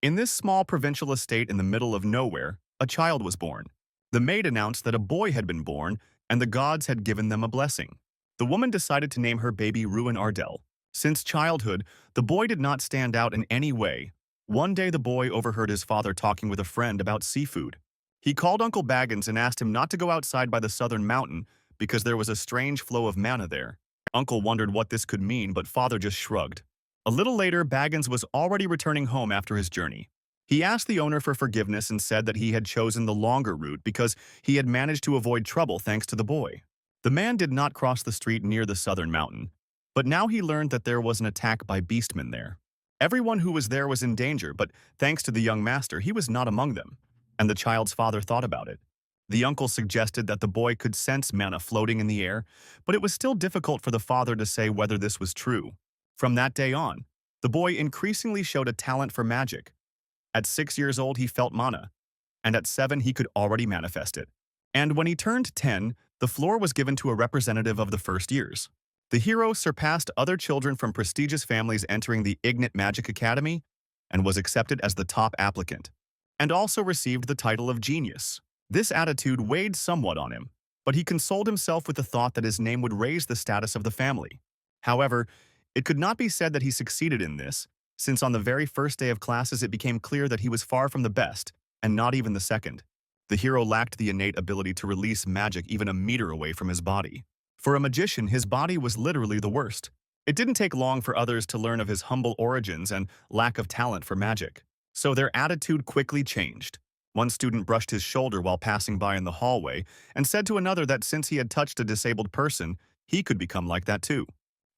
In this small provincial estate in the middle of nowhere, a child was born. The maid announced that a boy had been born and the gods had given them a blessing. The woman decided to name her baby Ruin Ardell. Since childhood, the boy did not stand out in any way. One day the boy overheard his father talking with a friend about seafood. He called Uncle Baggins and asked him not to go outside by the southern mountain because there was a strange flow of manna there. Uncle wondered what this could mean, but father just shrugged. A little later, Baggins was already returning home after his journey. He asked the owner for forgiveness and said that he had chosen the longer route because he had managed to avoid trouble thanks to the boy. The man did not cross the street near the southern mountain, but now he learned that there was an attack by beastmen there. Everyone who was there was in danger, but thanks to the young master, he was not among them, and the child's father thought about it. The uncle suggested that the boy could sense manna floating in the air, but it was still difficult for the father to say whether this was true. From that day on, the boy increasingly showed a talent for magic. At 6 years old, he felt manna, and at 7, he could already manifest it. And when he turned 10, the floor was given to a representative of the first years. The hero surpassed other children from prestigious families entering the Ignite Magic Academy and was accepted as the top applicant, and also received the title of genius. This attitude weighed somewhat on him, but he consoled himself with the thought that his name would raise the status of the family. However, it could not be said that he succeeded in this, since on the very first day of classes it became clear that he was far from the best, and not even the second. The hero lacked the innate ability to release magic even a meter away from his body. For a magician, his body was literally the worst. It didn't take long for others to learn of his humble origins and lack of talent for magic, so their attitude quickly changed. One student brushed his shoulder while passing by in the hallway and said to another that since he had touched a disabled person, he could become like that too.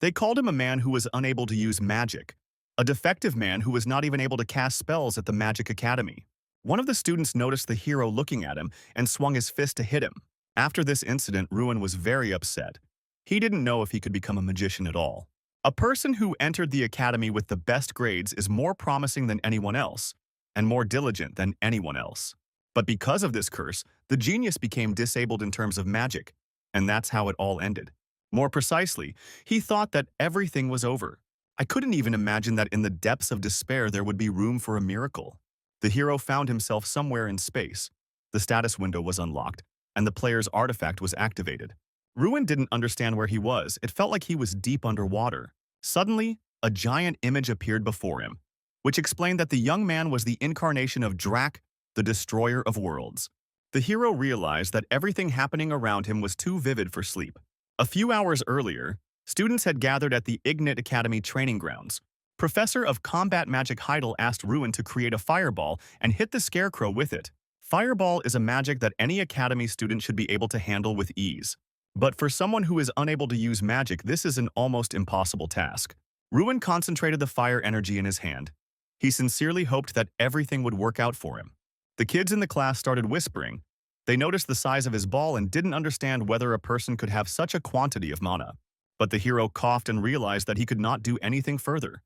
They called him a man who was unable to use magic, a defective man who was not even able to cast spells at the Magic Academy. One of the students noticed the hero looking at him and swung his fist to hit him. After this incident, Ruin was very upset. He didn't know if he could become a magician at all. A person who entered the academy with the best grades is more promising than anyone else, and more diligent than anyone else. But because of this curse, the genius became disabled in terms of magic, and that's how it all ended. More precisely, he thought that everything was over. I couldn't even imagine that in the depths of despair there would be room for a miracle. The hero found himself somewhere in space. The status window was unlocked, and the player's artifact was activated. Ruin didn't understand where he was. It felt like he was deep underwater. Suddenly, a giant image appeared before him, which explained that the young man was the incarnation of Drak, the destroyer of worlds. The hero realized that everything happening around him was too vivid for sleep. A few hours earlier, students had gathered at the Ignite Academy training grounds. Professor of Combat Magic Heidel asked Ruin to create a fireball and hit the scarecrow with it. Fireball is a magic that any academy student should be able to handle with ease. But for someone who is unable to use magic, this is an almost impossible task. Ruin concentrated the fire energy in his hand. He sincerely hoped that everything would work out for him. The kids in the class started whispering. They noticed the size of his ball and didn't understand whether a person could have such a quantity of mana. But the hero coughed and realized that he could not do anything further.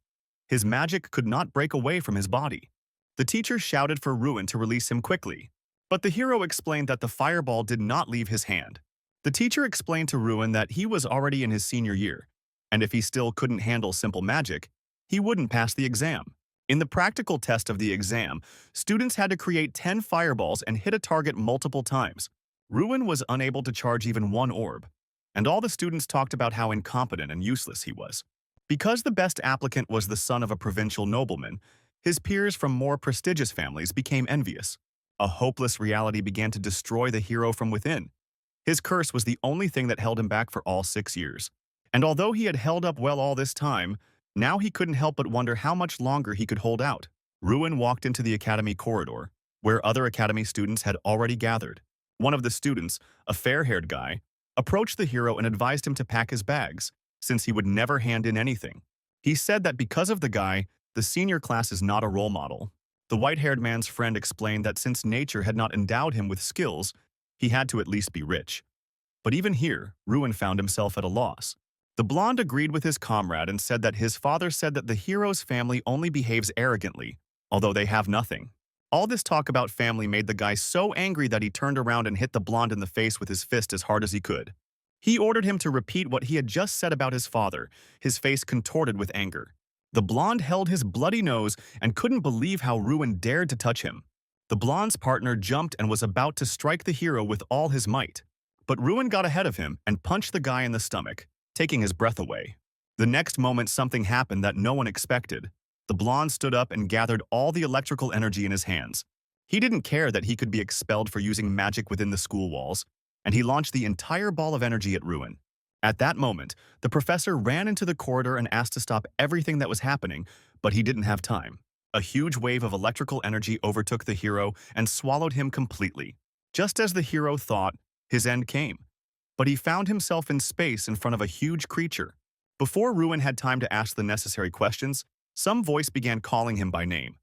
His magic could not break away from his body. The teacher shouted for Ruin to release him quickly. But the hero explained that the fireball did not leave his hand. The teacher explained to Ruin that he was already in his senior year, and if he still couldn't handle simple magic, he wouldn't pass the exam. In the practical test of the exam, students had to create 10 fireballs and hit a target multiple times. Ruin was unable to charge even one orb, and all the students talked about how incompetent and useless he was. Because the best applicant was the son of a provincial nobleman, his peers from more prestigious families became envious. A hopeless reality began to destroy the hero from within. His curse was the only thing that held him back for all 6 years. And although he had held up well all this time, now he couldn't help but wonder how much longer he could hold out. Ruin walked into the academy corridor, where other academy students had already gathered. One of the students, a fair-haired guy, approached the hero and advised him to pack his bags, since he would never hand in anything. He said that because of the guy, the senior class is not a role model. The white-haired man's friend explained that since nature had not endowed him with skills, he had to at least be rich. But even here, Ruin found himself at a loss. The blonde agreed with his comrade and said that his father said that the hero's family only behaves arrogantly, although they have nothing. All this talk about family made the guy so angry that he turned around and hit the blonde in the face with his fist as hard as he could. He ordered him to repeat what he had just said about his father, his face contorted with anger. The blonde held his bloody nose and couldn't believe how Ruin dared to touch him. The blonde's partner jumped and was about to strike the hero with all his might. But Ruin got ahead of him and punched the guy in the stomach, taking his breath away. The next moment something happened that no one expected. The blonde stood up and gathered all the electrical energy in his hands. He didn't care that he could be expelled for using magic within the school walls, and he launched the entire ball of energy at Ruin. At that moment, the professor ran into the corridor and asked to stop everything that was happening, but he didn't have time. A huge wave of electrical energy overtook the hero and swallowed him completely. Just as the hero thought, his end came. But he found himself in space in front of a huge creature. Before Ruin had time to ask the necessary questions, some voice began calling him by name.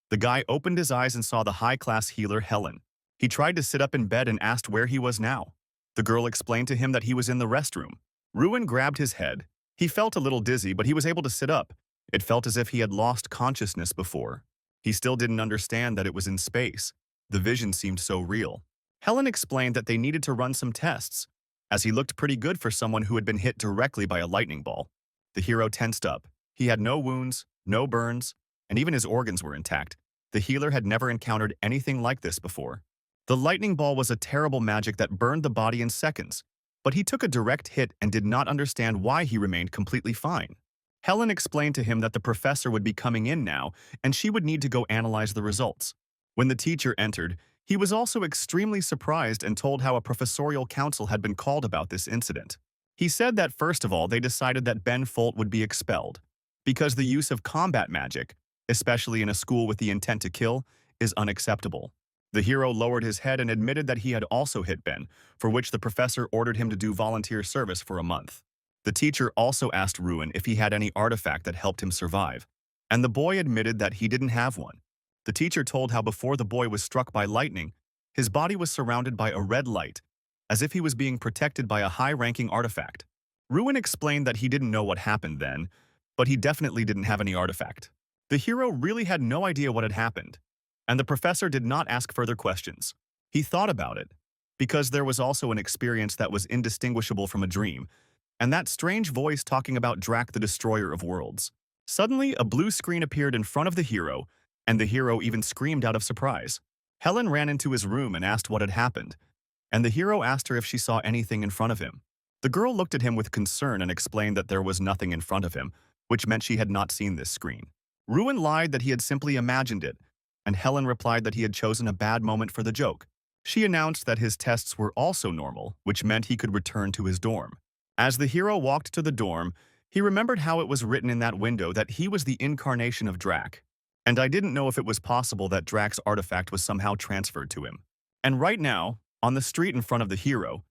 The guy opened his eyes and saw the high-class healer Helen. He tried to sit up in bed and asked where he was now. The girl explained to him that he was in the restroom. Ruin grabbed his head. He felt a little dizzy, but he was able to sit up. It felt as if he had lost consciousness before. He still didn't understand that it was in space. The vision seemed so real. Helen explained that they needed to run some tests, as he looked pretty good for someone who had been hit directly by a lightning ball. The hero tensed up. He had no wounds, no burns, and even his organs were intact. The healer had never encountered anything like this before. The lightning ball was a terrible magic that burned the body in seconds, but he took a direct hit and did not understand why he remained completely fine. Helen explained to him that the professor would be coming in now, and she would need to go analyze the results. When the teacher entered, he was also extremely surprised and told how a professorial council had been called about this incident. He said that first of all they decided that Ben Folt would be expelled, because the use of combat magic, especially in a school with the intent to kill, is unacceptable. The hero lowered his head and admitted that he had also hit Ben, for which the professor ordered him to do volunteer service for a month. The teacher also asked Ruin if he had any artifact that helped him survive, and the boy admitted that he didn't have one. The teacher told how before the boy was struck by lightning, his body was surrounded by a red light, as if he was being protected by a high-ranking artifact. Ruin explained that he didn't know what happened then, but he definitely didn't have any artifact. The hero really had no idea what had happened, and the professor did not ask further questions. He thought about it, because there was also an experience that was indistinguishable from a dream, and that strange voice talking about Drac the Destroyer of Worlds. Suddenly, a blue screen appeared in front of the hero, and the hero even screamed out of surprise. Helen ran into his room and asked what had happened, and the hero asked her if she saw anything in front of him. The girl looked at him with concern and explained that there was nothing in front of him, which meant she had not seen this screen. Ruin lied that he had simply imagined it, and Helen replied that he had chosen a bad moment for the joke. She announced that his tests were also normal, which meant he could return to his dorm. As the hero walked to the dorm, he remembered how it was written in that window that he was the incarnation of Drac. And I didn't know if it was possible that Drac's artifact was somehow transferred to him. And right now, on the street in front of the hero,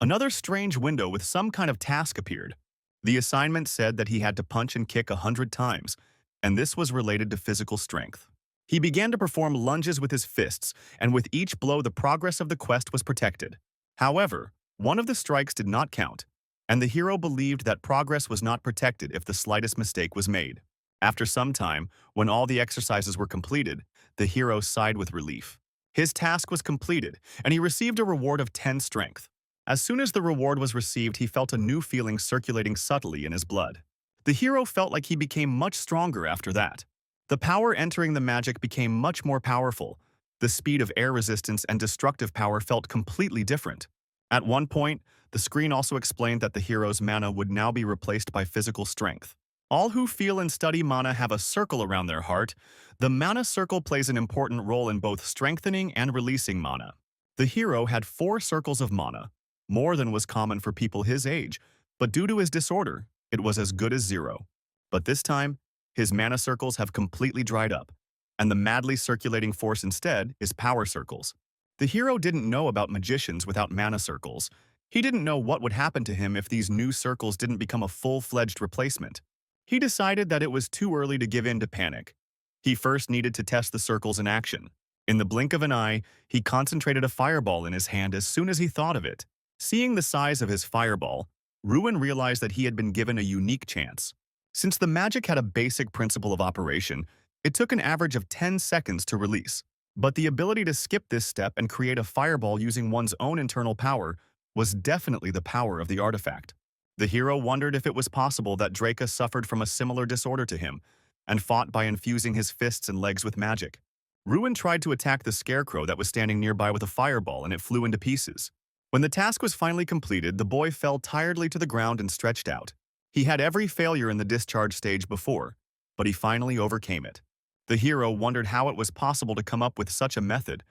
another strange window with some kind of task appeared. The assignment said that he had to punch and kick 100 times, and this was related to physical strength. He began to perform lunges with his fists, and with each blow the progress of the quest was protected. However, one of the strikes did not count, and the hero believed that progress was not protected if the slightest mistake was made. After some time, when all the exercises were completed, the hero sighed with relief. His task was completed, and he received a reward of 10 strength. As soon as the reward was received, he felt a new feeling circulating subtly in his blood. The hero felt like he became much stronger after that. The power entering the magic became much more powerful. The speed of air resistance and destructive power felt completely different. At one point, the screen also explained that the hero's mana would now be replaced by physical strength. All who feel and study mana have a circle around their heart. The mana circle plays an important role in both strengthening and releasing mana. The hero had 4 circles of mana, more than was common for people his age, but due to his disorder, it was as good as 0. But this time, his mana circles have completely dried up, and the madly circulating force instead is power circles. The hero didn't know about magicians without mana circles. He didn't know what would happen to him if these new circles didn't become a full-fledged replacement. He decided that it was too early to give in to panic. He first needed to test the circles in action. In the blink of an eye, he concentrated a fireball in his hand as soon as he thought of it. Seeing the size of his fireball, Ruin realized that he had been given a unique chance. Since the magic had a basic principle of operation, it took an average of 10 seconds to release. But the ability to skip this step and create a fireball using one's own internal power was definitely the power of the artifact. The hero wondered if it was possible that Draca suffered from a similar disorder to him, and fought by infusing his fists and legs with magic. Ruin tried to attack the scarecrow that was standing nearby with a fireball, and it flew into pieces. When the task was finally completed, the boy fell tiredly to the ground and stretched out. He had every failure in the discharge stage before, but he finally overcame it. The hero wondered how it was possible to come up with such a method,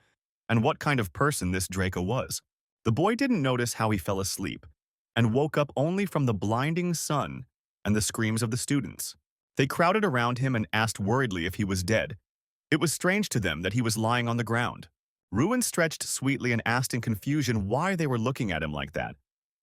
and what kind of person this Draco was. The boy didn't notice how he fell asleep, and woke up only from the blinding sun and the screams of the students. They crowded around him and asked worriedly if he was dead. It was strange to them that he was lying on the ground. Ruin stretched sweetly and asked in confusion why they were looking at him like that,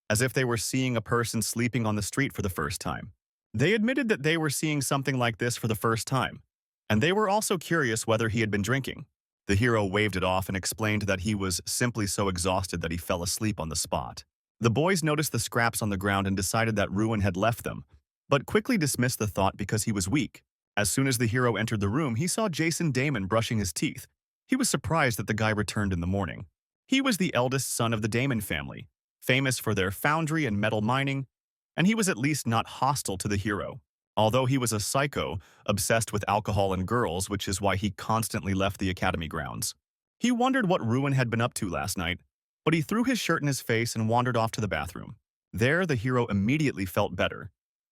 as if they were seeing a person sleeping on the street for the first time. They admitted that they were seeing something like this for the first time, and they were also curious whether he had been drinking. The hero waved it off and explained that he was simply so exhausted that he fell asleep on the spot. The boys noticed the scraps on the ground and decided that Ruin had left them, but quickly dismissed the thought because he was weak. As soon as the hero entered the room, he saw Jason Damon brushing his teeth. He was surprised that the guy returned in the morning. He was the eldest son of the Damon family, famous for their foundry and metal mining, and he was at least not hostile to the hero. Although he was a psycho, obsessed with alcohol and girls, which is why he constantly left the academy grounds. He wondered what Ruin had been up to last night, but he threw his shirt in his face and wandered off to the bathroom. There, the hero immediately felt better.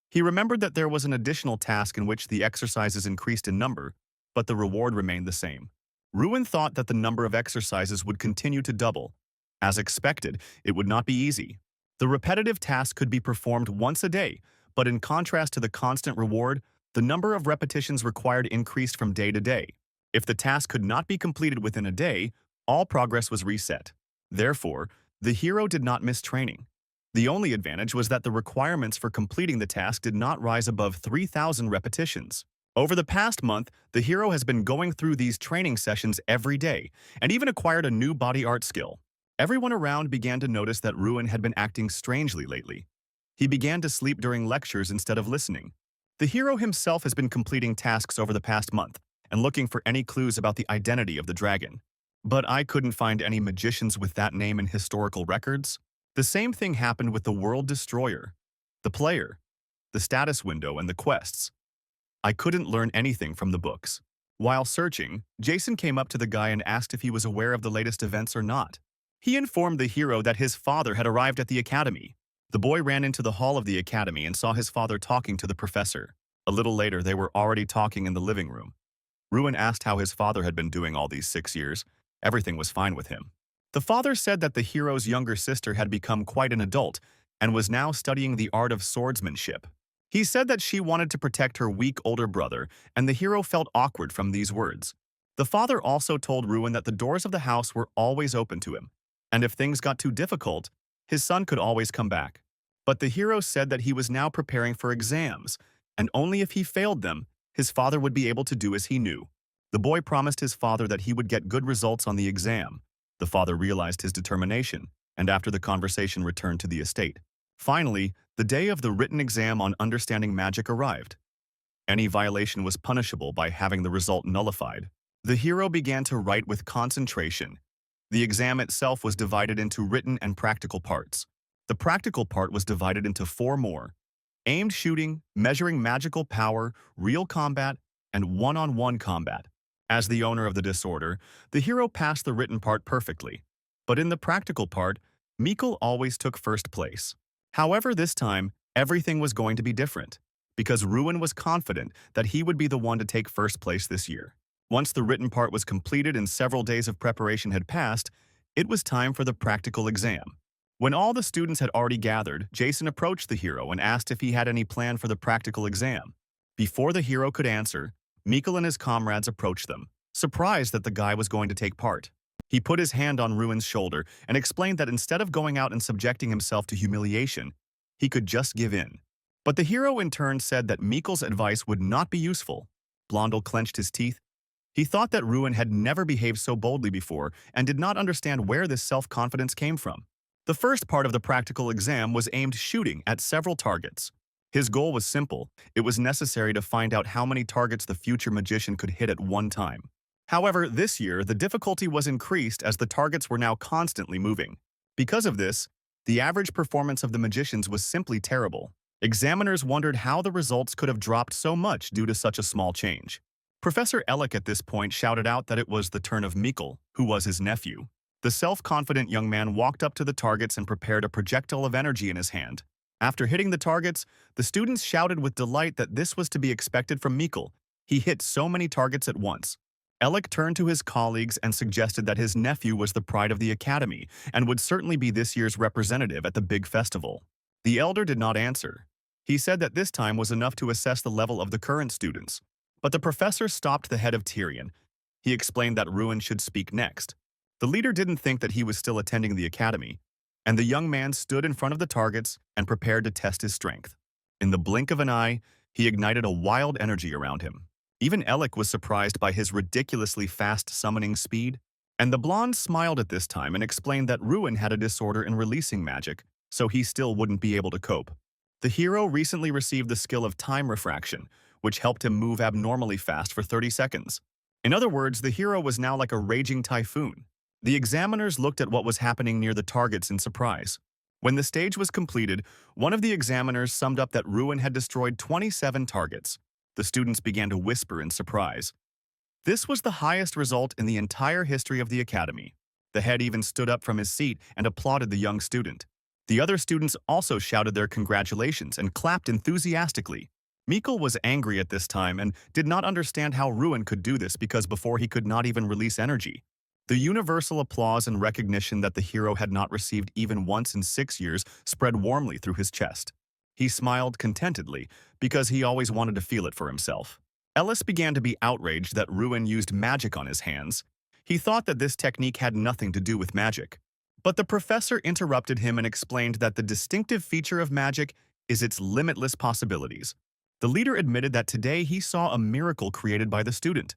He remembered that there was an additional task in which the exercises increased in number, but the reward remained the same. Ruin thought that the number of exercises would continue to double. As expected, it would not be easy. The repetitive task could be performed once a day, but in contrast to the constant reward, the number of repetitions required increased from day to day. If the task could not be completed within a day, all progress was reset. Therefore, the hero did not miss training. The only advantage was that the requirements for completing the task did not rise above 3,000 repetitions. Over the past month, the hero has been going through these training sessions every day, and even acquired a new body art skill. Everyone around began to notice that Ruin had been acting strangely lately. He began to sleep during lectures instead of listening. The hero himself has been completing tasks over the past month and looking for any clues about the identity of the dragon. But I couldn't find any magicians with that name in historical records. The same thing happened with the World Destroyer, the player, the status window, and the quests. I couldn't learn anything from the books. While searching, Jason came up to the guy and asked if he was aware of the latest events or not. He informed the hero that his father had arrived at the academy. The boy ran into the hall of the academy and saw his father talking to the professor. A little later, they were already talking in the living room. Ruin asked how his father had been doing all these 6 years. Everything was fine with him. The father said that the hero's younger sister had become quite an adult and was now studying the art of swordsmanship. He said that she wanted to protect her weak older brother, and the hero felt awkward from these words. The father also told Ruin that the doors of the house were always open to him, and if things got too difficult, his son could always come back. But the hero said that he was now preparing for exams, and only if he failed them, his father would be able to do as he knew. The boy promised his father that he would get good results on the exam. The father realized his determination, and after the conversation returned to the estate. Finally, the day of the written exam on understanding magic arrived. Any violation was punishable by having the result nullified. The hero began to write with concentration. The exam itself was divided into written and practical parts. The practical part was divided into 4 more: aimed shooting, measuring magical power, real combat, and one-on-one combat. As the owner of the disorder, the hero passed the written part perfectly. But in the practical part, Mikkel always took first place. However, this time, everything was going to be different, because Ruin was confident that he would be the one to take first place this year. Once the written part was completed and several days of preparation had passed, it was time for the practical exam. When all the students had already gathered, Jason approached the hero and asked if he had any plan for the practical exam. Before the hero could answer, Mikkel and his comrades approached them, surprised that the guy was going to take part. He put his hand on Ruin's shoulder and explained that instead of going out and subjecting himself to humiliation, he could just give in. But the hero in turn said that Mikkel's advice would not be useful. Blondel clenched his teeth. He thought that Ruin had never behaved so boldly before and did not understand where this self-confidence came from. The first part of the practical exam was aimed shooting at several targets. His goal was simple. It was necessary to find out how many targets the future magician could hit at one time. However, this year, the difficulty was increased as the targets were now constantly moving. Because of this, the average performance of the magicians was simply terrible. Examiners wondered how the results could have dropped so much due to such a small change. Professor Ellick at this point shouted out that it was the turn of Mikkel, who was his nephew. The self-confident young man walked up to the targets and prepared a projectile of energy in his hand. After hitting the targets, the students shouted with delight that this was to be expected from Mikkel. He hit so many targets at once. Ellick turned to his colleagues and suggested that his nephew was the pride of the academy and would certainly be this year's representative at the big festival. The elder did not answer. He said that this time was enough to assess the level of the current students. But the professor stopped the head of Tyrion. He explained that Ruin should speak next. The leader didn't think that he was still attending the academy, and the young man stood in front of the targets and prepared to test his strength. In the blink of an eye, he ignited a wild energy around him. Even Ellick was surprised by his ridiculously fast summoning speed, and the blonde smiled at this time and explained that Ruin had a disorder in releasing magic, so he still wouldn't be able to cope. The hero recently received the skill of time refraction, which helped him move abnormally fast for 30 seconds. In other words, the hero was now like a raging typhoon. The examiners looked at what was happening near the targets in surprise. When the stage was completed, one of the examiners summed up that Ruin had destroyed 27 targets. The students began to whisper in surprise. This was the highest result in the entire history of the academy. The head even stood up from his seat and applauded the young student. The other students also shouted their congratulations and clapped enthusiastically. Mikkel was angry at this time and did not understand how Ruin could do this because before he could not even release energy. The universal applause and recognition that the hero had not received even once in 6 years spread warmly through his chest. He smiled contentedly because he always wanted to feel it for himself. Ellis began to be outraged that Ruin used magic on his hands. He thought that this technique had nothing to do with magic. But the professor interrupted him and explained that the distinctive feature of magic is its limitless possibilities. The leader admitted that today he saw a miracle created by the student,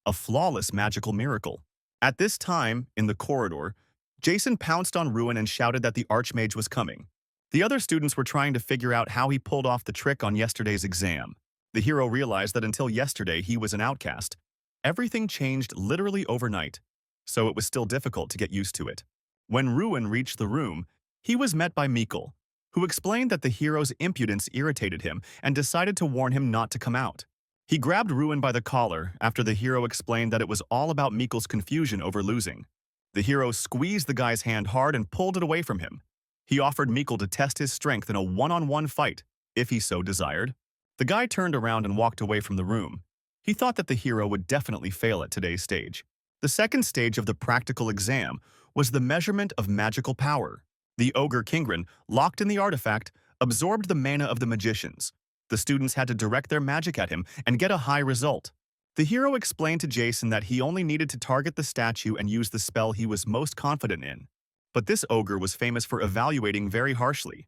a flawless magical miracle. At this time, in the corridor, Jason pounced on Ruin and shouted that the Archmage was coming. The other students were trying to figure out how he pulled off the trick on yesterday's exam. The hero realized that until yesterday he was an outcast. Everything changed literally overnight, so it was still difficult to get used to it. When Ruin reached the room, he was met by Mikkel, who explained that the hero's impudence irritated him and decided to warn him not to come out. He grabbed Ruin by the collar after the hero explained that it was all about Mikkel's confusion over losing. The hero squeezed the guy's hand hard and pulled it away from him. He offered Mikkel to test his strength in a one-on-one fight, if he so desired. The guy turned around and walked away from the room. He thought that the hero would definitely fail at today's stage. The second stage of the practical exam was the measurement of magical power. The ogre Kingren, locked in the artifact, absorbed the mana of the magicians. The students had to direct their magic at him and get a high result. The hero explained to Jason that he only needed to target the statue and use the spell he was most confident in. But this ogre was famous for evaluating very harshly.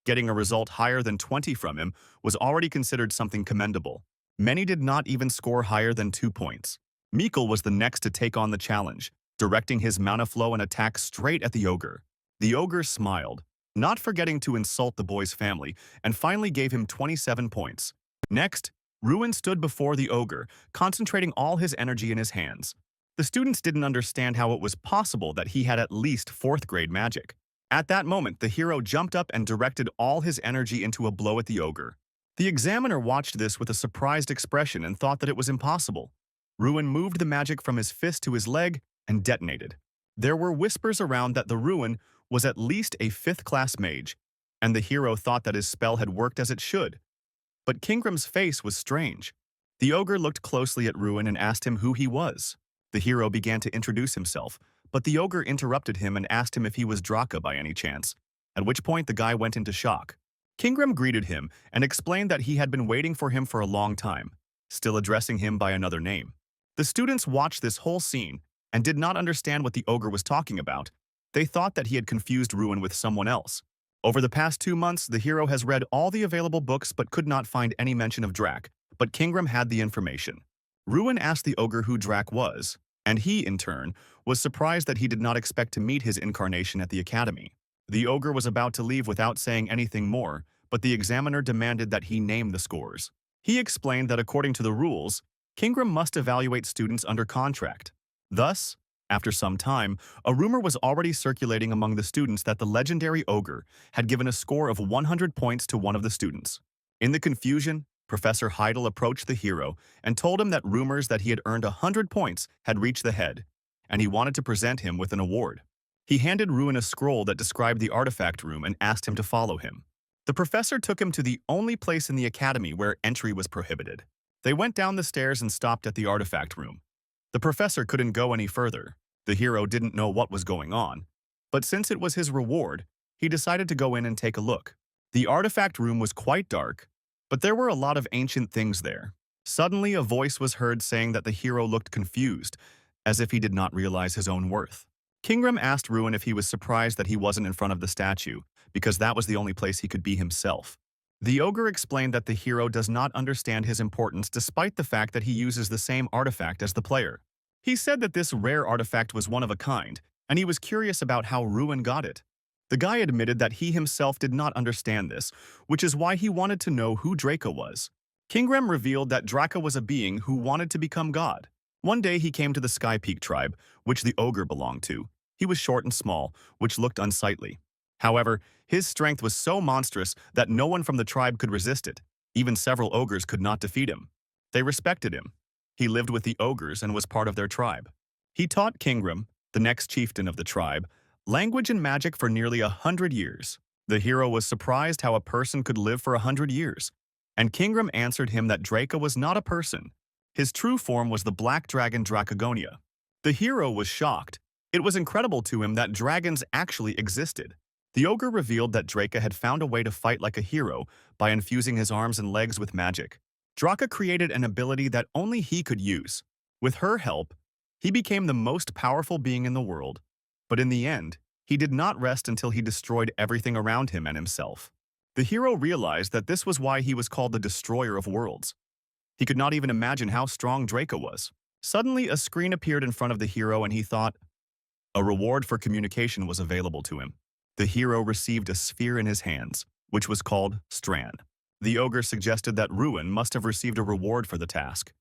Getting a result higher than 20 from him was already considered something commendable. Many did not even score higher than 2 points. Mikkel was the next to take on the challenge, directing his mana flow and attack straight at the ogre. The ogre smiled, not forgetting to insult the boy's family, and finally gave him 27 points. Next, Ruin stood before the ogre, concentrating all his energy in his hands. The students didn't understand how it was possible that he had at least 4th grade magic. At that moment, the hero jumped up and directed all his energy into a blow at the ogre. The examiner watched this with a surprised expression and thought that it was impossible. Ruin moved the magic from his fist to his leg and detonated. There were whispers around that the Ruin was at least a 5th-class mage, and the hero thought that his spell had worked as it should. But Kingram's face was strange. The ogre looked closely at Ruin and asked him who he was. The hero began to introduce himself, but the ogre interrupted him and asked him if he was Draka by any chance, at which point the guy went into shock. Kingram greeted him and explained that he had been waiting for him for a long time, still addressing him by another name. The students watched this whole scene and did not understand what the ogre was talking about. They thought that he had confused Ruin with someone else. Over the past 2 months, the hero has read all the available books but could not find any mention of Drak, but Kingram had the information. Ruin asked the ogre who Drak was, and he, in turn, was surprised that he did not expect to meet his incarnation at the academy. The ogre was about to leave without saying anything more, but the examiner demanded that he name the scores. He explained that according to the rules, Kingram must evaluate students under contract. Thus, After some time, a rumor was already circulating among the students that the legendary ogre had given a score of 100 points to one of the students. In the confusion, Professor Heidel approached the hero and told him that rumors that he had earned 100 points had reached the head, and he wanted to present him with an award. He handed Ruin a scroll that described the artifact room and asked him to follow him. The professor took him to the only place in the academy where entry was prohibited. They went down the stairs and stopped at the artifact room. The professor couldn't go any further. The hero didn't know what was going on, but since it was his reward, he decided to go in and take a look. The artifact room was quite dark, but there were a lot of ancient things there. Suddenly, a voice was heard saying that the hero looked confused, as if he did not realize his own worth. Kingram asked Ruin if he was surprised that he wasn't in front of the statue, because that was the only place he could be himself. The ogre explained that the hero does not understand his importance despite the fact that he uses the same artifact as the player. He said that this rare artifact was one of a kind, and he was curious about how Ruin got it. The guy admitted that he himself did not understand this, which is why he wanted to know who Draco was. Kingram revealed that Draco was a being who wanted to become God. One day he came to the Sky Peak tribe, which the ogre belonged to. He was short and small, which looked unsightly. However, his strength was so monstrous that no one from the tribe could resist it. Even several ogres could not defeat him. They respected him. He lived with the ogres and was part of their tribe. He taught Kingram, the next chieftain of the tribe, language and magic for nearly 100 years. The hero was surprised how a person could live for 100 years, and Kingram answered him that Draco was not a person. His true form was the black dragon Dracogonia. The hero was shocked. It was incredible to him that dragons actually existed. The ogre revealed that Draco had found a way to fight like a hero by infusing his arms and legs with magic. Draco created an ability that only he could use. With her help, he became the most powerful being in the world. But in the end, he did not rest until he destroyed everything around him and himself. The hero realized that this was why he was called the Destroyer of Worlds. He could not even imagine how strong Draco was. Suddenly, a screen appeared in front of the hero and he thought a reward for communication was available to him. The hero received a sphere in his hands, which was called Stran. The ogre suggested that Ruin must have received a reward for the task.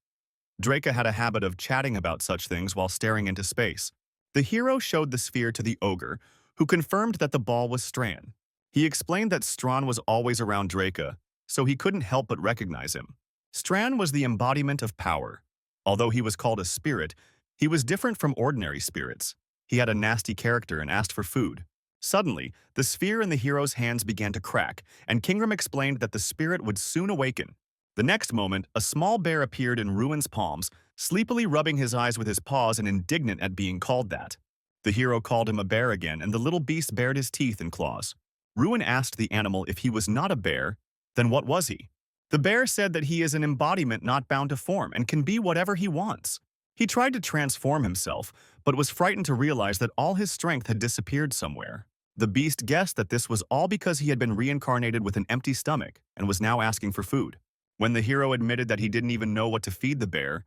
Draco had a habit of chatting about such things while staring into space. The hero showed the sphere to the ogre, who confirmed that the ball was Stran. He explained that Stran was always around Draco, so he couldn't help but recognize him. Stran was the embodiment of power. Although he was called a spirit, he was different from ordinary spirits. He had a nasty character and asked for food. Suddenly, the sphere in the hero's hands began to crack, and Kingram explained that the spirit would soon awaken. The next moment, a small bear appeared in Ruin's palms, sleepily rubbing his eyes with his paws and indignant at being called that. The hero called him a bear again, and the little beast bared his teeth and claws. Ruin asked the animal if he was not a bear, then what was he? The bear said that he is an embodiment not bound to form and can be whatever he wants. He tried to transform himself, but was frightened to realize that all his strength had disappeared somewhere. The beast guessed that this was all because he had been reincarnated with an empty stomach and was now asking for food. When the hero admitted that he didn't even know what to feed the bear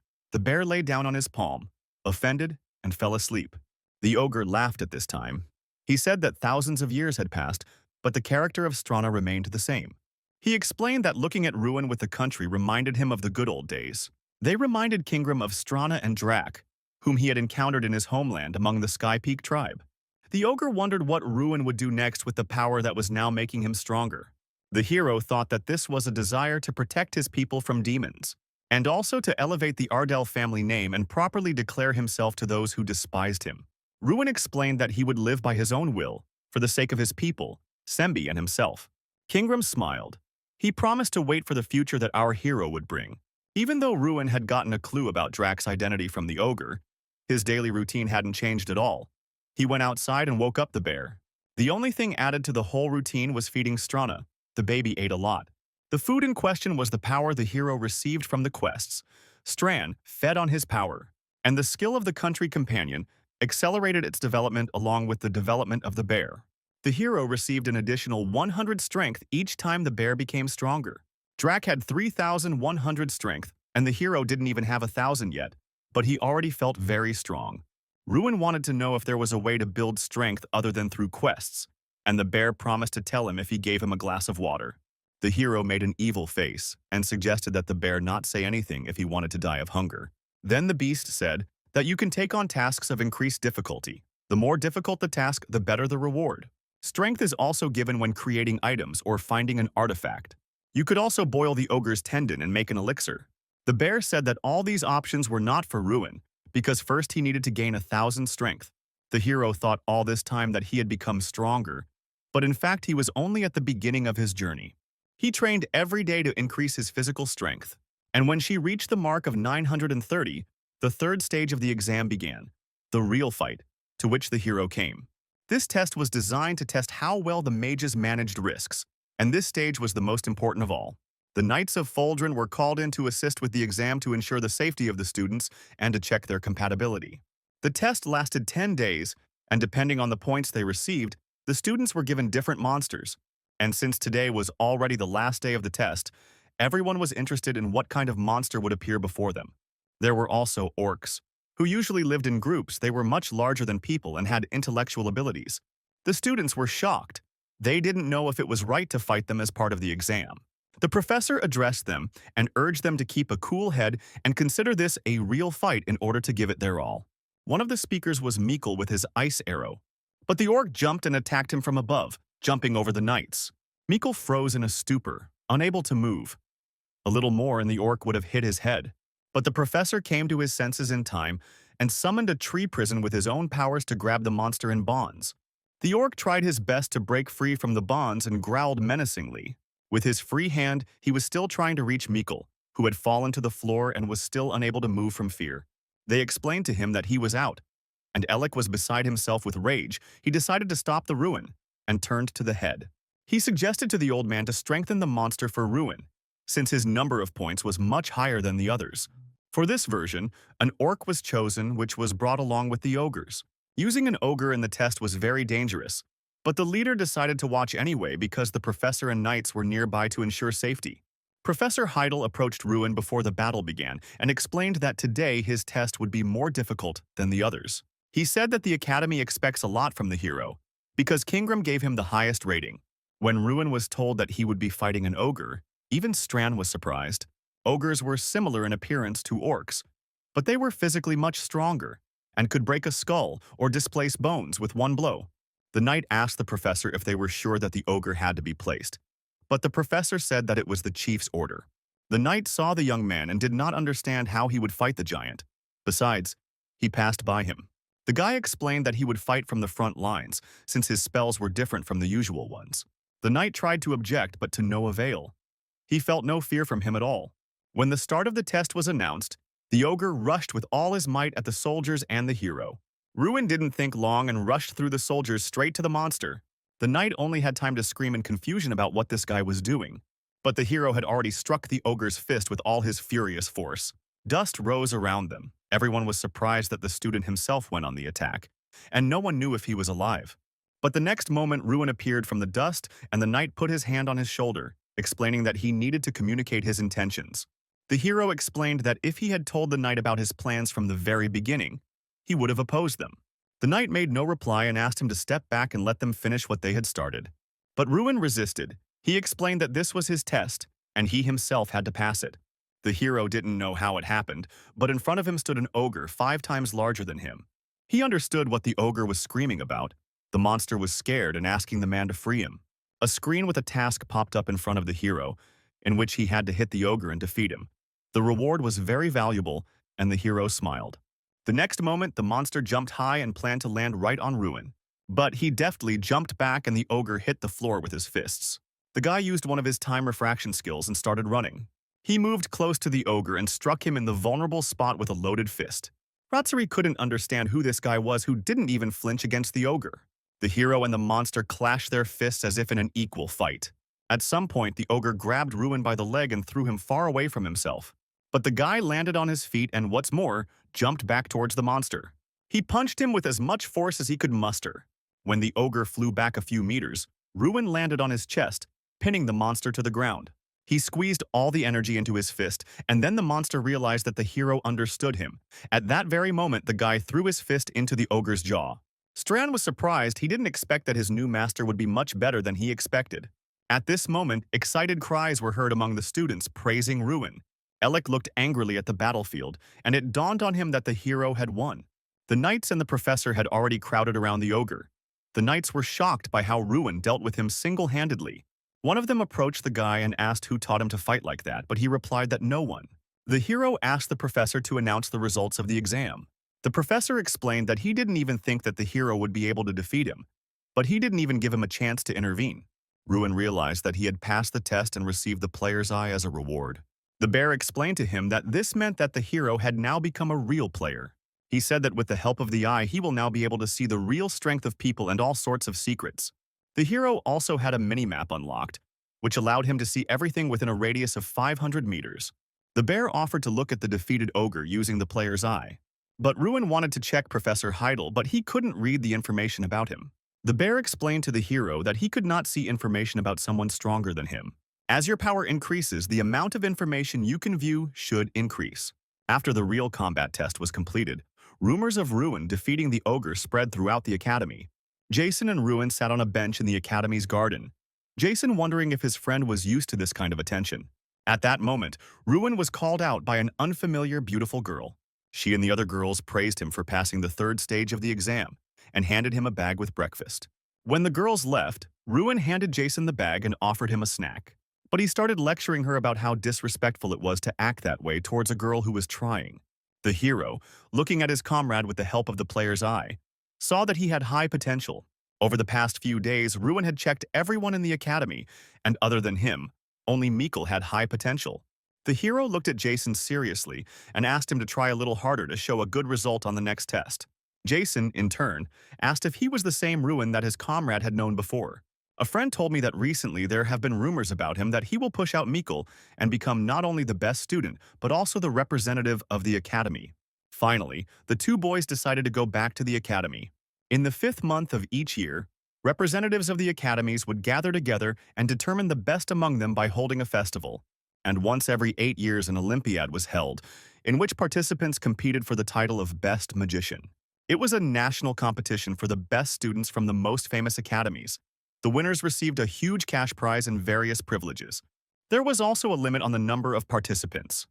lay down on his palm, offended, and fell asleep. The ogre laughed at this time. He said that thousands of years had passed, but the character of Strana remained the same. He explained that looking at Ruin with the country reminded him of the good old days. They reminded Kingram of Strana and Drac, whom he had encountered in his homeland among the Sky Peak tribe. The ogre wondered what Ruin would do next with the power that was now making him stronger. The hero thought that this was a desire to protect his people from demons, and also to elevate the ARDEL family name and properly declare himself to those who despised him. Ruin explained that he would live by his own will, for the sake of his people, Sembi and himself. Kingram smiled. He promised to wait for the future that our hero would bring. Even though Ruin had gotten a clue about Drac's identity from the ogre, his daily routine hadn't changed at all. He went outside and woke up the bear. The only thing added to the whole routine was feeding Strana. The baby ate a lot. The food in question was the power the hero received from the quests. Stran fed on his power, and the skill of the country companion accelerated its development along with the development of the bear. The hero received an additional 100 strength each time the bear became stronger. Drac had 3,100 strength, and the hero didn't even have 1,000 yet, but he already felt very strong. Ruin wanted to know if there was a way to build strength other than through quests, and the bear promised to tell him if he gave him a glass of water. The hero made an evil face and suggested that the bear not say anything if he wanted to die of hunger. Then the beast said that you can take on tasks of increased difficulty. The more difficult the task, the better the reward. Strength is also given when creating items or finding an artifact. You could also boil the ogre's tendon and make an elixir. The bear said that all these options were not for Ruin, because first he needed to gain 1,000 strength. The hero thought all this time that he had become stronger, but in fact he was only at the beginning of his journey. He trained every day to increase his physical strength, and when she reached the mark of 930, the third stage of the exam began, the real fight, to which the hero came. This test was designed to test how well the mages managed risks, and this stage was the most important of all. The Knights of Foldrin were called in to assist with the exam to ensure the safety of the students and to check their compatibility. The test lasted 10 days, and depending on the points they received, the students were given different monsters. And since today was already the last day of the test, everyone was interested in what kind of monster would appear before them. There were also orcs, who usually lived in groups. They were much larger than people and had intellectual abilities. The students were shocked. They didn't know if it was right to fight them as part of the exam. The professor addressed them and urged them to keep a cool head and consider this a real fight in order to give it their all. One of the speakers was Mikkel with his ice arrow, but the orc jumped and attacked him from above, jumping over the knights. Mikkel froze in a stupor, unable to move. A little more and the orc would have hit his head. But the professor came to his senses in time and summoned a tree prison with his own powers to grab the monster in bonds. The orc tried his best to break free from the bonds and growled menacingly. With his free hand, he was still trying to reach Mikkel, who had fallen to the floor and was still unable to move from fear. They explained to him that he was out, and Alec was beside himself with rage. He decided to stop the ruin and turned to the head. He suggested to the old man to strengthen the monster for ruin, since his number of points was much higher than the others. For this version, an orc was chosen which was brought along with the ogres. Using an ogre in the test was very dangerous, but the leader decided to watch anyway because the professor and knights were nearby to ensure safety. Professor Heidel approached Ruin before the battle began and explained that today his test would be more difficult than the others. He said that the Academy expects a lot from the hero, because Kingram gave him the highest rating. When Ruin was told that he would be fighting an ogre, even Strand was surprised. Ogres were similar in appearance to orcs, but they were physically much stronger and could break a skull or displace bones with one blow. The knight asked the professor if they were sure that the ogre had to be placed, but the professor said that it was the chief's order. The knight saw the young man and did not understand how he would fight the giant. Besides, he passed by him. The guy explained that he would fight from the front lines, since his spells were different from the usual ones. The knight tried to object, but to no avail. He felt no fear from him at all. When the start of the test was announced, the ogre rushed with all his might at the soldiers and the hero. Ruin didn't think long and rushed through the soldiers straight to the monster. The knight only had time to scream in confusion about what this guy was doing, but the hero had already struck the ogre's fist with all his furious force. Dust rose around them. Everyone was surprised that the student himself went on the attack, and no one knew if he was alive. But the next moment Ruin appeared from the dust, and the knight put his hand on his shoulder, explaining that he needed to communicate his intentions. The hero explained that if he had told the knight about his plans from the very beginning, he would have opposed them. The knight made no reply and asked him to step back and let them finish what they had started. But Ruin resisted. He explained that this was his test, and he himself had to pass it. The hero didn't know how it happened, but in front of him stood an ogre 5 times larger than him. He understood what the ogre was screaming about. The monster was scared and asking the man to free him. A screen with a task popped up in front of the hero, in which he had to hit the ogre and defeat him. The reward was very valuable, and the hero smiled. The next moment, the monster jumped high and planned to land right on Ruin. But he deftly jumped back and the ogre hit the floor with his fists. The guy used one of his time refraction skills and started running. He moved close to the ogre and struck him in the vulnerable spot with a loaded fist. Ratsuri couldn't understand who this guy was who didn't even flinch against the ogre. The hero and the monster clashed their fists as if in an equal fight. At some point, the ogre grabbed Ruin by the leg and threw him far away from himself. But the guy landed on his feet and, what's more, jumped back towards the monster. He punched him with as much force as he could muster. When the ogre flew back a few meters, Ruin landed on his chest, pinning the monster to the ground. He squeezed all the energy into his fist, and then the monster realized that the hero understood him. At that very moment, the guy threw his fist into the ogre's jaw. Strand was surprised. He didn't expect that his new master would be much better than he expected. At this moment, excited cries were heard among the students praising Ruin. Alec looked angrily at the battlefield, and it dawned on him that the hero had won. The knights and the professor had already crowded around the ogre. The knights were shocked by how Ruin dealt with him single-handedly. One of them approached the guy and asked who taught him to fight like that, but he replied that no one. The hero asked the professor to announce the results of the exam. The professor explained that he didn't even think that the hero would be able to defeat him, but he didn't even give him a chance to intervene. Ruin realized that he had passed the test and received the player's eye as a reward. The bear explained to him that this meant that the hero had now become a real player. He said that with the help of the eye, he will now be able to see the real strength of people and all sorts of secrets. The hero also had a mini-map unlocked, which allowed him to see everything within a radius of 500 meters. The bear offered to look at the defeated ogre using the player's eye. But Ruin wanted to check Professor Heidel, but he couldn't read the information about him. The bear explained to the hero that he could not see information about someone stronger than him. As your power increases, the amount of information you can view should increase. After the real combat test was completed, rumors of Ruin defeating the ogre spread throughout the academy. Jason and Ruin sat on a bench in the academy's garden, Jason wondering if his friend was used to this kind of attention. At that moment, Ruin was called out by an unfamiliar, beautiful girl. She and the other girls praised him for passing the third stage of the exam and handed him a bag with breakfast. When the girls left, Ruin handed Jason the bag and offered him a snack. But he started lecturing her about how disrespectful it was to act that way towards a girl who was trying. The hero, looking at his comrade with the help of the player's eye, saw that he had high potential. Over the past few days, Ruin had checked everyone in the academy, and other than him, only Mikkel had high potential. The hero looked at Jason seriously and asked him to try a little harder to show a good result on the next test. Jason, in turn, asked if he was the same Ruin that his comrade had known before. A friend told me that recently there have been rumors about him that he will push out Mikkel and become not only the best student, but also the representative of the academy. Finally, the two boys decided to go back to the academy. In the 5th month of each year, representatives of the academies would gather together and determine the best among them by holding a festival. And once every 8 years an Olympiad was held, in which participants competed for the title of Best Magician. It was a national competition for the best students from the most famous academies. The winners received a huge cash prize and various privileges. There was also a limit on the number of participants.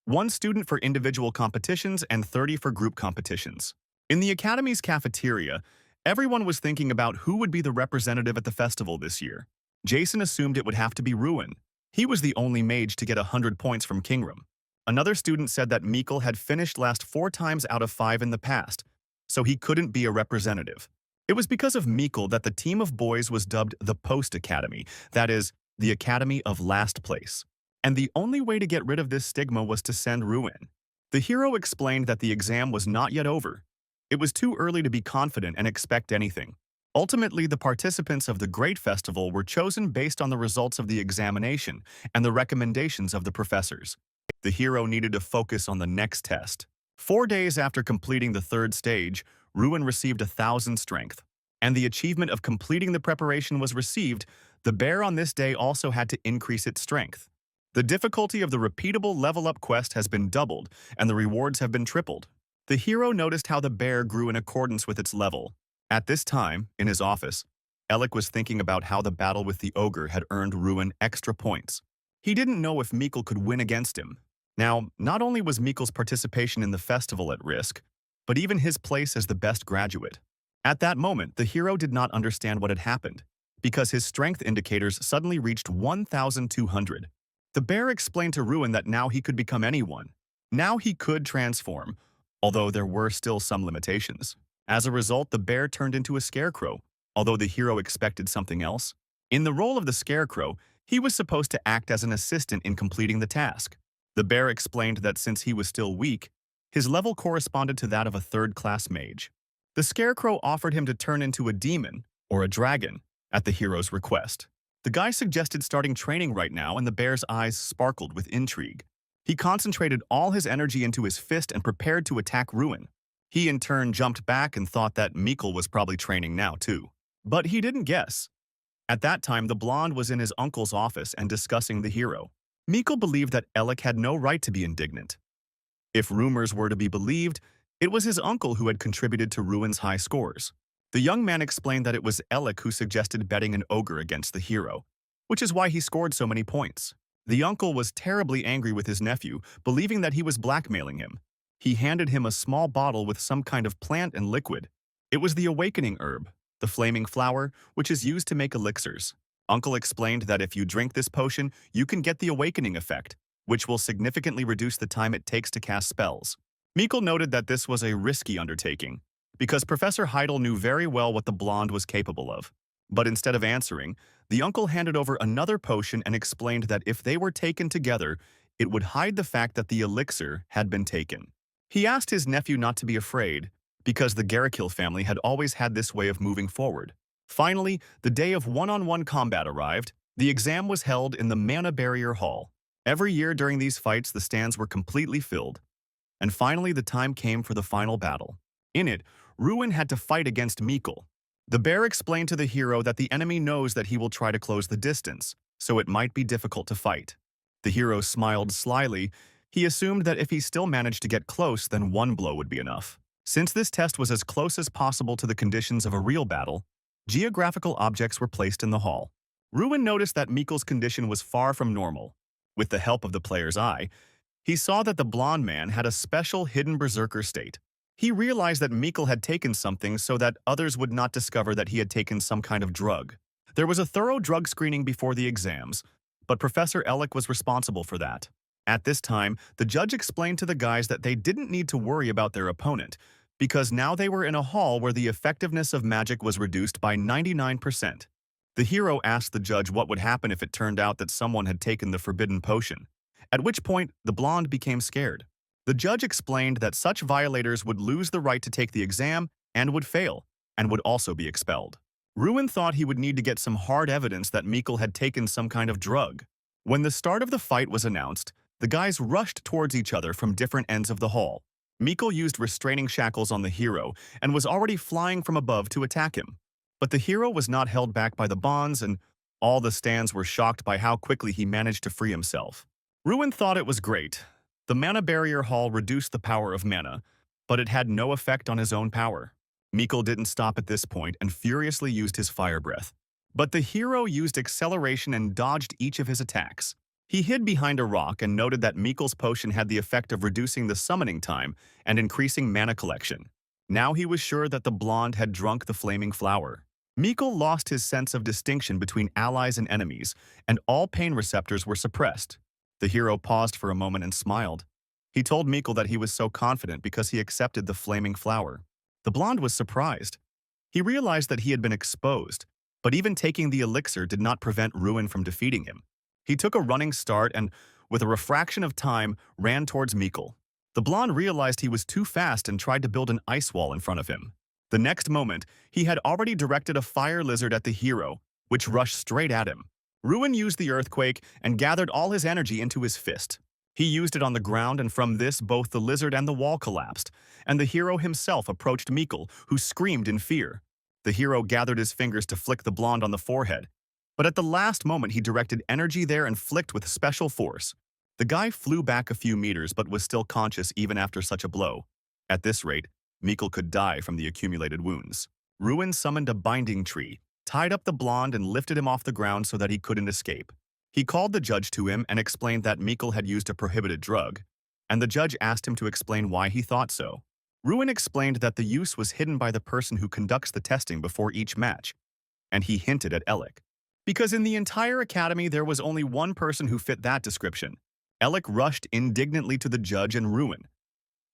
1 student for individual competitions and 30 for group competitions. In the academy's cafeteria, everyone was thinking about who would be the representative at the festival this year. Jason assumed it would have to be Ruin. He was the only mage to get 100 points from Kingdom. Another student said that Mikkel had finished last 4 times out of 5 in the past, so he couldn't be a representative. It was because of Mikkel that the team of boys was dubbed the Post Academy, that is, the Academy of Last Place. And the only way to get rid of this stigma was to send Ruin. The hero explained that the exam was not yet over. It was too early to be confident and expect anything. Ultimately, the participants of the Great Festival were chosen based on the results of the examination and the recommendations of the professors. The hero needed to focus on the next test. 4 days after completing the 3rd stage, Ruin received 1,000 strength, and the achievement of completing the preparation was received. The bear on this day also had to increase its strength. The difficulty of the repeatable level-up quest has been doubled, and the rewards have been tripled. The hero noticed how the bear grew in accordance with its level. At this time, in his office, Alec was thinking about how the battle with the ogre had earned Ruin extra points. He didn't know if Mikkel could win against him. Now, not only was Mikkel's participation in the festival at risk, but even his place as the best graduate. At that moment, the hero did not understand what had happened, because his strength indicators suddenly reached 1,200. The bear explained to Ruin that now he could become anyone. Now he could transform, although there were still some limitations. As a result, the bear turned into a scarecrow, although the hero expected something else. In the role of the scarecrow, he was supposed to act as an assistant in completing the task. The bear explained that since he was still weak, his level corresponded to that of a 3rd-class mage. The scarecrow offered him to turn into a demon, or a dragon, at the hero's request. The guy suggested starting training right now, and the bear's eyes sparkled with intrigue. He concentrated all his energy into his fist and prepared to attack Ruin. He in turn jumped back and thought that Mikkel was probably training now too. But he didn't guess. At that time, the blonde was in his uncle's office and discussing the hero. Mikkel believed that Alec had no right to be indignant. If rumors were to be believed, it was his uncle who had contributed to Ruin's high scores. The young man explained that it was Alec who suggested betting an ogre against the hero, which is why he scored so many points. The uncle was terribly angry with his nephew, believing that he was blackmailing him. He handed him a small bottle with some kind of plant and liquid. It was the awakening herb, the flaming flower, which is used to make elixirs. Uncle explained that if you drink this potion, you can get the awakening effect, which will significantly reduce the time it takes to cast spells. Mikkel noted that this was a risky undertaking, because Professor Heidel knew very well what the blonde was capable of. But instead of answering, the uncle handed over another potion and explained that if they were taken together, it would hide the fact that the elixir had been taken. He asked his nephew not to be afraid, because the Garikil family had always had this way of moving forward. Finally, the day of one-on-one combat arrived. The exam was held in the Mana Barrier Hall. Every year during these fights, the stands were completely filled. And finally, the time came for the final battle. In it, Ruin had to fight against Mikkel. The bear explained to the hero that the enemy knows that he will try to close the distance, so it might be difficult to fight. The hero smiled slyly. He assumed that if he still managed to get close, then one blow would be enough. Since this test was as close as possible to the conditions of a real battle, geographical objects were placed in the hall. Ruin noticed that Mikkel's condition was far from normal. With the help of the player's eye, he saw that the blonde man had a special hidden berserker state. He realized that Mikkel had taken something so that others would not discover that he had taken some kind of drug. There was a thorough drug screening before the exams, but Professor Ellick was responsible for that. At this time, the judge explained to the guys that they didn't need to worry about their opponent, because now they were in a hall where the effectiveness of magic was reduced by 99%. The hero asked the judge what would happen if it turned out that someone had taken the forbidden potion, at which point the blonde became scared. The judge explained that such violators would lose the right to take the exam and would fail, and would also be expelled. Ruin thought he would need to get some hard evidence that Mikkel had taken some kind of drug. When the start of the fight was announced, the guys rushed towards each other from different ends of the hall. Mikkel used restraining shackles on the hero and was already flying from above to attack him. But the hero was not held back by the bonds, and all the stands were shocked by how quickly he managed to free himself. Ruin thought it was great. The Mana Barrier Hall reduced the power of mana, but it had no effect on his own power. Mikkel didn't stop at this point and furiously used his fire breath. But the hero used acceleration and dodged each of his attacks. He hid behind a rock and noted that Mikkel's potion had the effect of reducing the summoning time and increasing mana collection. Now he was sure that the blonde had drunk the flaming flower. Mikkel lost his sense of distinction between allies and enemies, and all pain receptors were suppressed. The hero paused for a moment and smiled. He told Mikkel that he was so confident because he accepted the flaming flower. The blonde was surprised. He realized that he had been exposed, but even taking the elixir did not prevent Ruin from defeating him. He took a running start and, with a refraction of time, ran towards Mikkel. The blonde realized he was too fast and tried to build an ice wall in front of him. The next moment, he had already directed a fire lizard at the hero, which rushed straight at him. Ruin used the earthquake and gathered all his energy into his fist. He used it on the ground, and from this both the lizard and the wall collapsed, and the hero himself approached Mikkel, who screamed in fear. The hero gathered his fingers to flick the blonde on the forehead, but at the last moment he directed energy there and flicked with special force. The guy flew back a few meters but was still conscious even after such a blow. At this rate, Mikkel could die from the accumulated wounds. Ruin summoned a binding tree, tied up the blonde and lifted him off the ground so that he couldn't escape. He called the judge to him and explained that Mikkel had used a prohibited drug, and the judge asked him to explain why he thought so. Ruin explained that the use was hidden by the person who conducts the testing before each match, and he hinted at Ellick. Because in the entire academy there was only one person who fit that description. Ellick rushed indignantly to the judge and Ruin.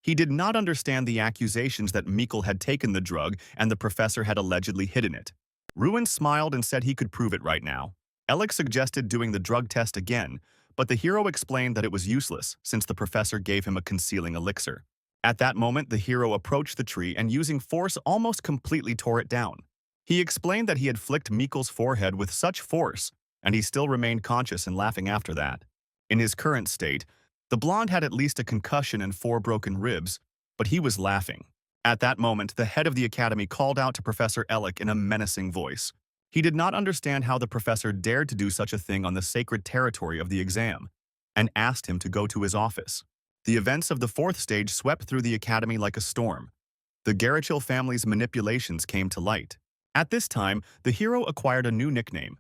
He did not understand the accusations that Mikkel had taken the drug and the professor had allegedly hidden it. Ruin smiled and said he could prove it right now. Ellick suggested doing the drug test again, but the hero explained that it was useless since the professor gave him a concealing elixir. At that moment, the hero approached the tree and using force almost completely tore it down. He explained that he had flicked Mikkel's forehead with such force, and he still remained conscious and laughing after that. In his current state, the blonde had at least a concussion and 4 broken ribs, but he was laughing. At that moment, the head of the academy called out to Professor Ellick in a menacing voice. He did not understand how the professor dared to do such a thing on the sacred territory of the exam, and asked him to go to his office. The events of the 4th stage swept through the academy like a storm. The Garachil family's manipulations came to light. At this time, the hero acquired a new nickname.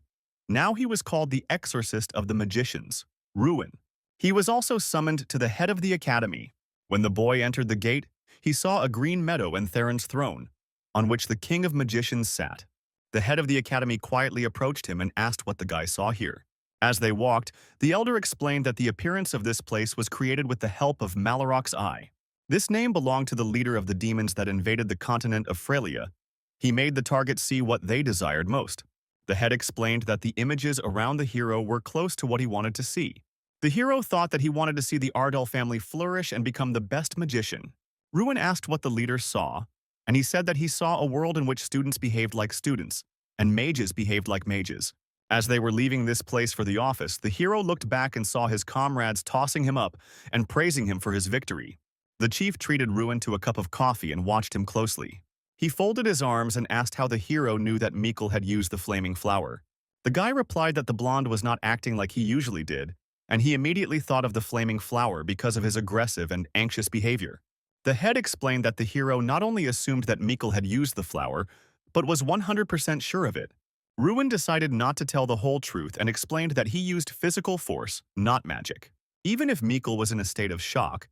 Now he was called the Exorcist of the Magicians. Ruin. He was also summoned to the head of the academy. When the boy entered the gate, he saw a green meadow and Theron's throne, on which the king of magicians sat. The head of the academy quietly approached him and asked what the guy saw here. As they walked, the elder explained that the appearance of this place was created with the help of Maloroc's eye. This name belonged to the leader of the demons that invaded the continent of Frelia. He made the target see what they desired most. The head explained that the images around the hero were close to what he wanted to see. The hero thought that he wanted to see the ARDEL family flourish and become the best magician. Ruin asked what the leader saw, and he said that he saw a world in which students behaved like students, and mages behaved like mages. As they were leaving this place for the office, the hero looked back and saw his comrades tossing him up and praising him for his victory. The chief treated Ruin to a cup of coffee and watched him closely. He folded his arms and asked how the hero knew that Mikkel had used the flaming flower. The guy replied that the blonde was not acting like he usually did, and he immediately thought of the flaming flower because of his aggressive and anxious behavior. The head explained that the hero not only assumed that Mikkel had used the flower, but was 100% sure of it. Ruin decided not to tell the whole truth and explained that he used physical force, not magic. Even if Mikkel was in a state of shock,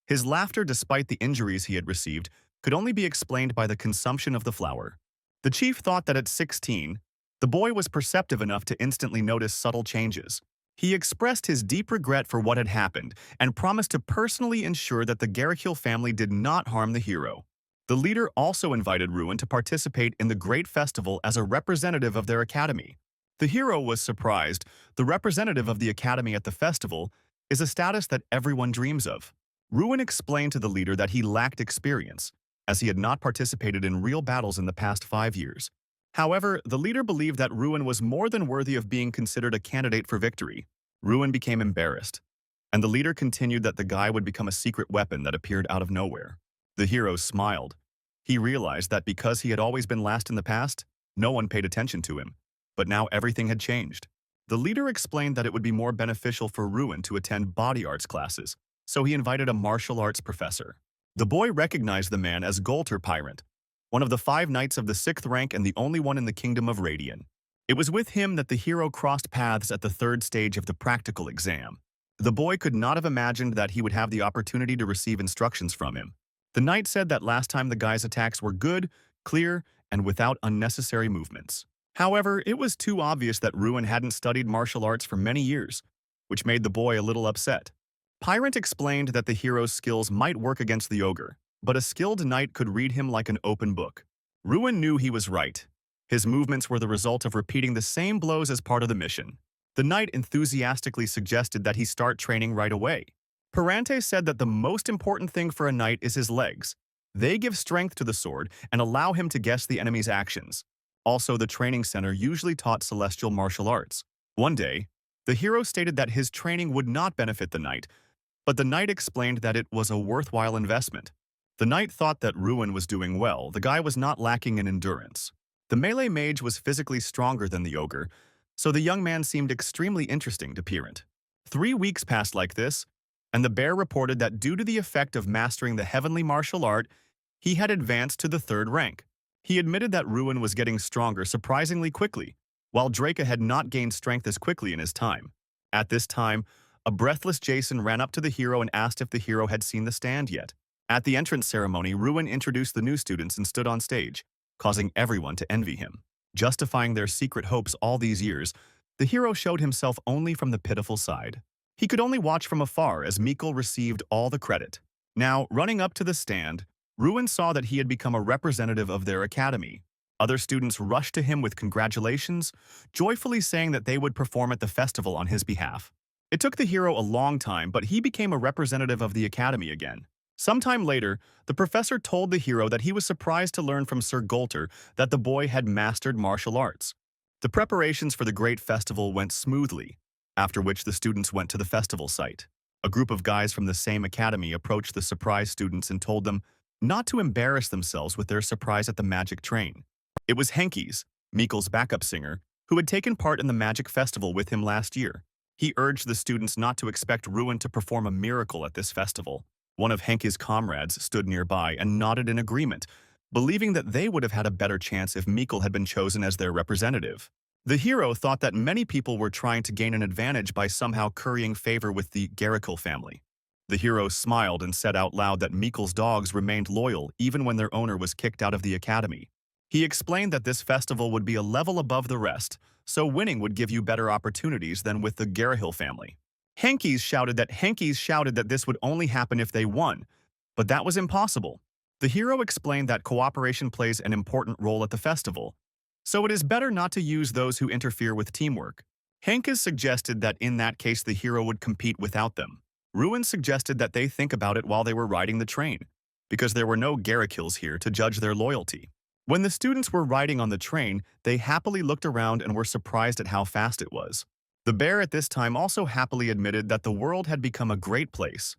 his laughter despite the injuries he had received could only be explained by the consumption of the flower. The chief thought that at 16, the boy was perceptive enough to instantly notice subtle changes. He expressed his deep regret for what had happened and promised to personally ensure that the Garrickhill family did not harm the hero. The leader also invited Ruin to participate in the Great Festival as a representative of their academy. The hero was surprised. The representative of the academy at the festival is a status that everyone dreams of. Ruin explained to the leader that he lacked experience, as he had not participated in real battles in the past 5 years. However, the leader believed that Ruin was more than worthy of being considered a candidate for victory. Ruin became embarrassed, and the leader continued that the guy would become a secret weapon that appeared out of nowhere. The hero smiled. He realized that because he had always been last in the past, no one paid attention to him. But now everything had changed. The leader explained that it would be more beneficial for Ruin to attend body arts classes, so he invited a martial arts professor. The boy recognized the man as Golter Pyrant, one of the 5 knights of the 6th rank and the only one in the kingdom of Radian. It was with him that the hero crossed paths at the 3rd stage of the practical exam. The boy could not have imagined that he would have the opportunity to receive instructions from him. The knight said that last time the guy's attacks were good, clear, and without unnecessary movements. However, it was too obvious that Ruin hadn't studied martial arts for many years, which made the boy a little upset. Pyrant explained that the hero's skills might work against the ogre, but a skilled knight could read him like an open book. Ruin knew he was right. His movements were the result of repeating the same blows as part of the mission. The knight enthusiastically suggested that he start training right away. Perante said that the most important thing for a knight is his legs. They give strength to the sword and allow him to guess the enemy's actions. Also, the training center usually taught celestial martial arts. One day, the hero stated that his training would not benefit the knight, but the knight explained that it was a worthwhile investment. The knight thought that Ruin was doing well. The guy was not lacking in endurance. The melee mage was physically stronger than the ogre, so the young man seemed extremely interesting to Pyrant. 3 weeks passed like this, and the bear reported that due to the effect of mastering the heavenly martial art, he had advanced to the 3rd rank. He admitted that Ruin was getting stronger surprisingly quickly, while Draca had not gained strength as quickly in his time. At this time, a breathless Jason ran up to the hero and asked if the hero had seen the stand yet. At the entrance ceremony, Ruin introduced the new students and stood on stage, causing everyone to envy him. Justifying their secret hopes all these years, the hero showed himself only from the pitiful side. He could only watch from afar as Mikkel received all the credit. Now, running up to the stand, Ruin saw that he had become a representative of their academy. Other students rushed to him with congratulations, joyfully saying that they would perform at the festival on his behalf. It took the hero a long time, but he became a representative of the academy again. Sometime later, the professor told the hero that he was surprised to learn from Sir Golter that the boy had mastered martial arts. The preparations for the great festival went smoothly, after which the students went to the festival site. A group of guys from the same academy approached the surprised students and told them not to embarrass themselves with their surprise at the magic train. It was Henkes, Mikkel's backup singer, who had taken part in the magic festival with him last year. He urged the students not to expect Ruin to perform a miracle at this festival. One of Henkes' comrades stood nearby and nodded in agreement, believing that they would have had a better chance if Mikkel had been chosen as their representative. The hero thought that many people were trying to gain an advantage by somehow currying favor with the Garikil family. The hero smiled and said out loud that Mikul's dogs remained loyal even when their owner was kicked out of the academy. He explained that this festival would be a level above the rest, so winning would give you better opportunities than with the Garihil family. Hankies shouted that this would only happen if they won, but that was impossible. The hero explained that cooperation plays an important role at the festival, so it is better not to use those who interfere with teamwork. Hankies suggested that in that case the hero would compete without them. Ruin suggested that they think about it while they were riding the train, because there were no Garikils here to judge their loyalty. When the students were riding on the train, they happily looked around and were surprised at how fast it was. The bear at this time also happily admitted that the world had become a great place.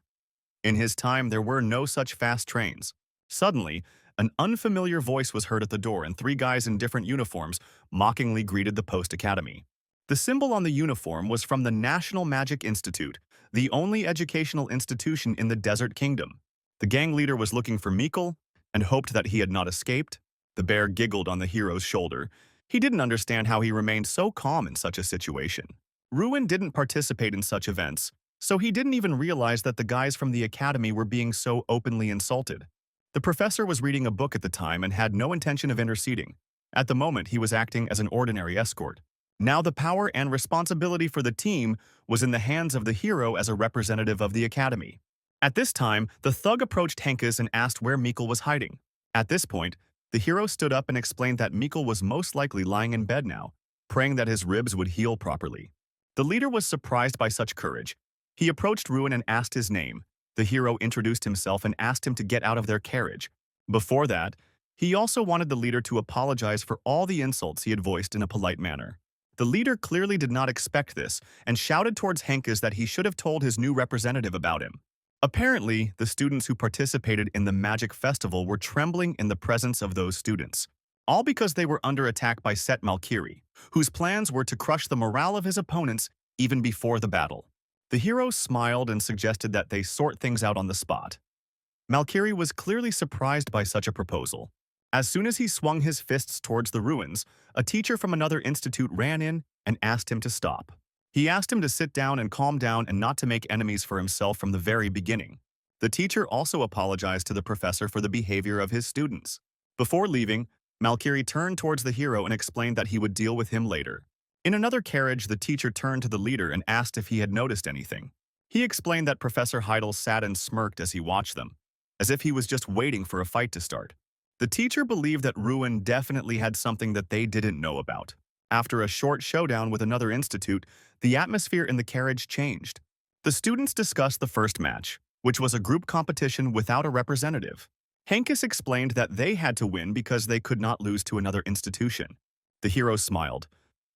In his time, there were no such fast trains. Suddenly, an unfamiliar voice was heard at the door and three guys in different uniforms mockingly greeted the Post Academy. The symbol on the uniform was from the National Magic Institute, the only educational institution in the Desert Kingdom. The gang leader was looking for Mikul and hoped that he had not escaped. The bear giggled on the hero's shoulder. He didn't understand how he remained so calm in such a situation. Ruin didn't participate in such events, so he didn't even realize that the guys from the academy were being so openly insulted. The professor was reading a book at the time and had no intention of interceding. At the moment, he was acting as an ordinary escort. Now the power and responsibility for the team was in the hands of the hero as a representative of the academy. At this time, the thug approached Hankus and asked where Mikul was hiding. At this point, the hero stood up and explained that Mikul was most likely lying in bed now, praying that his ribs would heal properly. The leader was surprised by such courage. He approached Ruin and asked his name. The hero introduced himself and asked him to get out of their carriage. Before that, he also wanted the leader to apologize for all the insults he had voiced in a polite manner. The leader clearly did not expect this and shouted towards Hankus that he should have told his new representative about him. Apparently, the students who participated in the magic festival were trembling in the presence of those students, all because they were under attack by Set Malkiri, whose plans were to crush the morale of his opponents even before the battle. The hero smiled and suggested that they sort things out on the spot. Malkiri was clearly surprised by such a proposal. As soon as he swung his fists towards the ruins, a teacher from another institute ran in and asked him to stop. He asked him to sit down and calm down and not to make enemies for himself from the very beginning. The teacher also apologized to the professor for the behavior of his students. Before leaving, Malkiri turned towards the hero and explained that he would deal with him later. In another carriage, the teacher turned to the leader and asked if he had noticed anything. He explained that Professor Heidel sat and smirked as he watched them, as if he was just waiting for a fight to start. The teacher believed that Ruin definitely had something that they didn't know about. After a short showdown with another institute, the atmosphere in the carriage changed. The students discussed the first match, which was a group competition without a representative. Hankus explained that they had to win because they could not lose to another institution. The hero smiled.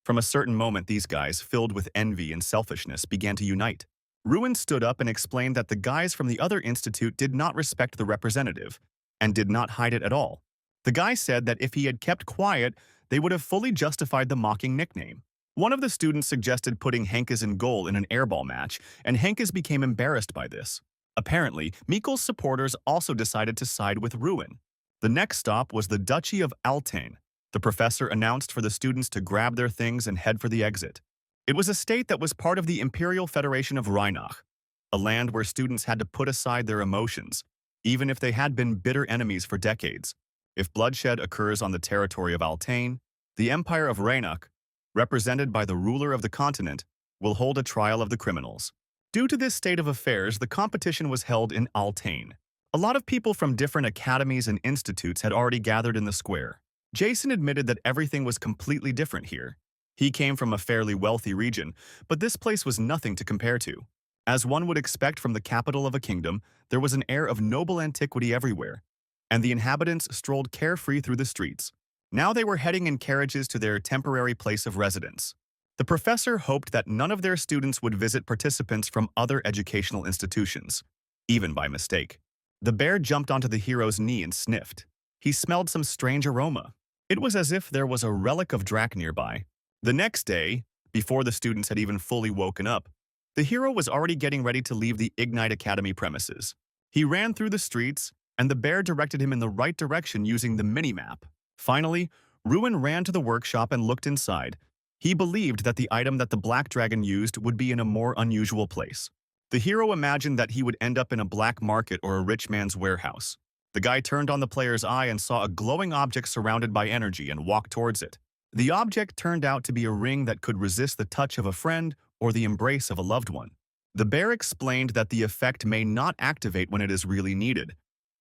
From a certain moment, these guys, filled with envy and selfishness, began to unite. Ruin stood up and explained that the guys from the other institute did not respect the representative and did not hide it at all. The guy said that if he had kept quiet, they would have fully justified the mocking nickname. One of the students suggested putting Hankus in goal in an airball match, and Hankus became embarrassed by this. Apparently, Mikul's supporters also decided to side with Ruin. The next stop was the Duchy of Altain. The professor announced for the students to grab their things and head for the exit. It was a state that was part of the Imperial Federation of Rheinach, a land where students had to put aside their emotions, even if they had been bitter enemies for decades. If bloodshed occurs on the territory of Altain, the Empire of Rheinach, represented by the ruler of the continent, will hold a trial of the criminals. Due to this state of affairs, the competition was held in Altain. A lot of people from different academies and institutes had already gathered in the square. Jason admitted that everything was completely different here. He came from a fairly wealthy region, but this place was nothing to compare to. As one would expect from the capital of a kingdom, there was an air of noble antiquity everywhere, and the inhabitants strolled carefree through the streets. Now they were heading in carriages to their temporary place of residence. The professor hoped that none of their students would visit participants from other educational institutions, even by mistake. The bear jumped onto the hero's knee and sniffed. He smelled some strange aroma. It was as if there was a relic of Drac nearby. The next day, before the students had even fully woken up, the hero was already getting ready to leave the Ignite Academy premises. He ran through the streets, and the bear directed him in the right direction using the mini-map. Finally, Ruin ran to the workshop and looked inside. He believed that the item that the black dragon used would be in a more unusual place. The hero imagined that he would end up in a black market or a rich man's warehouse. The guy turned on the player's eye and saw a glowing object surrounded by energy and walked towards it. The object turned out to be a ring that could resist the touch of a friend or the embrace of a loved one. The bear explained that the effect may not activate when it is really needed,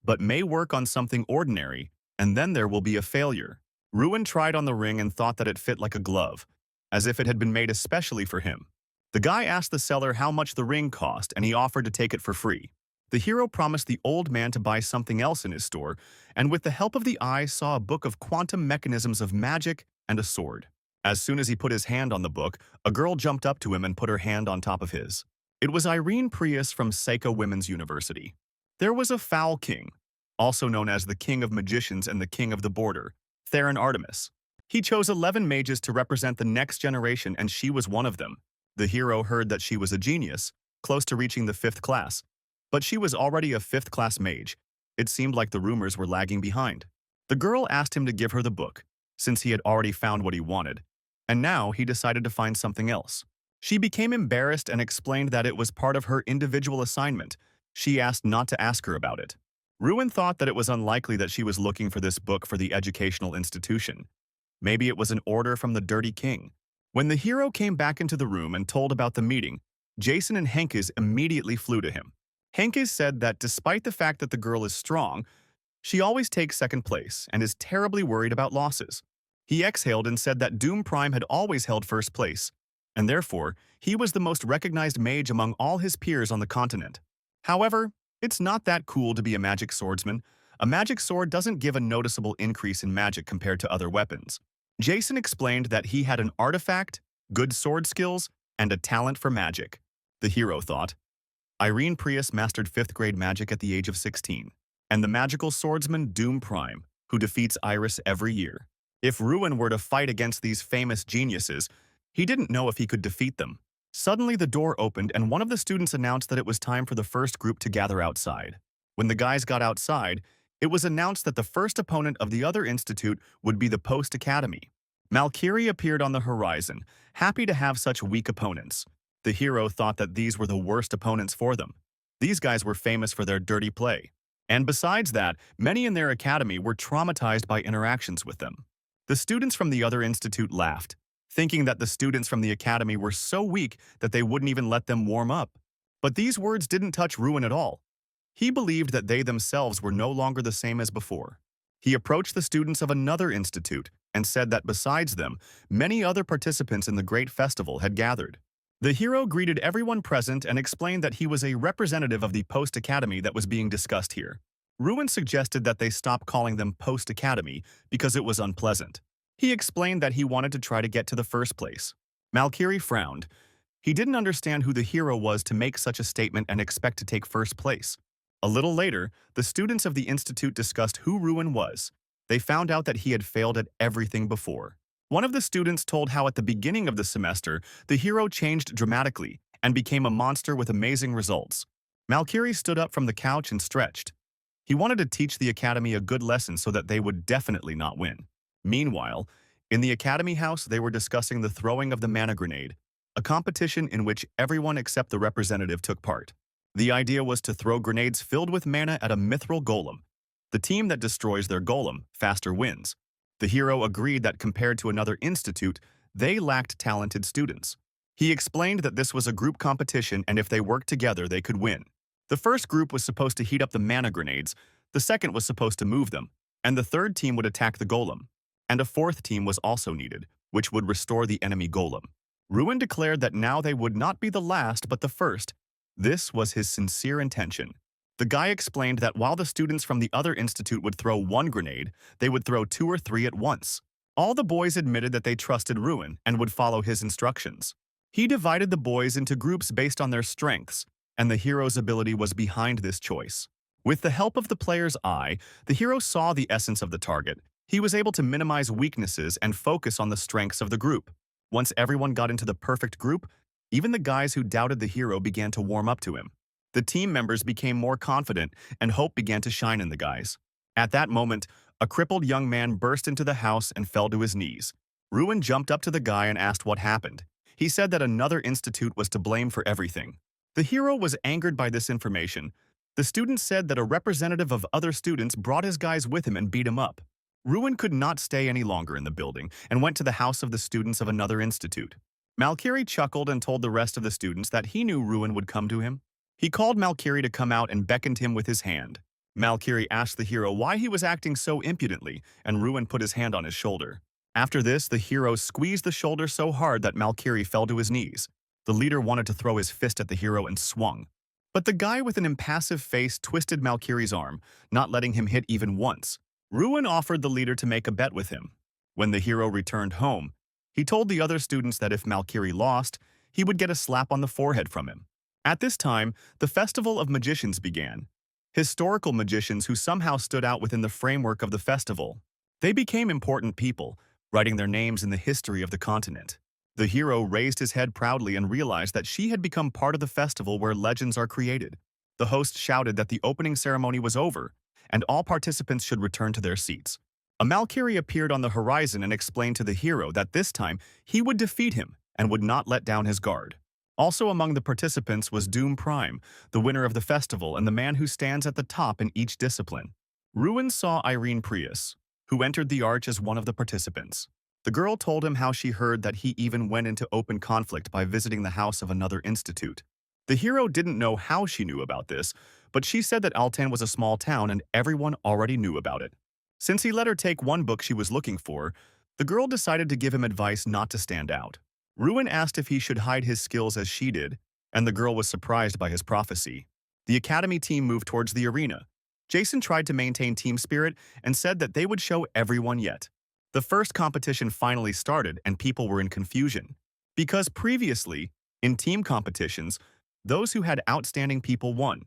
but may work on something ordinary, and then there will be a failure. Ruin tried on the ring and thought that it fit like a glove, as if it had been made especially for him. The guy asked the seller how much the ring cost, and he offered to take it for free. The hero promised the old man to buy something else in his store, and with the help of the eye saw a book of quantum mechanisms of magic and a sword. As soon as he put his hand on the book, a girl jumped up to him and put her hand on top of his. It was Irene Prius from Psycho Women's University. There was a foul king, also known as the King of Magicians and the King of the Border, Theron Artemis. He chose 11 mages to represent the next generation, and she was one of them. The hero heard that she was a genius, close to reaching the 5th class. But she was already a 5th-class mage. It seemed like the rumors were lagging behind. The girl asked him to give her the book, since he had already found what he wanted, and now he decided to find something else. She became embarrassed and explained that it was part of her individual assignment. She asked not to ask her about it. Ruin thought that it was unlikely that she was looking for this book for the educational institution. Maybe it was an order from the Dirty King. When the hero came back into the room and told about the meeting, Jason and Henkes immediately flew to him. Henkes said that despite the fact that the girl is strong, she always takes second place and is terribly worried about losses. He exhaled and said that Doom Prime had always held first place, and therefore, he was the most recognized mage among all his peers on the continent. However, it's not that cool to be a magic swordsman. A magic sword doesn't give a noticeable increase in magic compared to other weapons. Jason explained that he had an artifact, good sword skills, and a talent for magic. The hero thought. Irene Prius mastered 5th grade magic at the age of 16, and the magical swordsman Doom Prime, who defeats Iris every year. If Ruin were to fight against these famous geniuses, he didn't know if he could defeat them. Suddenly the door opened and one of the students announced that it was time for the first group to gather outside. When the guys got outside, it was announced that the first opponent of the other institute would be the Post Academy. Valkyrie appeared on the horizon, happy to have such weak opponents. The hero thought that these were the worst opponents for them. These guys were famous for their dirty play. And besides that, many in their academy were traumatized by interactions with them. The students from the other institute laughed, thinking that the students from the academy were so weak that they wouldn't even let them warm up. But these words didn't touch Ruin at all. He believed that they themselves were no longer the same as before. He approached the students of another institute and said that besides them, many other participants in the great festival had gathered. The hero greeted everyone present and explained that he was a representative of the Post Academy that was being discussed here. Ruin suggested that they stop calling them Post Academy because it was unpleasant. He explained that he wanted to try to get to the first place. Valkyrie frowned. He didn't understand who the hero was to make such a statement and expect to take first place. A little later, the students of the institute discussed who Ruin was. They found out that he had failed at everything before. One of the students told how at the beginning of the semester, the hero changed dramatically and became a monster with amazing results. Valkyrie stood up from the couch and stretched. He wanted to teach the academy a good lesson so that they would definitely not win. Meanwhile, in the academy house, they were discussing the throwing of the mana grenade, a competition in which everyone except the representative took part. The idea was to throw grenades filled with mana at a mithril golem. The team that destroys their golem faster wins. The hero agreed that compared to another institute, they lacked talented students. He explained that this was a group competition and if they worked together, they could win. The first group was supposed to heat up the mana grenades, the second was supposed to move them, and the third team would attack the golem. And a fourth team was also needed, which would restore the enemy golem. Ruin declared that now they would not be the last but the first. This was his sincere intention. The guy explained that while the students from the other institute would throw one grenade, they would throw 2 or 3 at once. All the boys admitted that they trusted Ruin and would follow his instructions. He divided the boys into groups based on their strengths, and the hero's ability was behind this choice. With the help of the player's eye, the hero saw the essence of the target. He was able to minimize weaknesses and focus on the strengths of the group. Once everyone got into the perfect group, even the guys who doubted the hero began to warm up to him. The team members became more confident, and hope began to shine in the guys. At that moment, a crippled young man burst into the house and fell to his knees. Ruin jumped up to the guy and asked what happened. He said that another institute was to blame for everything. The hero was angered by this information. The student said that a representative of other students brought his guys with him and beat him up. Ruin could not stay any longer in the building and went to the house of the students of another institute. Malkiri chuckled and told the rest of the students that he knew Ruin would come to him. He called Malkiri to come out and beckoned him with his hand. Malkiri asked the hero why he was acting so impudently, and Ruin put his hand on his shoulder. After this, the hero squeezed the shoulder so hard that Malkiri fell to his knees. The leader wanted to throw his fist at the hero and swung. But the guy with an impassive face twisted Malkiri's arm, not letting him hit even once. Ruin offered the leader to make a bet with him. When the hero returned home, he told the other students that if Malkiri lost, he would get a slap on the forehead from him. At this time, the Festival of Magicians began. Historical magicians who somehow stood out within the framework of the festival. They became important people, writing their names in the history of the continent. The hero raised his head proudly and realized that she had become part of the festival where legends are created. The host shouted that the opening ceremony was over, and all participants should return to their seats. A Malkiri appeared on the horizon and explained to the hero that this time he would defeat him and would not let down his guard. Also among the participants was Doom Prime, the winner of the festival and the man who stands at the top in each discipline. Ruin saw Irene Prius, who entered the arch as one of the participants. The girl told him how she heard that he even went into open conflict by visiting the house of another institute. The hero didn't know how she knew about this, but she said that Altan was a small town and everyone already knew about it. Since he let her take one book she was looking for, the girl decided to give him advice not to stand out. Ruin asked if he should hide his skills as she did, and the girl was surprised by his prophecy. The academy team moved towards the arena. Jason tried to maintain team spirit and said that they would show everyone yet. The first competition finally started and people were in confusion. Because previously, in team competitions, those who had outstanding people won.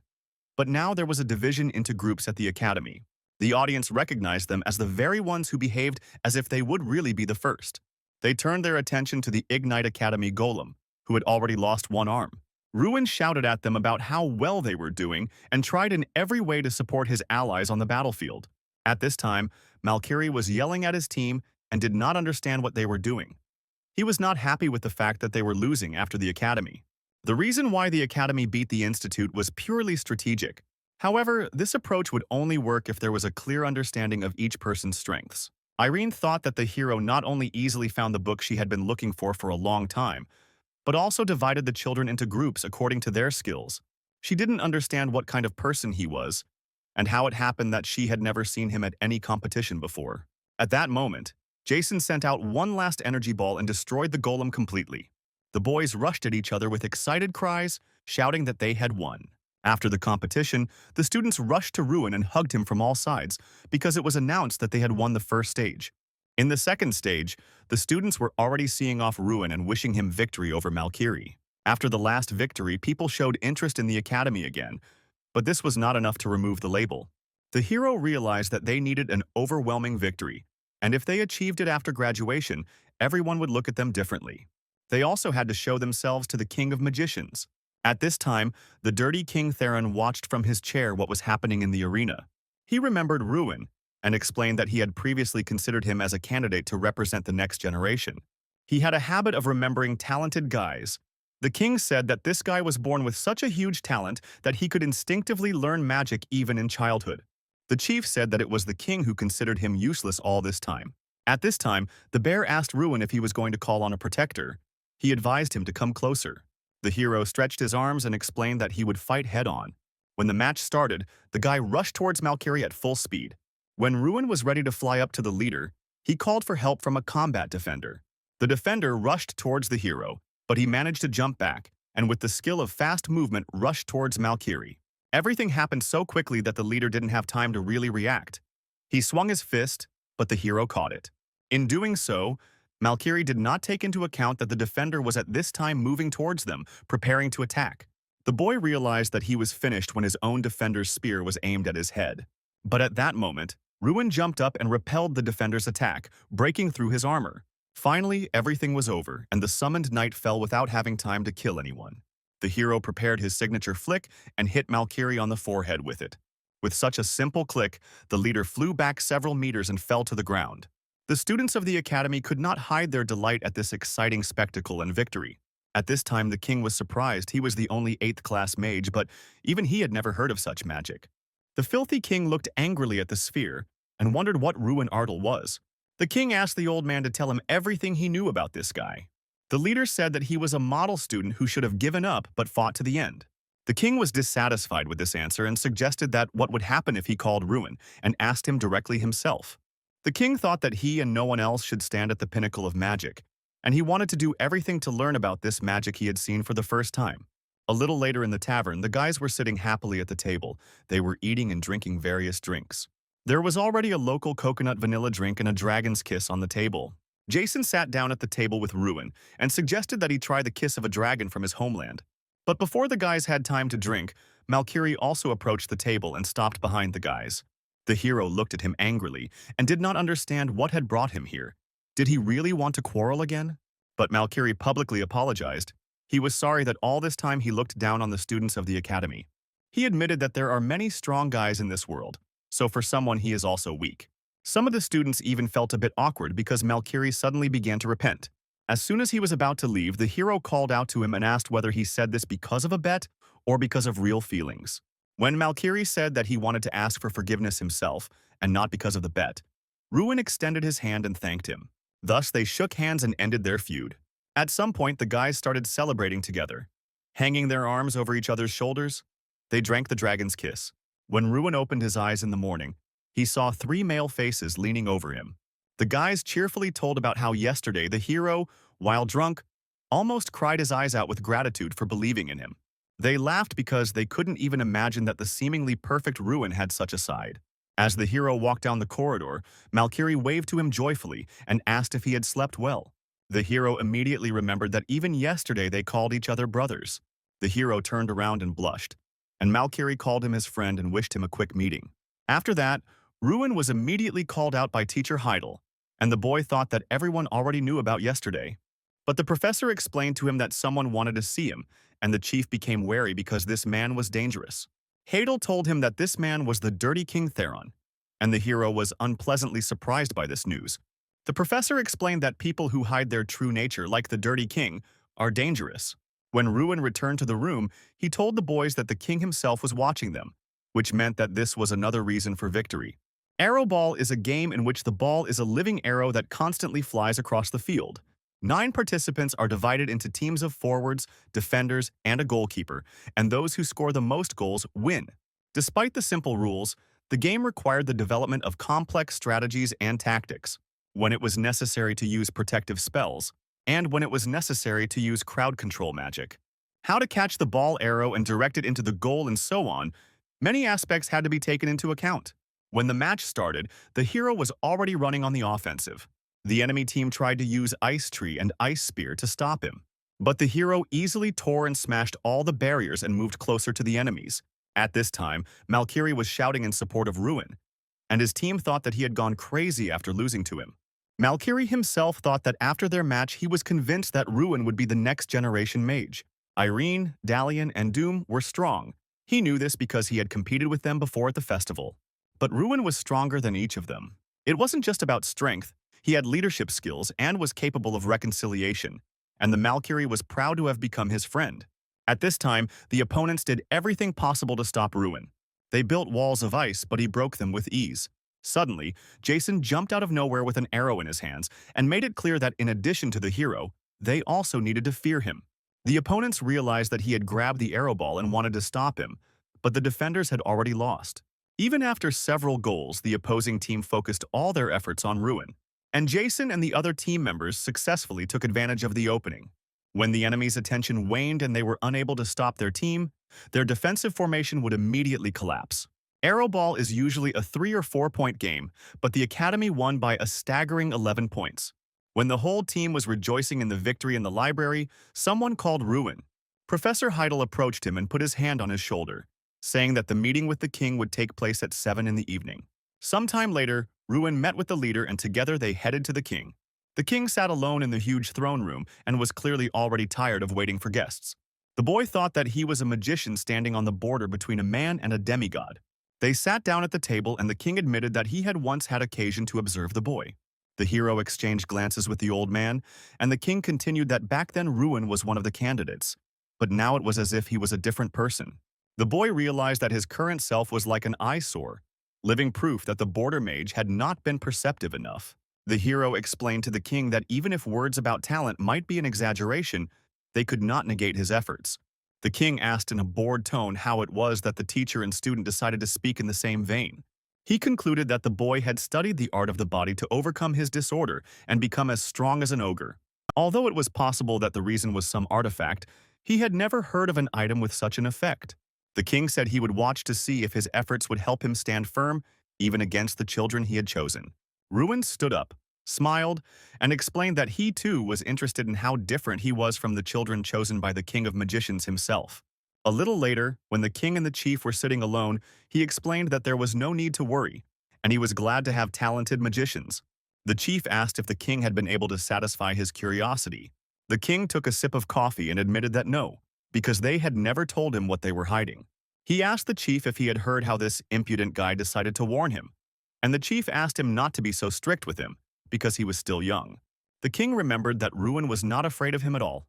But now there was a division into groups at the academy. The audience recognized them as the very ones who behaved as if they would really be the first. They turned their attention to the Ignite Academy Golem, who had already lost one arm. Ruin shouted at them about how well they were doing and tried in every way to support his allies on the battlefield. At this time, Malkiri was yelling at his team and did not understand what they were doing. He was not happy with the fact that they were losing after the academy. The reason why the academy beat the institute was purely strategic. However, this approach would only work if there was a clear understanding of each person's strengths. Irene thought that the hero not only easily found the book she had been looking for a long time, but also divided the children into groups according to their skills. She didn't understand what kind of person he was, and how it happened that she had never seen him at any competition before. At that moment, Jason sent out one last energy ball and destroyed the golem completely. The boys rushed at each other with excited cries, shouting that they had won. After the competition, the students rushed to Ruin and hugged him from all sides because it was announced that they had won the first stage. In the second stage, the students were already seeing off Ruin and wishing him victory over Malkiri. After the last victory, people showed interest in the academy again, but this was not enough to remove the label. The hero realized that they needed an overwhelming victory, and if they achieved it after graduation, everyone would look at them differently. They also had to show themselves to the King of Magicians. At this time, the dirty King Theron watched from his chair what was happening in the arena. He remembered Ruin and explained that he had previously considered him as a candidate to represent the next generation. He had a habit of remembering talented guys. The king said that this guy was born with such a huge talent that he could instinctively learn magic even in childhood. The chief said that it was the king who considered him useless all this time. At this time, the bear asked Ruin if he was going to call on a protector. He advised him to come closer. The hero stretched his arms and explained that he would fight head-on. When the match started, the guy rushed towards Malkiri at full speed. When Ruin was ready to fly up to the leader, he called for help from a combat defender. The defender rushed towards the hero, but he managed to jump back, and with the skill of fast movement rushed towards Malkiri. Everything happened so quickly that the leader didn't have time to really react. He swung his fist, but the hero caught it. In doing so, Malkiri did not take into account that the defender was at this time moving towards them, preparing to attack. The boy realized that he was finished when his own defender's spear was aimed at his head. But at that moment, Ruin jumped up and repelled the defender's attack, breaking through his armor. Finally, everything was over, and the summoned knight fell without having time to kill anyone. The hero prepared his signature flick and hit Malkiri on the forehead with it. With such a simple click, the leader flew back several meters and fell to the ground. The students of the academy could not hide their delight at this exciting spectacle and victory. At this time, the king was surprised. He was the only 8th class mage, but even he had never heard of such magic. The filthy king looked angrily at the sphere and wondered what Ruin Ardel was. The king asked the old man to tell him everything he knew about this guy. The leader said that he was a model student who should have given up but fought to the end. The king was dissatisfied with this answer and suggested that what would happen if he called Ruin and asked him directly himself. The king thought that he and no one else should stand at the pinnacle of magic, and he wanted to do everything to learn about this magic he had seen for the first time. A little later in the tavern, the guys were sitting happily at the table. They were eating and drinking various drinks. There was already a local coconut vanilla drink and a dragon's kiss on the table. Jason sat down at the table with Ruin and suggested that he try the kiss of a dragon from his homeland. But before the guys had time to drink, Malkiri also approached the table and stopped behind the guys. The hero looked at him angrily and did not understand what had brought him here. Did he really want to quarrel again? But Malkiri publicly apologized. He was sorry that all this time he looked down on the students of the academy. He admitted that there are many strong guys in this world, so for someone he is also weak. Some of the students even felt a bit awkward because Malkiri suddenly began to repent. As soon as he was about to leave, the hero called out to him and asked whether he said this because of a bet or because of real feelings. When Malkiri said that he wanted to ask for forgiveness himself and not because of the bet, Ruin extended his hand and thanked him. Thus, they shook hands and ended their feud. At some point, the guys started celebrating together. Hanging their arms over each other's shoulders, they drank the dragon's kiss. When Ruin opened his eyes in the morning, he saw 3 male faces leaning over him. The guys cheerfully told about how yesterday the hero, while drunk, almost cried his eyes out with gratitude for believing in him. They laughed because they couldn't even imagine that the seemingly perfect Ruin had such a side. As the hero walked down the corridor, Malkiri waved to him joyfully and asked if he had slept well. The hero immediately remembered that even yesterday they called each other brothers. The hero turned around and blushed, and Malkiri called him his friend and wished him a quick meeting. After that, Ruin was immediately called out by teacher ARDEL, and the boy thought that everyone already knew about yesterday. But the professor explained to him that someone wanted to see him, and the chief became wary because this man was dangerous. ARDEL told him that this man was the dirty King Theron, and the hero was unpleasantly surprised by this news. The professor explained that people who hide their true nature, like the dirty king, are dangerous. When Ruin returned to the room, he told the boys that the king himself was watching them, which meant that this was another reason for victory. Arrow ball is a game in which the ball is a living arrow that constantly flies across the field. 9 participants are divided into teams of forwards, defenders, and a goalkeeper, and those who score the most goals win. Despite the simple rules, the game required the development of complex strategies and tactics, when it was necessary to use protective spells, and when it was necessary to use crowd control magic. How to catch the ball arrow and direct it into the goal and so on, many aspects had to be taken into account. When the match started, the hero was already running on the offensive. The enemy team tried to use Ice Tree and Ice Spear to stop him, but the hero easily tore and smashed all the barriers and moved closer to the enemies. At this time, Malkiri was shouting in support of Ruin, and his team thought that he had gone crazy after losing to him. Malkiri himself thought that after their match he was convinced that Ruin would be the next generation mage. Irene, Dalian, and Doom were strong. He knew this because he had competed with them before at the festival. But Ruin was stronger than each of them. It wasn't just about strength. He had leadership skills and was capable of reconciliation, and the Malkiri was proud to have become his friend. At this time, the opponents did everything possible to stop Ruin. They built walls of ice, but he broke them with ease. Suddenly, Jason jumped out of nowhere with an arrow in his hands and made it clear that in addition to the hero, they also needed to fear him. The opponents realized that he had grabbed the arrow ball and wanted to stop him, but the defenders had already lost. Even after several goals, the opposing team focused all their efforts on Ruin, and Jason and the other team members successfully took advantage of the opening. When the enemy's attention waned and they were unable to stop their team, their defensive formation would immediately collapse. Arrow ball is usually a 3 or 4 point game, but the Academy won by a staggering 11 points. When the whole team was rejoicing in the victory in the library, someone called Ruin. Professor ARDEL approached him and put his hand on his shoulder, saying that the meeting with the king would take place at 7 in the evening. Sometime later, Ruin met with the leader and together they headed to the king. The king sat alone in the huge throne room and was clearly already tired of waiting for guests. The boy thought that he was a magician standing on the border between a man and a demigod. They sat down at the table and the king admitted that he had once had occasion to observe the boy. The hero exchanged glances with the old man, and the king continued that back then Ruin was one of the candidates. But now it was as if he was a different person. The boy realized that his current self was like an eyesore, living proof that the border mage had not been perceptive enough. The hero explained to the king that even if words about talent might be an exaggeration, they could not negate his efforts. The king asked in a bored tone how it was that the teacher and student decided to speak in the same vein. He concluded that the boy had studied the art of the body to overcome his disorder and become as strong as an ogre. Although it was possible that the reason was some artifact, he had never heard of an item with such an effect. The king said he would watch to see if his efforts would help him stand firm, even against the children he had chosen. Ruin stood up, smiled, and explained that he too was interested in how different he was from the children chosen by the king of magicians himself. A little later, when the king and the chief were sitting alone, he explained that there was no need to worry, and he was glad to have talented magicians. The chief asked if the king had been able to satisfy his curiosity. The king took a sip of coffee and admitted that no, because they had never told him what they were hiding. He asked the chief if he had heard how this impudent guy decided to warn him, and the chief asked him not to be so strict with him, because he was still young. The king remembered that Ruin was not afraid of him at all.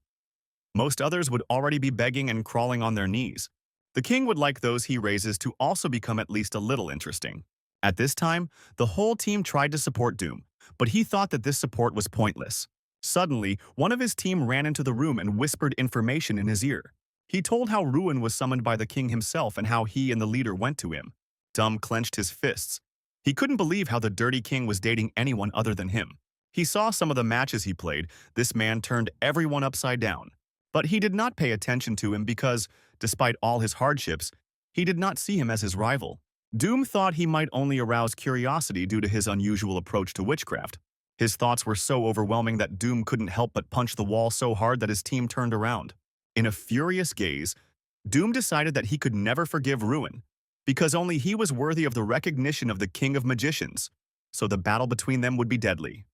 Most others would already be begging and crawling on their knees. The king would like those he raises to also become at least a little interesting. At this time, the whole team tried to support Doom, but he thought that this support was pointless. Suddenly, one of his team ran into the room and whispered information in his ear. He told how Ruin was summoned by the king himself and how he and the leader went to him. Dum clenched his fists. He couldn't believe how the dirty king was dating anyone other than him. He saw some of the matches he played. This man turned everyone upside down. But he did not pay attention to him because, despite all his hardships, he did not see him as his rival. Doom thought he might only arouse curiosity due to his unusual approach to witchcraft. His thoughts were so overwhelming that Doom couldn't help but punch the wall so hard that his team turned around. In a furious gaze, Doom decided that he could never forgive Ruin, because only he was worthy of the recognition of the King of Magicians, so the battle between them would be deadly.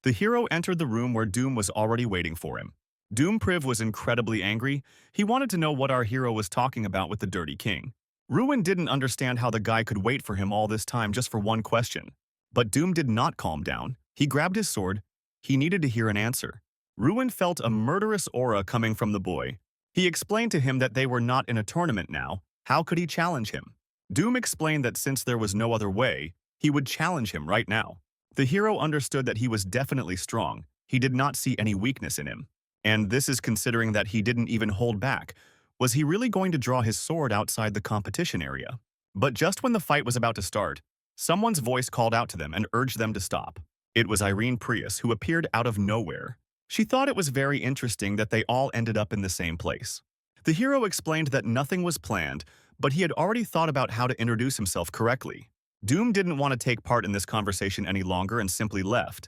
The hero entered the room where Doom was already waiting for him. Doom Priv was incredibly angry. He wanted to know what our hero was talking about with the Dirty King. Ruin didn't understand how the guy could wait for him all this time just for one question. But Doom did not calm down. He grabbed his sword. He needed to hear an answer. Ruin felt a murderous aura coming from the boy. He explained to him that they were not in a tournament now. How could he challenge him? Doom explained that since there was no other way, he would challenge him right now. The hero understood that he was definitely strong. He did not see any weakness in him. And this is considering that he didn't even hold back. Was he really going to draw his sword outside the competition area? But just when the fight was about to start, someone's voice called out to them and urged them to stop. It was Irene Prius, who appeared out of nowhere. She thought it was very interesting that they all ended up in the same place. The hero explained that nothing was planned, but he had already thought about how to introduce himself correctly. Doom didn't want to take part in this conversation any longer and simply left.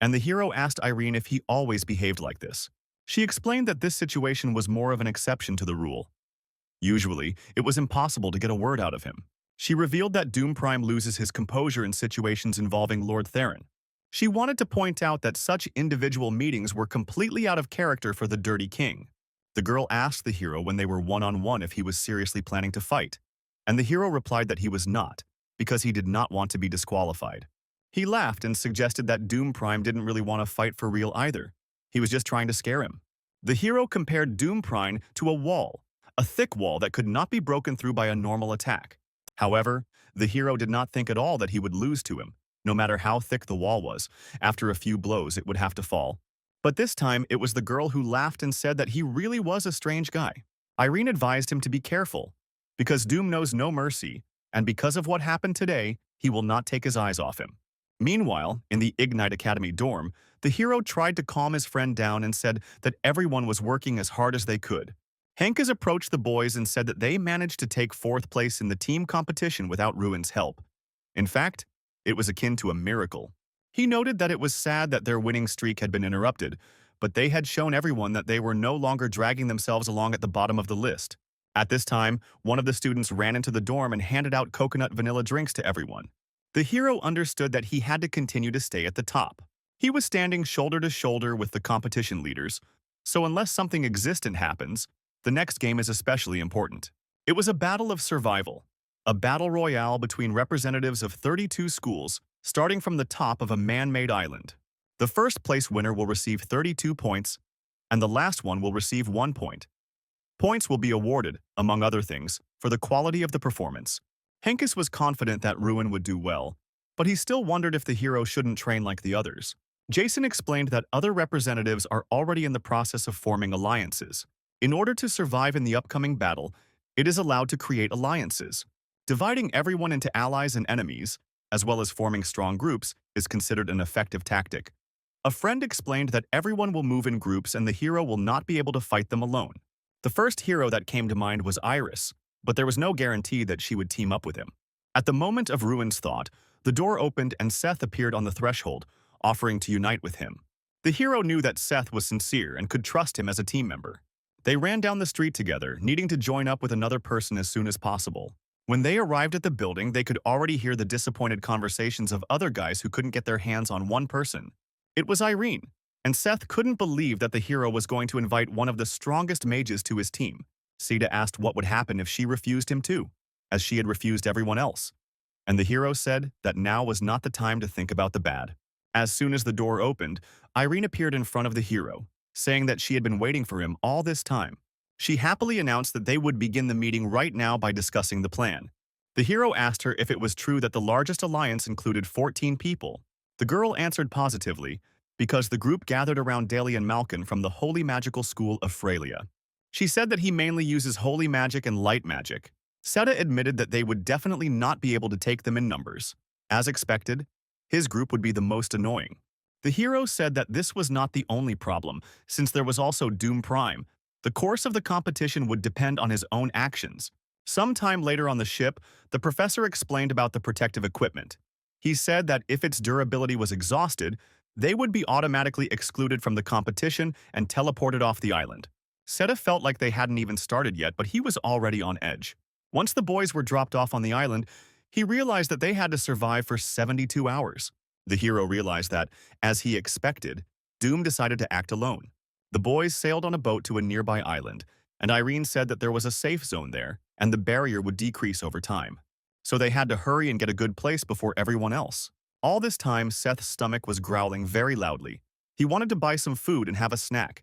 And the hero asked Irene if he always behaved like this. She explained that this situation was more of an exception to the rule. Usually, it was impossible to get a word out of him. She revealed that Doom Prime loses his composure in situations involving Lord Theron. She wanted to point out that such individual meetings were completely out of character for the Dirty King. The girl asked the hero when they were one-on-one if he was seriously planning to fight, and the hero replied that he was not, because he did not want to be disqualified. He laughed and suggested that Doom Prime didn't really want to fight for real either. He was just trying to scare him. The hero compared Doom Prime to a wall, a thick wall that could not be broken through by a normal attack. However, the hero did not think at all that he would lose to him. No matter how thick the wall was, after a few blows it would have to fall. But this time, it was the girl who laughed and said that he really was a strange guy. Irene advised him to be careful, because Doom knows no mercy, and because of what happened today, he will not take his eyes off him. Meanwhile, in the Ignite Academy dorm, the hero tried to calm his friend down and said that everyone was working as hard as they could. Henkes approached the boys and said that they managed to take 4th place in the team competition without Ruin's help. In fact, it was akin to a miracle. He noted that it was sad that their winning streak had been interrupted, but they had shown everyone that they were no longer dragging themselves along at the bottom of the list. At this time, one of the students ran into the dorm and handed out coconut vanilla drinks to everyone. The hero understood that he had to continue to stay at the top. He was standing shoulder to shoulder with the competition leaders, so unless something existent happens, the next game is especially important. It was a battle of survival. a battle royale between representatives of 32 schools, starting from the top of a man-made island. The first place winner will receive 32 points, and the last one will receive 1 point. Points will be awarded, among other things, for the quality of the performance. Henkes was confident that Ruin would do well, but he still wondered if the hero shouldn't train like the others. Jason explained that other representatives are already in the process of forming alliances. In order to survive in the upcoming battle, it is allowed to create alliances. Dividing everyone into allies and enemies, as well as forming strong groups, is considered an effective tactic. A friend explained that everyone will move in groups and the hero will not be able to fight them alone. The first hero that came to mind was Iris, but there was no guarantee that she would team up with him. At the moment of Ruin's thought, the door opened and Seth appeared on the threshold, offering to unite with him. The hero knew that Seth was sincere and could trust him as a team member. They ran down the street together, needing to join up with another person as soon as possible. When they arrived at the building, they could already hear the disappointed conversations of other guys who couldn't get their hands on one person. It was Irene, and Seth couldn't believe that the hero was going to invite one of the strongest mages to his team. Sita asked what would happen if she refused him too, as she had refused everyone else. And the hero said that now was not the time to think about the bad. As soon as the door opened, Irene appeared in front of the hero, saying that she had been waiting for him all this time. She happily announced that they would begin the meeting right now by discussing the plan. The hero asked her if it was true that the largest alliance included 14 people. The girl answered positively, because the group gathered around Dalian Malkin from the Holy Magical School of Frelia. She said that he mainly uses holy magic and light magic. Seta admitted that they would definitely not be able to take them in numbers. As expected, his group would be the most annoying. The hero said that this was not the only problem, since there was also Doom Prime. The course of the competition would depend on his own actions. Sometime later on the ship, the professor explained about the protective equipment. He said that if its durability was exhausted, they would be automatically excluded from the competition and teleported off the island. Seta felt like they hadn't even started yet, but he was already on edge. Once the boys were dropped off on the island, he realized that they had to survive for 72 hours. The hero realized that, as he expected, Doom decided to act alone. The boys sailed on a boat to a nearby island, and Irene said that there was a safe zone there, and the barrier would decrease over time. So they had to hurry and get a good place before everyone else. All this time, Seth's stomach was growling very loudly. He wanted to buy some food and have a snack,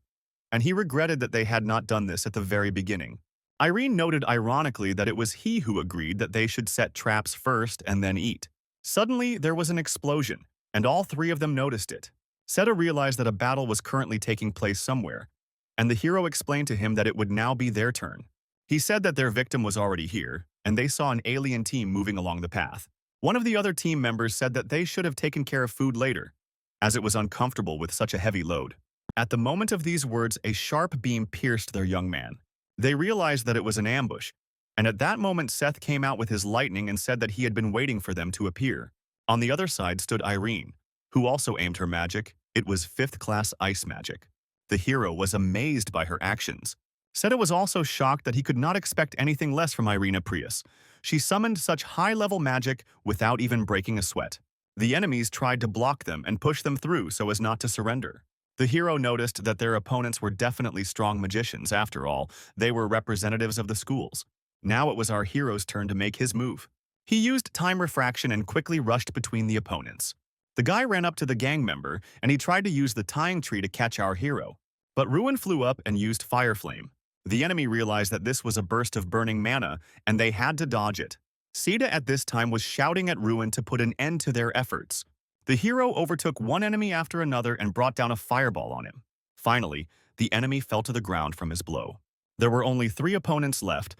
and he regretted that they had not done this at the very beginning. Irene noted ironically that it was he who agreed that they should set traps first and then eat. Suddenly, there was an explosion, and all three of them noticed it. Seta realized that a battle was currently taking place somewhere, and the hero explained to him that it would now be their turn. He said that their victim was already here, and they saw an alien team moving along the path. One of the other team members said that they should have taken care of food later, as it was uncomfortable with such a heavy load. At the moment of these words, a sharp beam pierced their young man. They realized that it was an ambush, and at that moment Seth came out with his lightning and said that he had been waiting for them to appear. On the other side stood Irene, who also aimed her magic. It was 5th-class ice magic. The hero was amazed by her actions. Seta was also shocked that he could not expect anything less from Irina Prius. She summoned such high-level magic without even breaking a sweat. The enemies tried to block them and push them through so as not to surrender. The hero noticed that their opponents were definitely strong magicians. After all, they were representatives of the schools. Now it was our hero's turn to make his move. He used time refraction and quickly rushed between the opponents. The guy ran up to the gang member, and he tried to use the tying tree to catch our hero. But Ruin flew up and used Fire Flame. The enemy realized that this was a burst of burning mana, and they had to dodge it. Sita at this time was shouting at Ruin to put an end to their efforts. The hero overtook one enemy after another and brought down a fireball on him. Finally, the enemy fell to the ground from his blow. There were only 3 opponents left,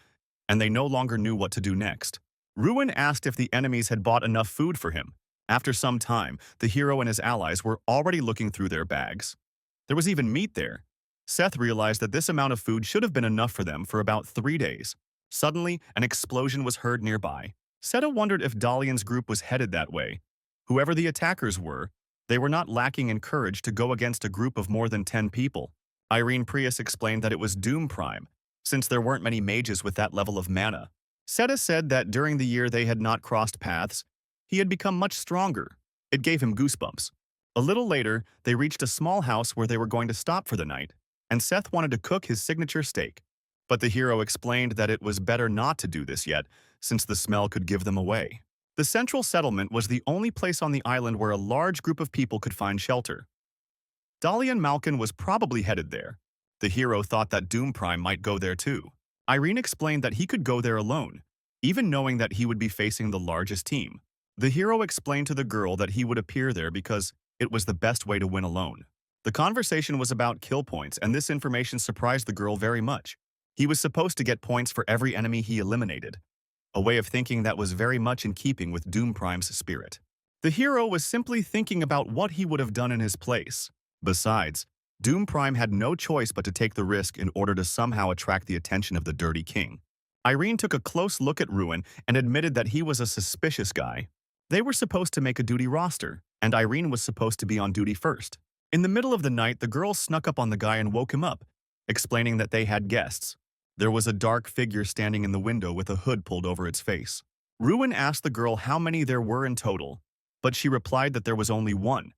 and they no longer knew what to do next. Ruin asked if the enemies had bought enough food for him. After some time, the hero and his allies were already looking through their bags. There was even meat there. Seth realized that this amount of food should have been enough for them for about 3 days. Suddenly, an explosion was heard nearby. Seta wondered if Dalian's group was headed that way. Whoever the attackers were, they were not lacking in courage to go against a group of more than 10 people. Irene Prius explained that it was Doom Prime, since there weren't many mages with that level of mana. Seta said that during the year they had not crossed paths, he had become much stronger. It gave him goosebumps. A little later, they reached a small house where they were going to stop for the night, and Seth wanted to cook his signature steak. But the hero explained that it was better not to do this yet, since the smell could give them away. The central settlement was the only place on the island where a large group of people could find shelter. Dalian Malkin was probably headed there. The hero thought that Doom Prime might go there too. Irene explained that he could go there alone, even knowing that he would be facing the largest team. The hero explained to the girl that he would appear there because it was the best way to win alone. The conversation was about kill points, and this information surprised the girl very much. He was supposed to get points for every enemy he eliminated, a way of thinking that was very much in keeping with Doom Prime's spirit. The hero was simply thinking about what he would have done in his place. Besides, Doom Prime had no choice but to take the risk in order to somehow attract the attention of the Dirty King. Irene took a close look at Ruin and admitted that he was a suspicious guy. They were supposed to make a duty roster, and Irene was supposed to be on duty first. In the middle of the night, the girl snuck up on the guy and woke him up, explaining that they had guests. There was a dark figure standing in the window with a hood pulled over its face. Ruin asked the girl how many there were in total, but she replied that there was only one.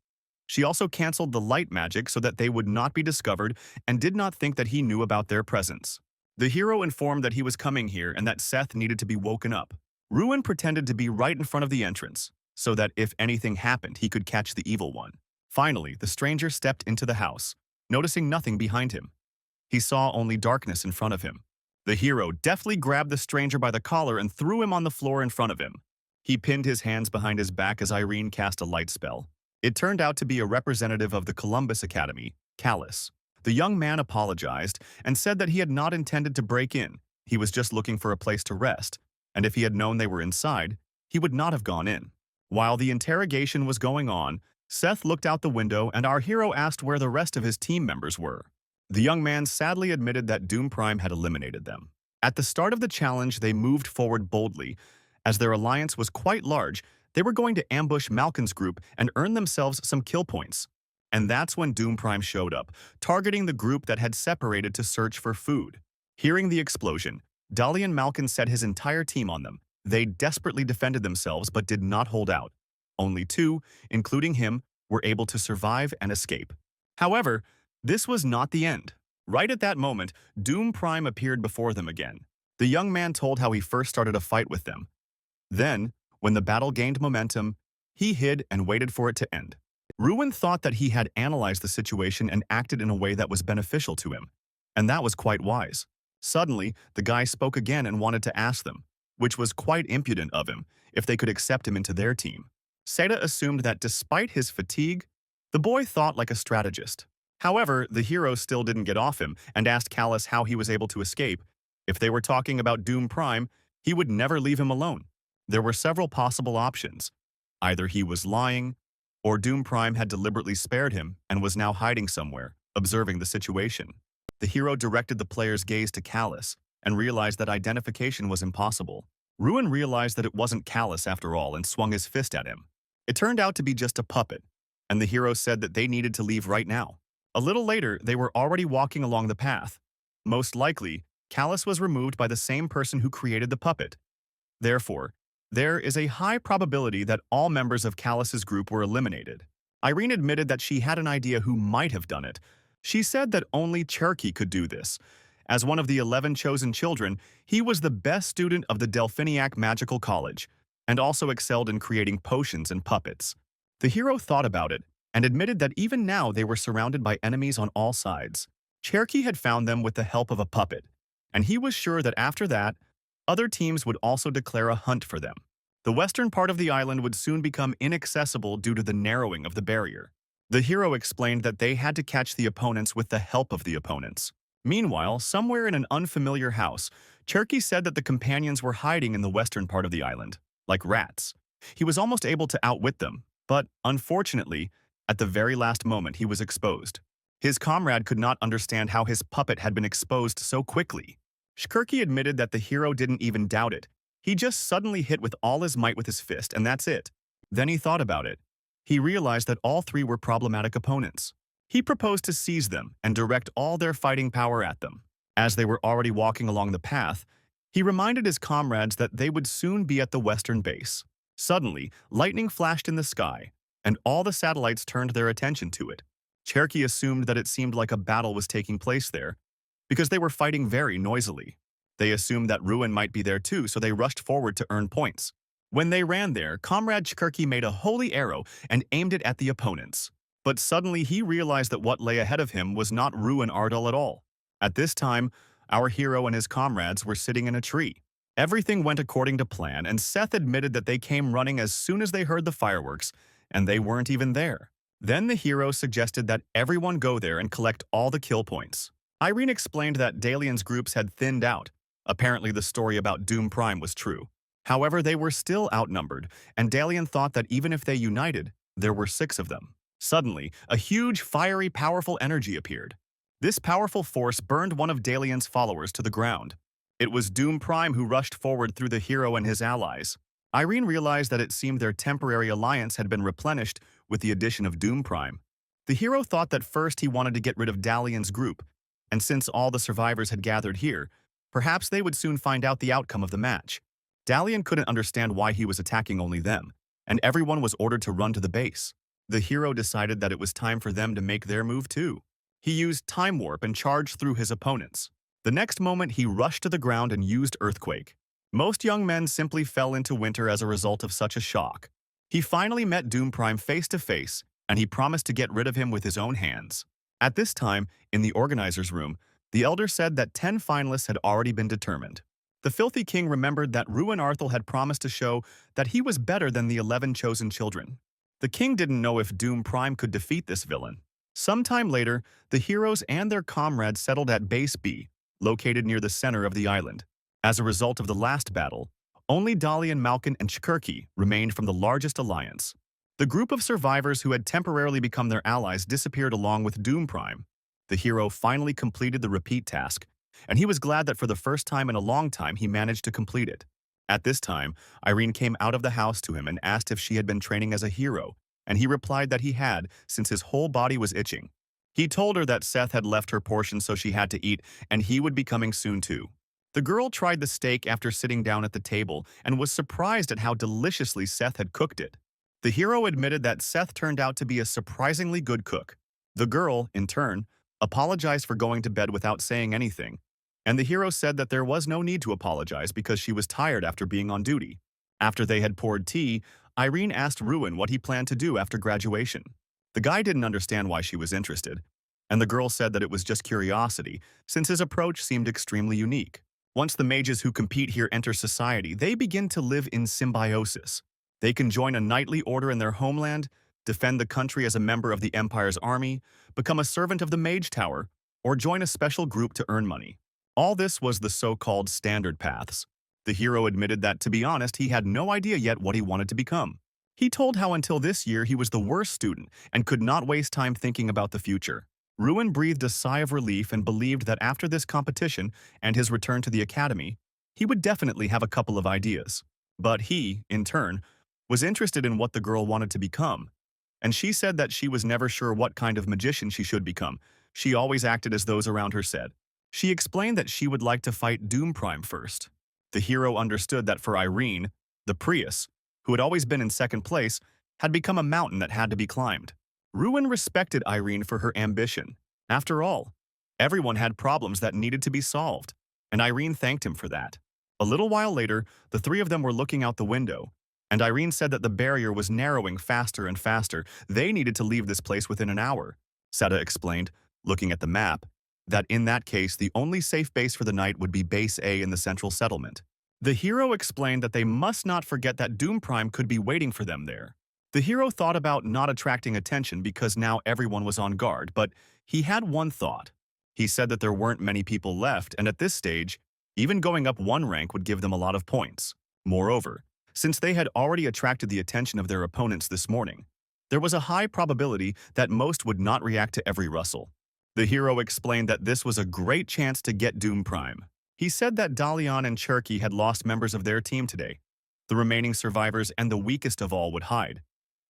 She also canceled the light magic so that they would not be discovered and did not think that he knew about their presence. The hero informed that he was coming here and that Seth needed to be woken up. Ruin pretended to be right in front of the entrance, so that if anything happened, he could catch the evil one. Finally, the stranger stepped into the house, noticing nothing behind him. He saw only darkness in front of him. The hero deftly grabbed the stranger by the collar and threw him on the floor in front of him. He pinned his hands behind his back as Irene cast a light spell. It turned out to be a representative of the Columbus Academy, Callus. The young man apologized and said that he had not intended to break in. He was just looking for a place to rest, and if he had known they were inside, he would not have gone in. While the interrogation was going on, Seth looked out the window and our hero asked where the rest of his team members were. The young man sadly admitted that Doom Prime had eliminated them. At the start of the challenge, they moved forward boldly. As their alliance was quite large, they were going to ambush Malkin's group and earn themselves some kill points. And that's when Doom Prime showed up, targeting the group that had separated to search for food. Hearing the explosion, Dalian Malkin set his entire team on them. They desperately defended themselves but did not hold out. Only two, including him, were able to survive and escape. However, this was not the end. Right at that moment, Doom Prime appeared before them again. The young man told how he first started a fight with them. Then, when the battle gained momentum, he hid and waited for it to end. Ruin thought that he had analyzed the situation and acted in a way that was beneficial to him, and that was quite wise. Suddenly, the guy spoke again and wanted to ask them, which was quite impudent of him, if they could accept him into their team. Seda assumed that despite his fatigue, the boy thought like a strategist. However, the hero still didn't get off him and asked Callus how he was able to escape. If they were talking about Doom Prime, he would never leave him alone. There were several possible options. Either he was lying, or Doom Prime had deliberately spared him and was now hiding somewhere, observing the situation. The hero directed the player's gaze to Callus and realized that identification was impossible. Ruin realized that it wasn't Callus after all and swung his fist at him. It turned out to be just a puppet, and the hero said that they needed to leave right now. A little later, they were already walking along the path. Most likely, Callus was removed by the same person who created the puppet. Therefore, there is a high probability that all members of Callus's group were eliminated. Irene admitted that she had an idea who might have done it. She said that only Cherokee could do this. As one of the 11 chosen children, he was the best student of the Delphiniac Magical College, and also excelled in creating potions and puppets. The hero thought about it, and admitted that even now they were surrounded by enemies on all sides. Cherokee had found them with the help of a puppet, and he was sure that after that, other teams would also declare a hunt for them. The western part of the island would soon become inaccessible due to the narrowing of the barrier. The hero explained that they had to catch the opponents with the help of the opponents. Meanwhile, somewhere in an unfamiliar house, Cherokee said that the companions were hiding in the western part of the island, like rats. He was almost able to outwit them, but unfortunately, at the very last moment he was exposed. His comrade could not understand how his puppet had been exposed so quickly. Cherokee admitted that the hero didn't even doubt it. He just suddenly hit with all his might with his fist, and that's it. Then he thought about it. He realized that all three were problematic opponents. He proposed to seize them and direct all their fighting power at them. As they were already walking along the path, he reminded his comrades that they would soon be at the western base. Suddenly, lightning flashed in the sky, and all the satellites turned their attention to it. Cherokee assumed that it seemed like a battle was taking place there, because they were fighting very noisily. They assumed that Ruin might be there too, so they rushed forward to earn points. When they ran there, Comrade Chkurky made a holy arrow and aimed it at the opponents. But suddenly he realized that what lay ahead of him was not Ruin Ardel at all. At this time, our hero and his comrades were sitting in a tree. Everything went according to plan, and Seth admitted that they came running as soon as they heard the fireworks, and they weren't even there. Then the hero suggested that everyone go there and collect all the kill points. Irene explained that Dalian's groups had thinned out. Apparently the story about Doom Prime was true. However, they were still outnumbered, and Dalian thought that even if they united, there were 6 of them. Suddenly, a huge, fiery, powerful energy appeared. This powerful force burned one of Dalian's followers to the ground. It was Doom Prime who rushed forward through the hero and his allies. Irene realized that it seemed their temporary alliance had been replenished with the addition of Doom Prime. The hero thought that first he wanted to get rid of Dalian's group, and since all the survivors had gathered here, perhaps they would soon find out the outcome of the match. Dalian couldn't understand why he was attacking only them, and everyone was ordered to run to the base. The hero decided that it was time for them to make their move too. He used Time Warp and charged through his opponents. The next moment, he rushed to the ground and used Earthquake. Most young men simply fell into winter as a result of such a shock. He finally met Doom Prime face to face, and he promised to get rid of him with his own hands. At this time, in the organizer's room, the elder said that 10 finalists had already been determined. The Filthy King remembered that Ruin Arthel had promised to show that he was better than the 11 chosen children. The king didn't know if Doom Prime could defeat this villain. Sometime later, the heroes and their comrades settled at Base B, located near the center of the island. As a result of the last battle, only Dalian, Malkin, and Chkurky remained from the largest alliance. The group of survivors who had temporarily become their allies disappeared along with Doom Prime. The hero finally completed the repeat task, and he was glad that for the first time in a long time he managed to complete it. At this time, Irene came out of the house to him and asked if she had been training as a hero, and he replied that he had, since his whole body was itching. He told her that Seth had left her portion so she had to eat, and he would be coming soon too. The girl tried the steak after sitting down at the table and was surprised at how deliciously Seth had cooked it. The hero admitted that Seth turned out to be a surprisingly good cook. The girl, in turn, apologized for going to bed without saying anything, and the hero said that there was no need to apologize because she was tired after being on duty. After they had poured tea, Irene asked Ruin what he planned to do after graduation. The guy didn't understand why she was interested, and the girl said that it was just curiosity, since his approach seemed extremely unique. Once the mages who compete here enter society, they begin to live in symbiosis. They can join a knightly order in their homeland, defend the country as a member of the Empire's army, become a servant of the Mage Tower, or join a special group to earn money. All this was the so-called standard paths. The hero admitted that, to be honest, he had no idea yet what he wanted to become. He told how until this year he was the worst student and could not waste time thinking about the future. Ruin breathed a sigh of relief and believed that after this competition and his return to the academy, he would definitely have a couple of ideas. But he, in turn, was interested in what the girl wanted to become, and she said that she was never sure what kind of magician she should become. She always acted as those around her said. She explained that she would like to fight Doom Prime first. The hero understood that for Irene, the Prius, who had always been in second place, had become a mountain that had to be climbed. Ruin respected Irene for her ambition. After all, everyone had problems that needed to be solved, and Irene thanked him for that. A little while later, the 3 of them were looking out the window, and Irene said that the barrier was narrowing faster and faster. They needed to leave this place within an hour. Seta explained, looking at the map, that in that case the only safe base for the night would be Base A in the central settlement. The hero explained that they must not forget that Doom Prime could be waiting for them there. The hero thought about not attracting attention because now everyone was on guard, but he had one thought. He said that there weren't many people left, and at this stage, even going up 1 rank would give them a lot of points. Moreover, since they had already attracted the attention of their opponents this morning, there was a high probability that most would not react to every rustle. The hero explained that this was a great chance to get Doom Prime. He said that Dalian and Chkurky had lost members of their team today. The remaining survivors and the weakest of all would hide.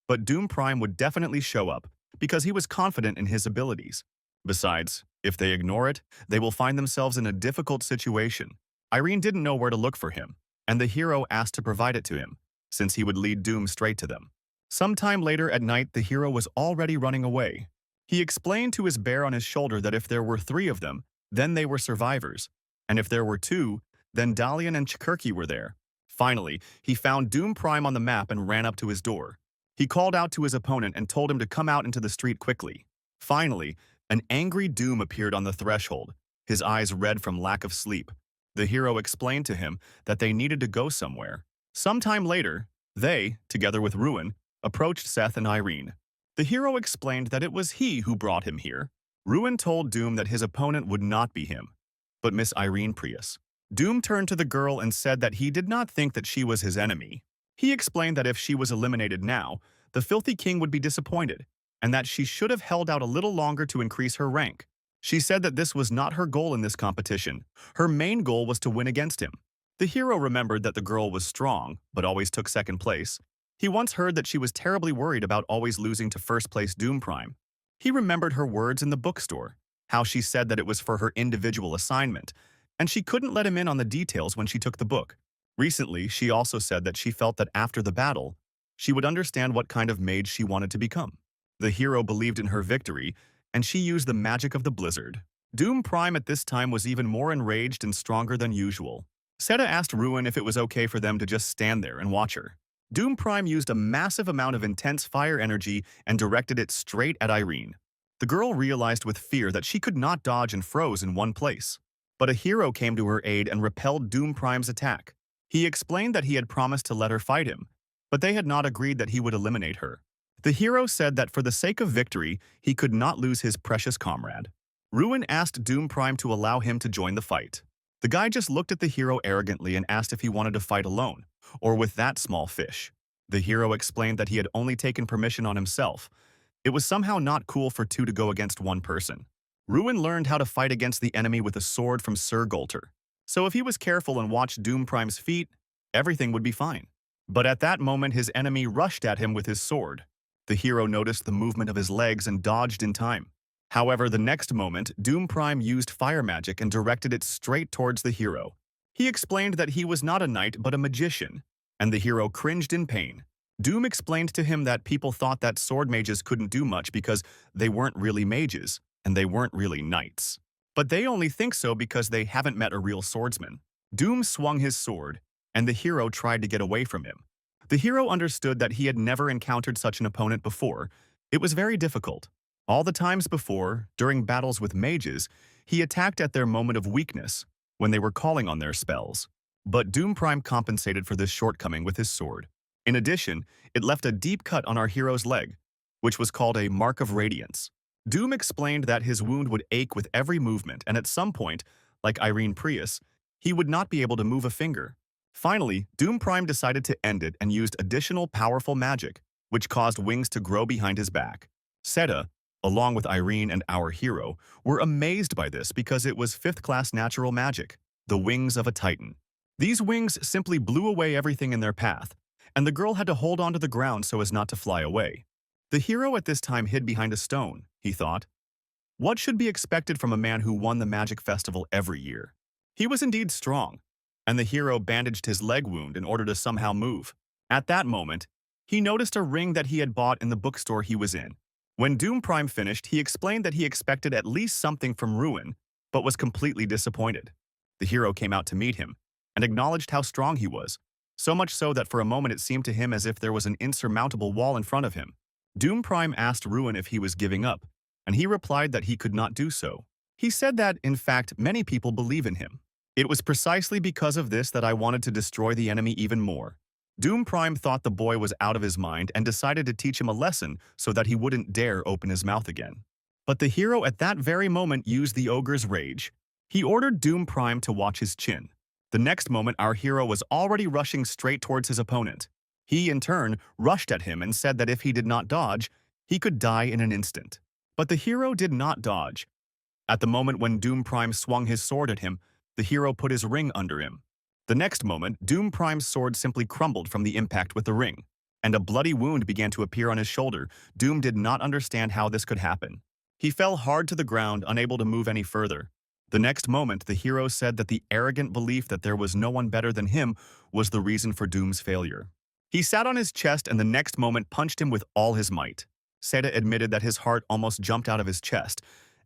But Doom Prime would definitely show up because he was confident in his abilities. Besides, if they ignore it, they will find themselves in a difficult situation. Irene didn't know where to look for him, and the hero asked to provide it to him, since he would lead Doom straight to them. Sometime later at night, the hero was already running away. He explained to his bear on his shoulder that if there were 3 of them, then they were survivors, and if there were 2, Then Dalian and Chikirki were there. Finally, he found Doom Prime on the map and ran up to his door. He called out to his opponent and told him to come out into the street quickly. Finally, an angry Doom appeared on the threshold, his eyes red from lack of sleep. The hero explained to him that they needed to go somewhere. Sometime later, they, together with Ruin, approached Seth and Irene. The hero explained that it was he who brought him here. Ruin told Doom that his opponent would not be him, but Miss Irene Prius. Doom turned to the girl and said that he did not think that she was his enemy. He explained that if she was eliminated now, the Filthy King would be disappointed, and that she should have held out a little longer to increase her rank. She said that this was not her goal in this competition. Her main goal was to win against him. The hero remembered that the girl was strong, but always took second place. He once heard that she was terribly worried about always losing to first-place Doom Prime. He remembered her words in the bookstore, how she said that it was for her individual assignment, and she couldn't let him in on the details when she took the book. Recently, she also said that she felt that after the battle, she would understand what kind of mage she wanted to become. The hero believed in her victory, and she used the magic of the blizzard. Doom Prime at this time was even more enraged and stronger than usual. Seta asked Ruin if it was okay for them to just stand there and watch her. Doom Prime used a massive amount of intense fire energy and directed it straight at Irene. The girl realized with fear that she could not dodge and froze in one place. But a hero came to her aid and repelled Doom Prime's attack. He explained that he had promised to let her fight him, but they had not agreed that he would eliminate her. The hero said that for the sake of victory, he could not lose his precious comrade. Ruin asked Doom Prime to allow him to join the fight. The guy just looked at the hero arrogantly and asked if he wanted to fight alone, or with that small fish. The hero explained that he had only taken permission on himself. It was somehow not cool for two to go against one person. Ruin learned how to fight against the enemy with a sword from Sir Golter. So if he was careful and watched Doom Prime's feet, everything would be fine. But at that moment, his enemy rushed at him with his sword. The hero noticed the movement of his legs and dodged in time. However, the next moment, Doom Prime used fire magic and directed it straight towards the hero. He explained that he was not a knight but a magician, and the hero cringed in pain. Doom explained to him that people thought that sword mages couldn't do much because they weren't really mages, and they weren't really knights. But they only think so because they haven't met a real swordsman. Doom swung his sword, and the hero tried to get away from him. The hero understood that he had never encountered such an opponent before. It was very difficult. All the times before, during battles with mages, he attacked at their moment of weakness, when they were calling on their spells. But Doom Prime compensated for this shortcoming with his sword. In addition, it left a deep cut on our hero's leg, which was called a mark of radiance. Doom explained that his wound would ache with every movement, and at some point, like Irene Prius, he would not be able to move a finger. Finally, Doom Prime decided to end it and used additional powerful magic, which caused wings to grow behind his back. Seta, along with Irene and our hero, were amazed by this because it was 5th-class natural magic, the wings of a titan. These wings simply blew away everything in their path, and the girl had to hold onto the ground so as not to fly away. The hero at this time hid behind a stone, he thought. What should be expected from a man who won the magic festival every year? He was indeed strong, and the hero bandaged his leg wound in order to somehow move. At that moment, he noticed a ring that he had bought in the bookstore he was in. When Doom Prime finished, he explained that he expected at least something from Ruin, but was completely disappointed. The hero came out to meet him, and acknowledged how strong he was, so much so that for a moment it seemed to him as if there was an insurmountable wall in front of him. Doom Prime asked Ruin if he was giving up, and he replied that he could not do so. He said that, in fact, many people believe in him. It was precisely because of this that I wanted to destroy the enemy even more. Doom Prime thought the boy was out of his mind and decided to teach him a lesson so that he wouldn't dare open his mouth again. But the hero at that very moment used the ogre's rage. He ordered Doom Prime to watch his chin. The next moment, our hero was already rushing straight towards his opponent. He, in turn, rushed at him and said that if he did not dodge, he could die in an instant. But the hero did not dodge. At the moment when Doom Prime swung his sword at him, the hero put his ring under him. The next moment, Doom Prime's sword simply crumbled from the impact with the ring, and a bloody wound began to appear on his shoulder. Doom did not understand how this could happen. He fell hard to the ground, unable to move any further. The next moment, the hero said that the arrogant belief that there was no one better than him was the reason for Doom's failure. He sat on his chest and the next moment punched him with all his might. Seta admitted that his heart almost jumped out of his chest,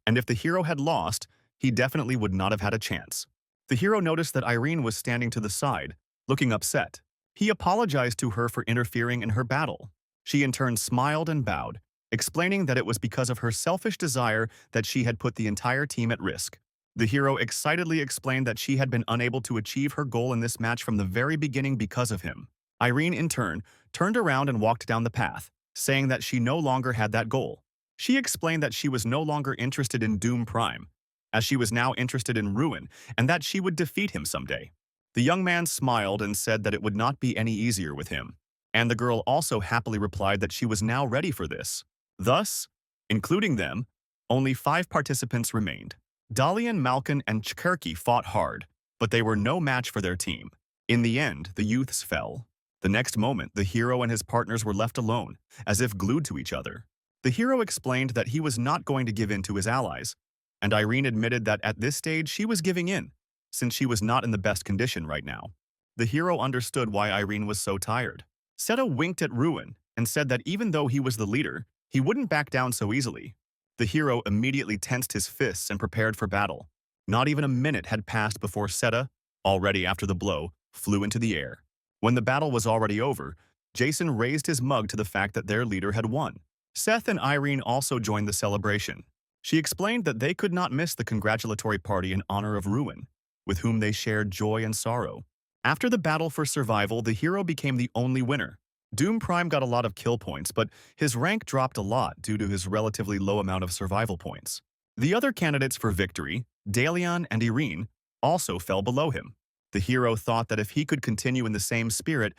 and if the hero had lost, he definitely would not have had a chance. The hero noticed that Irene was standing to the side, looking upset. He apologized to her for interfering in her battle. She in turn smiled and bowed, explaining that it was because of her selfish desire that she had put the entire team at risk. The hero excitedly explained that she had been unable to achieve her goal in this match from the very beginning because of him. Irene, in turn, turned around and walked down the path, saying that she no longer had that goal. She explained that she was no longer interested in Doom Prime, as she was now interested in Ruin, and that she would defeat him someday. The young man smiled and said that it would not be any easier with him, and the girl also happily replied that she was now ready for this. Thus, including them, only 5 participants remained. Dalian, Malkin, and Chkerky fought hard, but they were no match for their team. In the end, the youths fell. The next moment, the hero and his partners were left alone, as if glued to each other. The hero explained that he was not going to give in to his allies, and Irene admitted that at this stage she was giving in, since she was not in the best condition right now. The hero understood why Irene was so tired. Seta winked at Ruin and said that even though he was the leader, he wouldn't back down so easily. The hero immediately tensed his fists and prepared for battle. Not even a minute had passed before Seta, already after the blow, flew into the air. When the battle was already over, Jason raised his mug to the fact that their leader had won. Seth and Irene also joined the celebration. She explained that they could not miss the congratulatory party in honor of Ruin, with whom they shared joy and sorrow. After the battle for survival, the hero became the only winner. Doom Prime got a lot of kill points, but his rank dropped a lot due to his relatively low amount of survival points. The other candidates for victory, Dalian and Irene, also fell below him. The hero thought that if he could continue in the same spirit,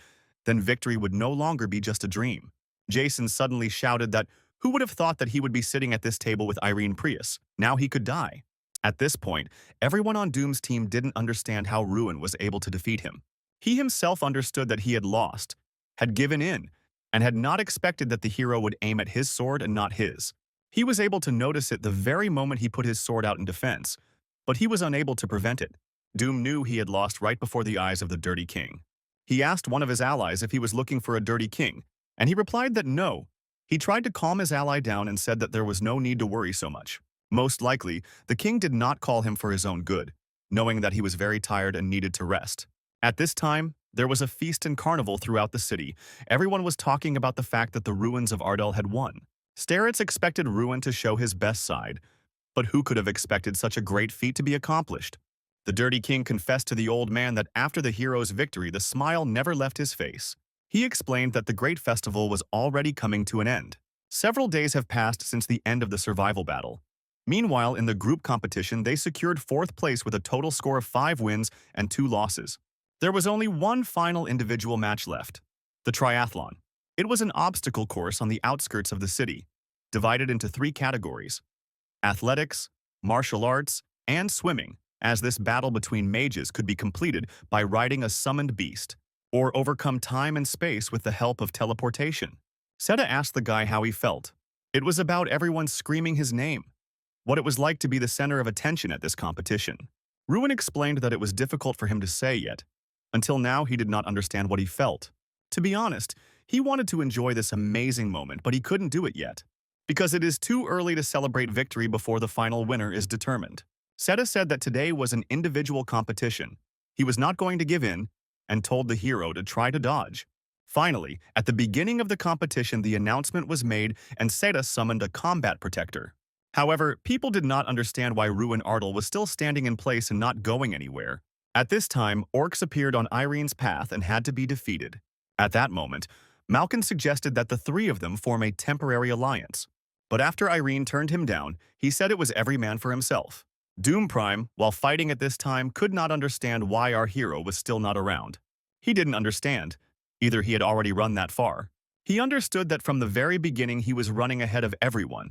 then victory would no longer be just a dream. Jason suddenly shouted that who would have thought that he would be sitting at this table with Irene Prius? Now he could die. At this point, everyone on Doom's team didn't understand how Ruin was able to defeat him. He himself understood that he had lost, had given in, and had not expected that the hero would aim at his sword and not his. He was able to notice it the very moment he put his sword out in defense, but he was unable to prevent it. Doom knew he had lost right before the eyes of the Dirty King. He asked one of his allies if he was looking for a Dirty King, and he replied that no. He tried to calm his ally down and said that there was no need to worry so much. Most likely, the king did not call him for his own good, knowing that he was very tired and needed to rest. At this time, there was a feast and carnival throughout the city. Everyone was talking about the fact that the ruins of ARDEL had won. Starets expected Ruin to show his best side, but who could have expected such a great feat to be accomplished? The Dirty King confessed to the old man that after the hero's victory, the smile never left his face. He explained that the great festival was already coming to an end. Several days have passed since the end of the survival battle. Meanwhile, in the group competition, they secured 4th place with a total score of 5 wins and 2 losses. There was only one final individual match left, the triathlon. It was an obstacle course on the outskirts of the city, divided into 3 categories: athletics, martial arts, and swimming, as this battle between mages could be completed by riding a summoned beast, or overcome time and space with the help of teleportation. Seta asked the guy how he felt. It was about everyone screaming his name, what it was like to be the center of attention at this competition. Ruin explained that it was difficult for him to say yet. Until now, he did not understand what he felt. To be honest, he wanted to enjoy this amazing moment, but he couldn't do it yet, because it is too early to celebrate victory before the final winner is determined. Seta said that today was an individual competition. He was not going to give in, and told the hero to try to dodge. Finally, at the beginning of the competition, the announcement was made and Seta summoned a combat protector. However, people did not understand why Ruin ARDEL was still standing in place and not going anywhere. At this time, orcs appeared on Irene's path and had to be defeated. At that moment, Malkin suggested that the 3 of them form a temporary alliance. But after Irene turned him down, he said it was every man for himself. Doom Prime, while fighting at this time, could not understand why our hero was still not around. He didn't understand. Either he had already run that far. He understood that from the very beginning he was running ahead of everyone,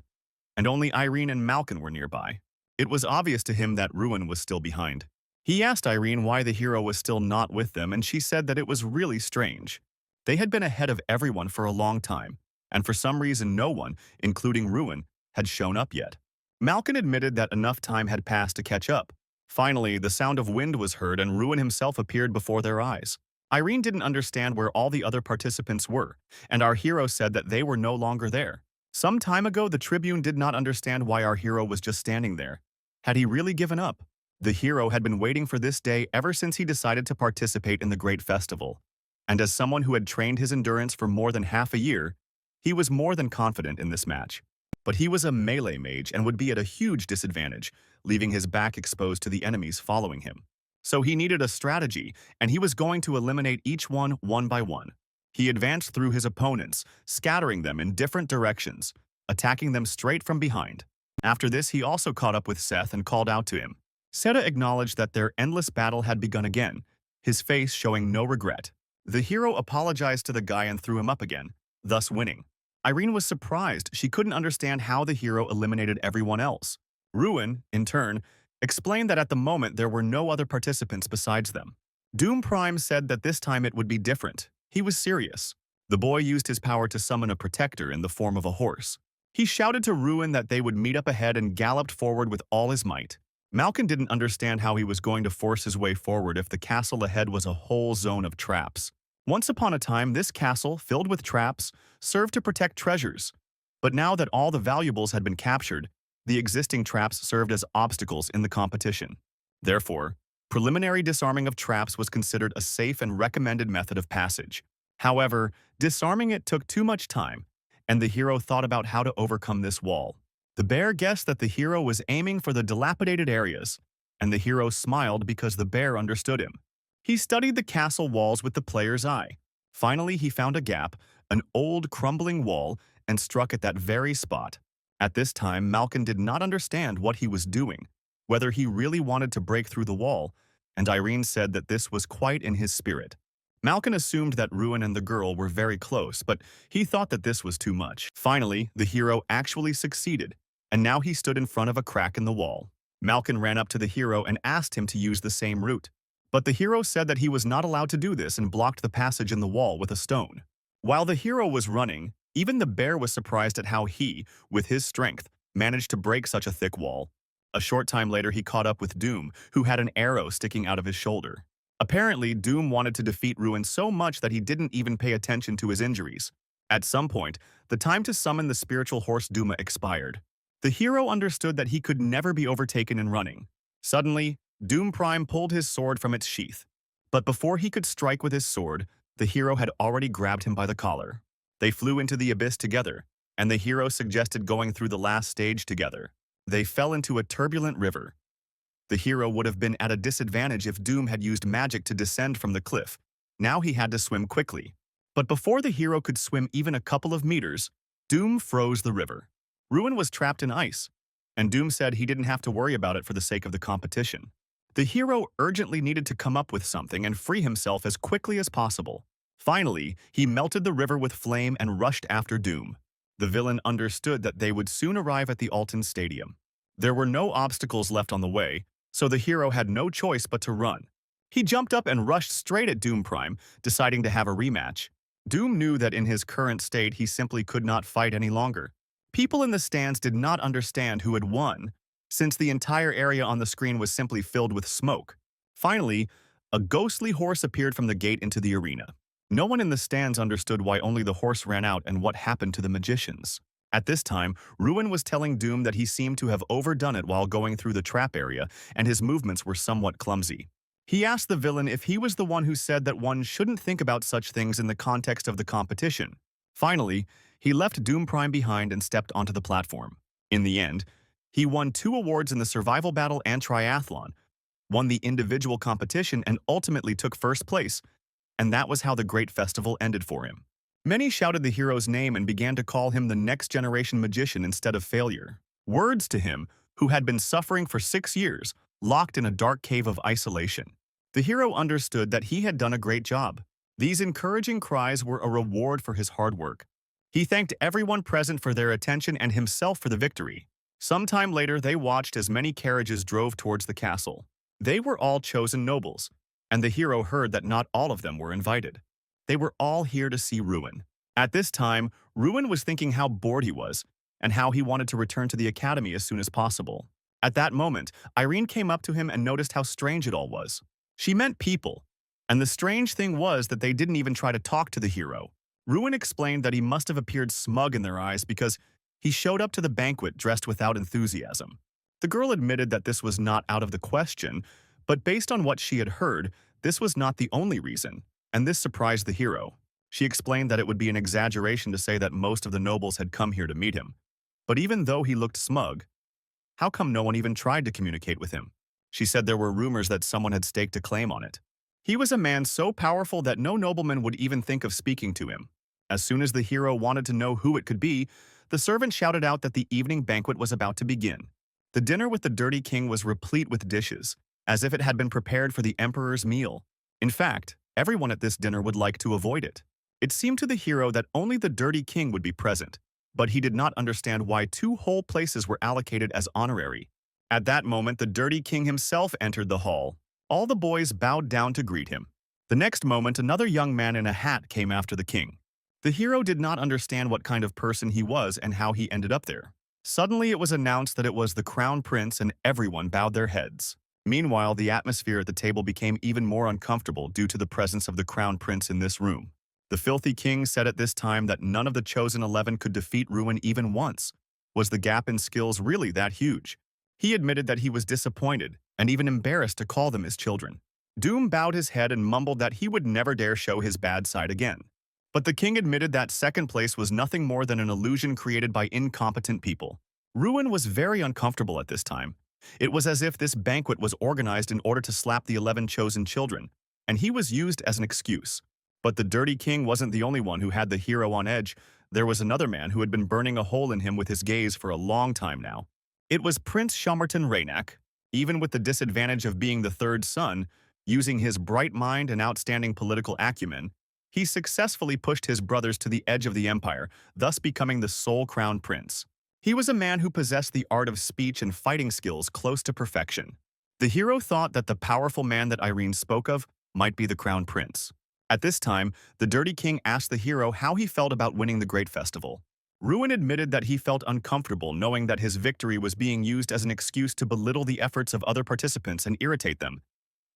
and only Irene and Malkin were nearby. It was obvious to him that Ruin was still behind. He asked Irene why the hero was still not with them, and she said that it was really strange. They had been ahead of everyone for a long time, and for some reason no one, including Ruin, had shown up yet. Malkin admitted that enough time had passed to catch up. Finally, the sound of wind was heard and Ruin himself appeared before their eyes. Irene didn't understand where all the other participants were, and our hero said that they were no longer there. Some time ago, the Tribune did not understand why our hero was just standing there. Had he really given up? The hero had been waiting for this day ever since he decided to participate in the great festival. And as someone who had trained his endurance for more than half a year, he was more than confident in this match. But he was a melee mage and would be at a huge disadvantage, leaving his back exposed to the enemies following him. So he needed a strategy, and he was going to eliminate each one by one. He advanced through his opponents, scattering them in different directions, attacking them straight from behind. After this, he also caught up with Seth and called out to him. Seta acknowledged that their endless battle had begun again, his face showing no regret. The hero apologized to the guy and threw him up again, thus winning. Irene was surprised. She couldn't understand how the hero eliminated everyone else. Ruin, in turn, explained that at the moment there were no other participants besides them. Doom Prime said that this time it would be different. He was serious. The boy used his power to summon a protector in the form of a horse. He shouted to Ruin that they would meet up ahead and galloped forward with all his might. Malkin didn't understand how he was going to force his way forward if the castle ahead was a whole zone of traps. Once upon a time, this castle, filled with traps, served to protect treasures. But now that all the valuables had been captured, the existing traps served as obstacles in the competition. Therefore, preliminary disarming of traps was considered a safe and recommended method of passage. However, disarming it took too much time, and the hero thought about how to overcome this wall. The bear guessed that the hero was aiming for the dilapidated areas, and the hero smiled because the bear understood him. He studied the castle walls with the player's eye. Finally, he found a gap, an old, crumbling wall, and struck at that very spot. At this time, Malkin did not understand what he was doing, whether he really wanted to break through the wall, and Irene said that this was quite in his spirit. Malkin assumed that Ruin and the girl were very close, but he thought that this was too much. Finally, the hero actually succeeded, and now he stood in front of a crack in the wall. Malkin ran up to the hero and asked him to use the same route. But the hero said that he was not allowed to do this and blocked the passage in the wall with a stone. While the hero was running, even the bear was surprised at how he, with his strength, managed to break such a thick wall. A short time later, he caught up with Doom, who had an arrow sticking out of his shoulder. Apparently, Doom wanted to defeat Ruin so much that he didn't even pay attention to his injuries. At some point, the time to summon the spiritual horse Duma expired. The hero understood that he could never be overtaken in running. Suddenly, Doom Prime pulled his sword from its sheath. But before he could strike with his sword, the hero had already grabbed him by the collar. They flew into the abyss together, and the hero suggested going through the last stage together. They fell into a turbulent river. The hero would have been at a disadvantage if Doom had used magic to descend from the cliff. Now he had to swim quickly. But before the hero could swim even a couple of meters, Doom froze the river. Ruin was trapped in ice, and Doom said he didn't have to worry about it for the sake of the competition. The hero urgently needed to come up with something and free himself as quickly as possible. Finally, he melted the river with flame and rushed after Doom. The villain understood that they would soon arrive at the Alton Stadium. There were no obstacles left on the way, so the hero had no choice but to run. He jumped up and rushed straight at Doom Prime, deciding to have a rematch. Doom knew that in his current state he simply could not fight any longer. People in the stands did not understand who had won, since the entire area on the screen was simply filled with smoke. Finally, a ghostly horse appeared from the gate into the arena. No one in the stands understood why only the horse ran out and what happened to the magicians. At this time, Ruin was telling Doom that he seemed to have overdone it while going through the trap area, and his movements were somewhat clumsy. He asked the villain if he was the one who said that one shouldn't think about such things in the context of the competition. Finally, he left Doom Prime behind and stepped onto the platform. In the end, he won 2 awards in the survival battle and triathlon, won the individual competition, and ultimately took first place. And that was how the great festival ended for him. Many shouted the hero's name and began to call him the next generation magician instead of failure. Words to him, who had been suffering for 6 years, locked in a dark cave of isolation. The hero understood that he had done a great job. These encouraging cries were a reward for his hard work. He thanked everyone present for their attention and himself for the victory. Sometime later, they watched as many carriages drove towards the castle. They were all chosen nobles, and the hero heard that not all of them were invited. They were all here to see Ruin. At this time, Ruin was thinking how bored he was, and how he wanted to return to the academy as soon as possible. At that moment, Irene came up to him and noticed how strange it all was. She meant people, and the strange thing was that they didn't even try to talk to the hero. Ruin explained that he must have appeared smug in their eyes because he showed up to the banquet dressed without enthusiasm. The girl admitted that this was not out of the question, but based on what she had heard, this was not the only reason, and this surprised the hero. She explained that it would be an exaggeration to say that most of the nobles had come here to meet him. But even though he looked smug, how come no one even tried to communicate with him? She said there were rumors that someone had staked a claim on it. He was a man so powerful that no nobleman would even think of speaking to him. As soon as the hero wanted to know who it could be, the servant shouted out that the evening banquet was about to begin. The dinner with the dirty king was replete with dishes, as if it had been prepared for the emperor's meal. In fact, everyone at this dinner would like to avoid it. It seemed to the hero that only the dirty king would be present, but he did not understand why 2 whole places were allocated as honorary. At that moment, the dirty king himself entered the hall. All the boys bowed down to greet him. The next moment, another young man in a hat came after the king. The hero did not understand what kind of person he was and how he ended up there. Suddenly, it was announced that it was the crown prince and everyone bowed their heads. Meanwhile, the atmosphere at the table became even more uncomfortable due to the presence of the crown prince in this room. The filthy king said at this time that none of the chosen 11 could defeat Ruin even once. Was the gap in skills really that huge? He admitted that he was disappointed and even embarrassed to call them his children. Doom bowed his head and mumbled that he would never dare show his bad side again. But the king admitted that second place was nothing more than an illusion created by incompetent people. Ruin was very uncomfortable at this time. It was as if this banquet was organized in order to slap the 11 chosen children, and he was used as an excuse. But the dirty king wasn't the only one who had the hero on edge. There was another man who had been burning a hole in him with his gaze for a long time now. It was Prince Shomerton Raynak. Even with the disadvantage of being the third son, using his bright mind and outstanding political acumen, he successfully pushed his brothers to the edge of the empire, thus becoming the sole crown prince. He was a man who possessed the art of speech and fighting skills close to perfection. The hero thought that the powerful man that Irene spoke of might be the crown prince. At this time, the dirty king asked the hero how he felt about winning the great festival. Ruin admitted that he felt uncomfortable knowing that his victory was being used as an excuse to belittle the efforts of other participants and irritate them,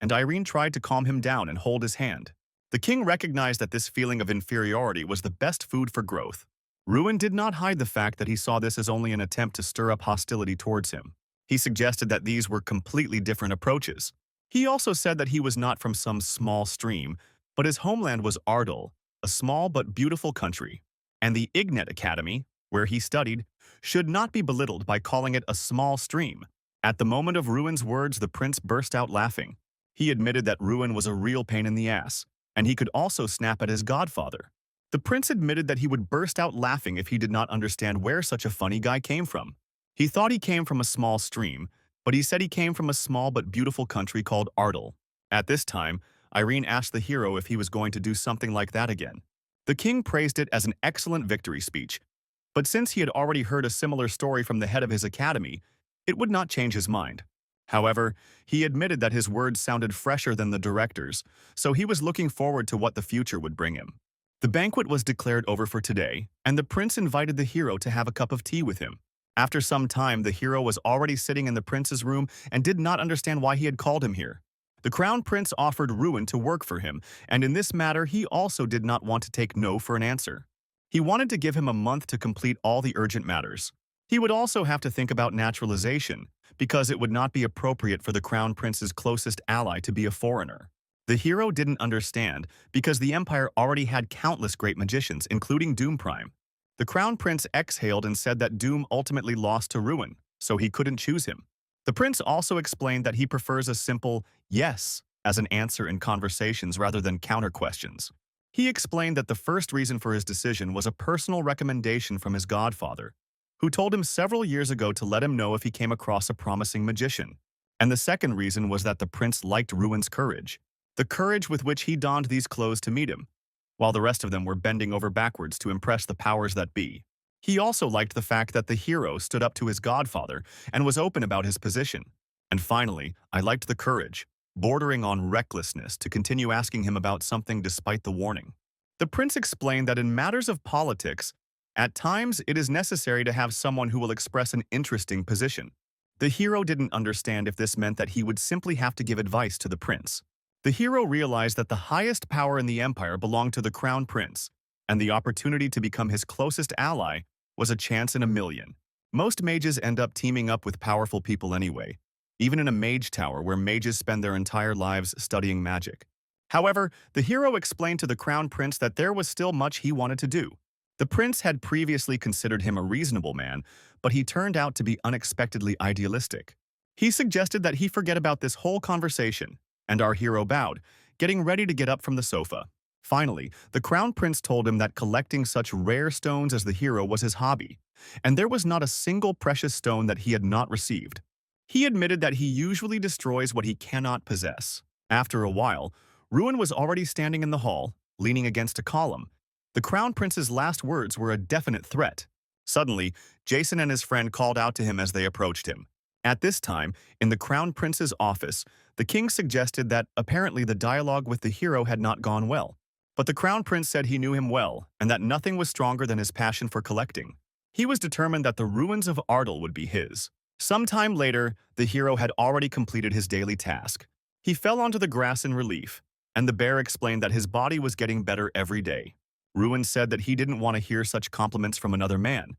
and Irene tried to calm him down and hold his hand. The king recognized that this feeling of inferiority was the best food for growth. Ruin did not hide the fact that he saw this as only an attempt to stir up hostility towards him. He suggested that these were completely different approaches. He also said that he was not from some small stream, but his homeland was ARDEL, a small but beautiful country, and the Ignet Academy, where he studied, should not be belittled by calling it a small stream. At the moment of Ruin's words, the prince burst out laughing. He admitted that Ruin was a real pain in the ass, and he could also snap at his godfather. The prince admitted that he would burst out laughing if he did not understand where such a funny guy came from. He thought he came from a small stream, but he said he came from a small but beautiful country called ARDEL. At this time, Irene asked the hero if he was going to do something like that again. The king praised it as an excellent victory speech, but since he had already heard a similar story from the head of his academy, it would not change his mind. However, he admitted that his words sounded fresher than the director's, so he was looking forward to what the future would bring him. The banquet was declared over for today, and the prince invited the hero to have a cup of tea with him. After some time, the hero was already sitting in the prince's room and did not understand why he had called him here. The crown prince offered Ruin to work for him, and in this matter he also did not want to take no for an answer. He wanted to give him a month to complete all the urgent matters. He would also have to think about naturalization, because it would not be appropriate for the crown prince's closest ally to be a foreigner. The hero didn't understand, because the empire already had countless great magicians, including Doom Prime. The crown prince exhaled and said that Doom ultimately lost to Ruin, so he couldn't choose him. The prince also explained that he prefers a simple yes as an answer in conversations rather than counter questions. He explained that the first reason for his decision was a personal recommendation from his godfather, who told him several years ago to let him know if he came across a promising magician. And the second reason was that the prince liked Ruin's courage, the courage with which he donned these clothes to meet him, while the rest of them were bending over backwards to impress the powers that be. He also liked the fact that the hero stood up to his godfather and was open about his position. And finally, I liked the courage, bordering on recklessness, to continue asking him about something despite the warning. The prince explained that in matters of politics, at times it is necessary to have someone who will express an interesting position. The hero didn't understand if this meant that he would simply have to give advice to the prince. The hero realized that the highest power in the empire belonged to the crown prince, and the opportunity to become his closest ally was a chance in a million. Most mages end up teaming up with powerful people anyway, even in a mage tower where mages spend their entire lives studying magic. However, the hero explained to the crown prince that there was still much he wanted to do. The prince had previously considered him a reasonable man, but he turned out to be unexpectedly idealistic. He suggested that he forget about this whole conversation, and our hero bowed, getting ready to get up from the sofa. Finally, the crown prince told him that collecting such rare stones as the hero was his hobby, and there was not a single precious stone that he had not received. He admitted that he usually destroys what he cannot possess. After a while, Ruin was already standing in the hall, leaning against a column. The crown prince's last words were a definite threat. Suddenly, Jason and his friend called out to him as they approached him. At this time, in the crown prince's office, the king suggested that apparently the dialogue with the hero had not gone well. But the crown prince said he knew him well and that nothing was stronger than his passion for collecting. He was determined that the ruins of ARDEL would be his. Sometime later, the hero had already completed his daily task. He fell onto the grass in relief, and the bear explained that his body was getting better every day. Ruin said that he didn't want to hear such compliments from another man,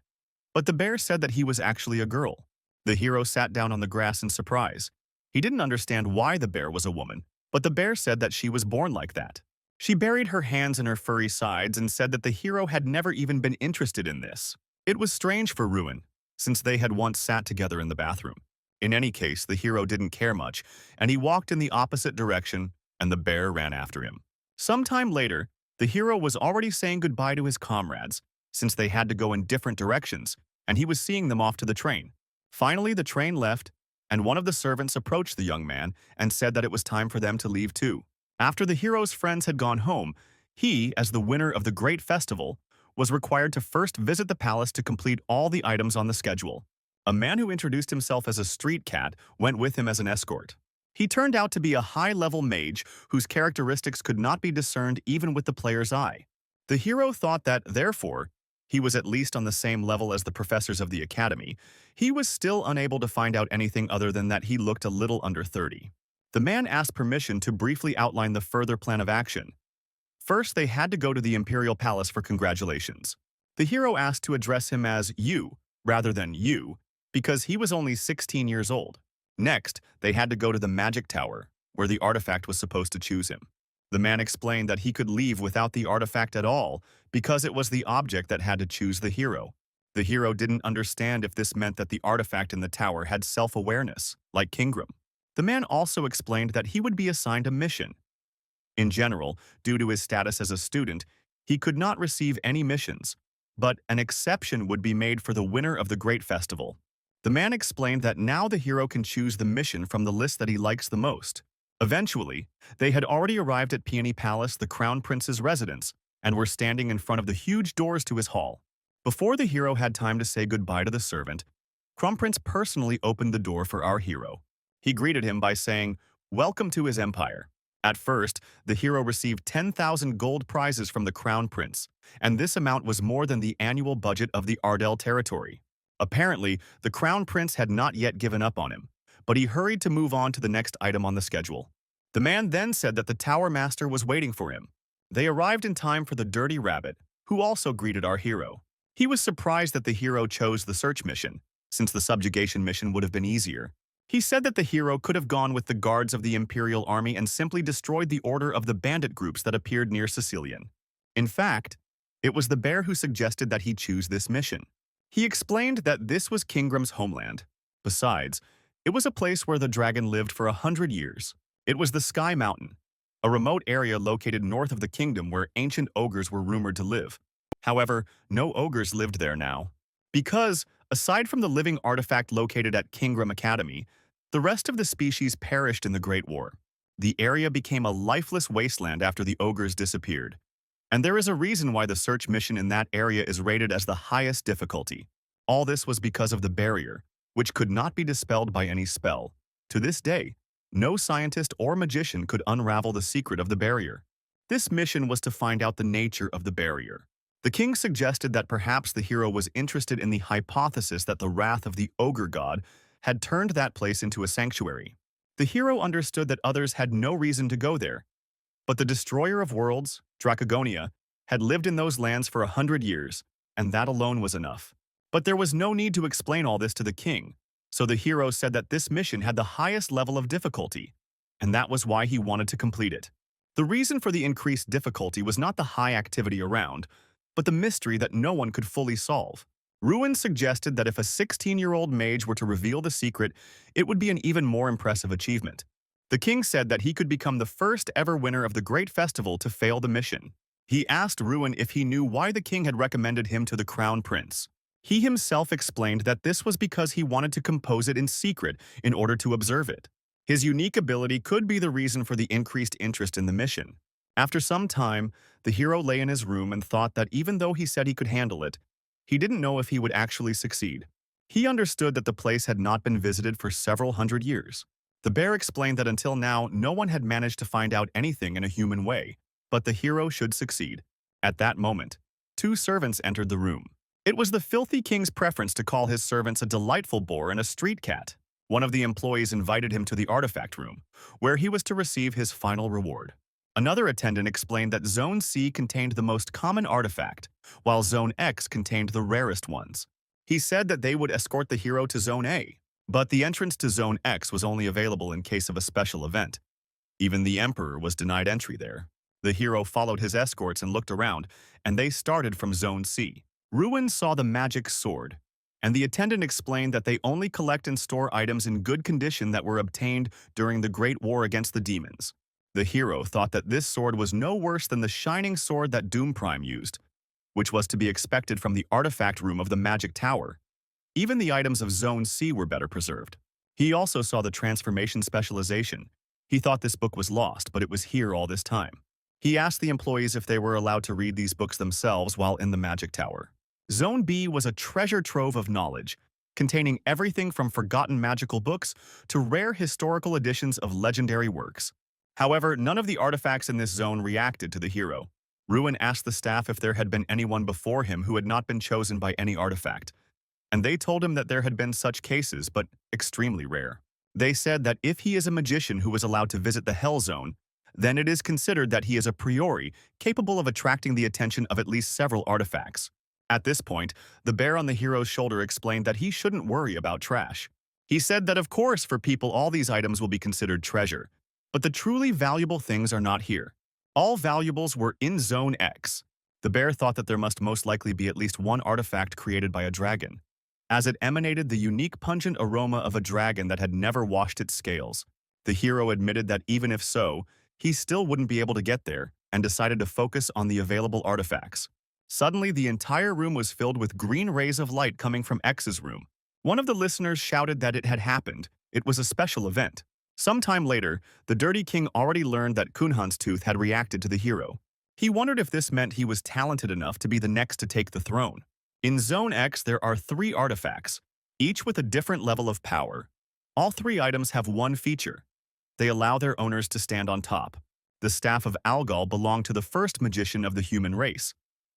but the bear said that he was actually a girl. The hero sat down on the grass in surprise. He didn't understand why the bear was a woman, but the bear said that she was born like that. She buried her hands in her furry sides and said that the hero had never even been interested in this. It was strange for Ruin, since they had once sat together in the bathroom. In any case, the hero didn't care much, and he walked in the opposite direction, and the bear ran after him. Sometime later, the hero was already saying goodbye to his comrades, since they had to go in different directions, and he was seeing them off to the train. Finally, the train left, and one of the servants approached the young man and said that it was time for them to leave too. After the hero's friends had gone home, he, as the winner of the great festival, was required to first visit the palace to complete all the items on the schedule. A man who introduced himself as a street cat went with him as an escort. He turned out to be a high-level mage whose characteristics could not be discerned even with the player's eye. The hero thought that, therefore, he was at least on the same level as the professors of the academy. He was still unable to find out anything other than that he looked a little under 30. The man asked permission to briefly outline the further plan of action. First, they had to go to the Imperial Palace for congratulations. The hero asked to address him as you, rather than you, because he was only 16 years old. Next, they had to go to the Magic Tower, where the artifact was supposed to choose him. The man explained that he could leave without the artifact at all because it was the object that had to choose the hero. The hero didn't understand if this meant that the artifact in the tower had self-awareness, like Kingram. The man also explained that he would be assigned a mission. In general, due to his status as a student, he could not receive any missions, but an exception would be made for the winner of the great festival. The man explained that now the hero can choose the mission from the list that he likes the most. Eventually, they had already arrived at Peony Palace, the Crown Prince's residence, and were standing in front of the huge doors to his hall. Before the hero had time to say goodbye to the servant, Crown Prince personally opened the door for our hero. He greeted him by saying, "Welcome to his empire." At first, the hero received 10,000 gold prizes from the Crown Prince, and this amount was more than the annual budget of the ARDEL territory. Apparently, the Crown Prince had not yet given up on him, but he hurried to move on to the next item on the schedule. The man then said that the Tower Master was waiting for him. They arrived in time for the Dirty Rabbit, who also greeted our hero. He was surprised that the hero chose the search mission, since the subjugation mission would have been easier. He said that the hero could have gone with the guards of the Imperial Army and simply destroyed the order of the bandit groups that appeared near Sicilian. In fact, it was the bear who suggested that he choose this mission. He explained that this was Kingram's homeland. Besides, it was a place where the dragon lived for 100 years. It was the Sky Mountain, a remote area located north of the kingdom where ancient ogres were rumored to live. However, no ogres lived there now. Because, aside from the living artifact located at Kingram Academy, the rest of the species perished in the Great War. The area became a lifeless wasteland after the ogres disappeared. And there is a reason why the search mission in that area is rated as the highest difficulty. All this was because of the barrier, which could not be dispelled by any spell. To this day, no scientist or magician could unravel the secret of the barrier. This mission was to find out the nature of the barrier. The king suggested that perhaps the hero was interested in the hypothesis that the wrath of the ogre god had turned that place into a sanctuary. The hero understood that others had no reason to go there, but the destroyer of worlds, Dracogonia, had lived in those lands for 100 years, and that alone was enough. But there was no need to explain all this to the king, so the hero said that this mission had the highest level of difficulty, and that was why he wanted to complete it. The reason for the increased difficulty was not the high activity around, but the mystery that no one could fully solve. Ruin suggested that if a 16-year-old mage were to reveal the secret, it would be an even more impressive achievement. The king said that he could become the first ever winner of the great festival to fail the mission. He asked Ruin if he knew why the king had recommended him to the crown prince. He himself explained that this was because he wanted to compose it in secret in order to observe it. His unique ability could be the reason for the increased interest in the mission. After some time, the hero lay in his room and thought that even though he said he could handle it, he didn't know if he would actually succeed. He understood that the place had not been visited for several hundred years. The bear explained that until now, no one had managed to find out anything in a human way, but the hero should succeed. At that moment, two servants entered the room. It was the filthy king's preference to call his servants a delightful boar and a street cat. One of the employees invited him to the artifact room, where he was to receive his final reward. Another attendant explained that Zone C contained the most common artifact, while Zone X contained the rarest ones. He said that they would escort the hero to Zone A, but the entrance to Zone X was only available in case of a special event. Even the Emperor was denied entry there. The hero followed his escorts and looked around, and they started from Zone C. Ruin saw the magic sword, and the attendant explained that they only collect and store items in good condition that were obtained during the Great War against the demons. The hero thought that this sword was no worse than the shining sword that Doom Prime used, which was to be expected from the artifact room of the Magic Tower. Even the items of Zone C were better preserved. He also saw the transformation specialization. He thought this book was lost, but it was here all this time. He asked the employees if they were allowed to read these books themselves while in the Magic Tower. Zone B was a treasure trove of knowledge, containing everything from forgotten magical books to rare historical editions of legendary works. However, none of the artifacts in this zone reacted to the hero. Ruin asked the staff if there had been anyone before him who had not been chosen by any artifact, and they told him that there had been such cases, but extremely rare. They said that if he is a magician who was allowed to visit the Hell Zone, then it is considered that he is a priori capable of attracting the attention of at least several artifacts. At this point, the bear on the hero's shoulder explained that he shouldn't worry about trash. He said that of course for people all these items will be considered treasure, but the truly valuable things are not here. All valuables were in Zone X. The bear thought that there must most likely be at least one artifact created by a dragon, as it emanated the unique pungent aroma of a dragon that had never washed its scales. The hero admitted that even if so, he still wouldn't be able to get there and decided to focus on the available artifacts. Suddenly, the entire room was filled with green rays of light coming from X's room. One of the listeners shouted that it had happened. It was a special event. Sometime later, the Dirty King already learned that Kunhan's tooth had reacted to the hero. He wondered if this meant he was talented enough to be the next to take the throne. In Zone X, there are 3 artifacts, each with a different level of power. All 3 items have one feature. They allow their owners to stand on top. The Staff of Algol belonged to the first magician of the human race,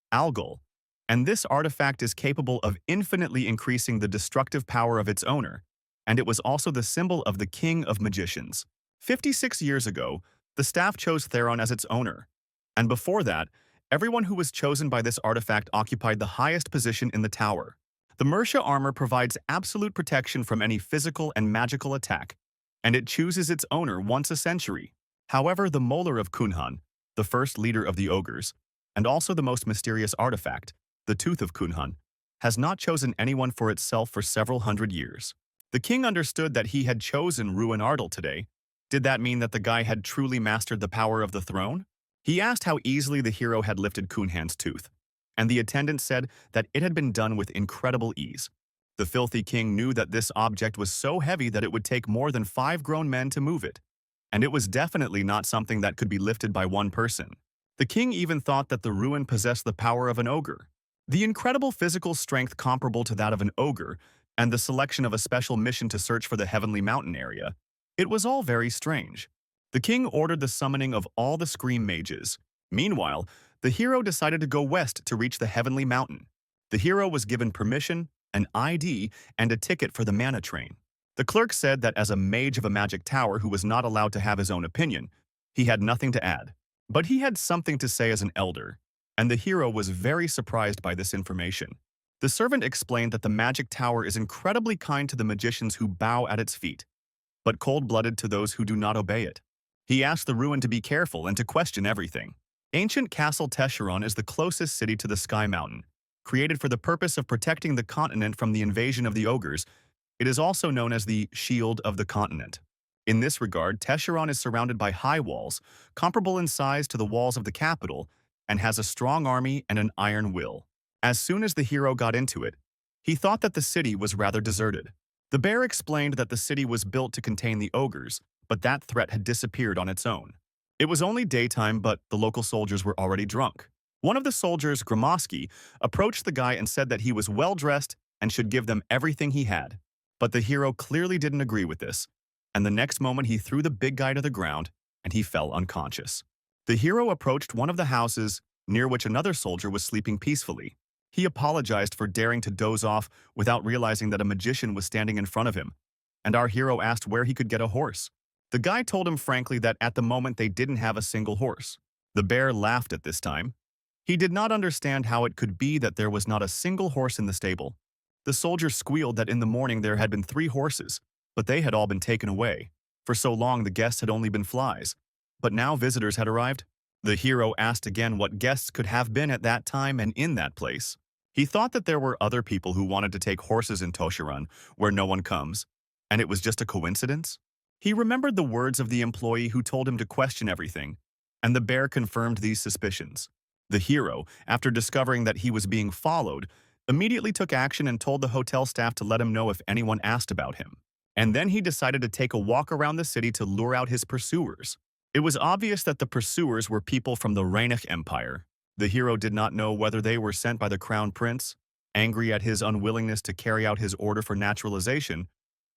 Algol, and this artifact is capable of infinitely increasing the destructive power of its owner, and it was also the symbol of the King of Magicians. 56 years ago, the staff chose Theron as its owner, and before that, everyone who was chosen by this artifact occupied the highest position in the tower. The Mersha armor provides absolute protection from any physical and magical attack, and it chooses its owner once a century. However, the Molar of Kunhan, the first leader of the ogres, and also the most mysterious artifact, the Tooth of Kunhan, has not chosen anyone for itself for several hundred years. The king understood that he had chosen Ruin ARDEL today. Did that mean that the guy had truly mastered the power of the throne? He asked how easily the hero had lifted Kunhan's tooth, and the attendant said that it had been done with incredible ease. The filthy king knew that this object was so heavy that it would take more than 5 grown men to move it, and it was definitely not something that could be lifted by one person. The king even thought that the ruin possessed the power of an ogre. The incredible physical strength comparable to that of an ogre, and the selection of a special mission to search for the Heavenly Mountain area. It was all very strange. The king ordered the summoning of all the Scream Mages. Meanwhile, the hero decided to go west to reach the Heavenly Mountain. The hero was given permission, an ID, and a ticket for the mana train. The clerk said that as a mage of a magic tower who was not allowed to have his own opinion, he had nothing to add. But he had something to say as an elder, and the hero was very surprised by this information. The servant explained that the magic tower is incredibly kind to the magicians who bow at its feet, but cold-blooded to those who do not obey it. He asked the ruin to be careful and to question everything. Ancient Castle Tesheron is the closest city to the Sky Mountain. Created for the purpose of protecting the continent from the invasion of the ogres, it is also known as the Shield of the Continent. In this regard, Tesheron is surrounded by high walls, comparable in size to the walls of the capital, and has a strong army and an iron will. As soon as the hero got into it, he thought that the city was rather deserted. The bear explained that the city was built to contain the ogres, but that threat had disappeared on its own. It was only daytime, but the local soldiers were already drunk. One of the soldiers, Grimoski, approached the guy and said that he was well-dressed and should give them everything he had. But the hero clearly didn't agree with this, and the next moment he threw the big guy to the ground and he fell unconscious. The hero approached one of the houses near which another soldier was sleeping peacefully. He apologized for daring to doze off without realizing that a magician was standing in front of him, and our hero asked where he could get a horse. The guy told him frankly that at the moment they didn't have a single horse. The bear laughed at this time. He did not understand how it could be that there was not a single horse in the stable. The soldier squealed that in the morning there had been 3 horses, but they had all been taken away. For so long the guests had only been flies. But now visitors had arrived. The hero asked again what guests could have been at that time and in that place. He thought that there were other people who wanted to take horses in Toshiran, where no one comes, and it was just a coincidence. He remembered the words of the employee who told him to question everything, and the bear confirmed these suspicions. The hero, after discovering that he was being followed, immediately took action and told the hotel staff to let him know if anyone asked about him. And then he decided to take a walk around the city to lure out his pursuers. It was obvious that the pursuers were people from the Rainik Empire. The hero did not know whether they were sent by the crown prince, angry at his unwillingness to carry out his order for naturalization,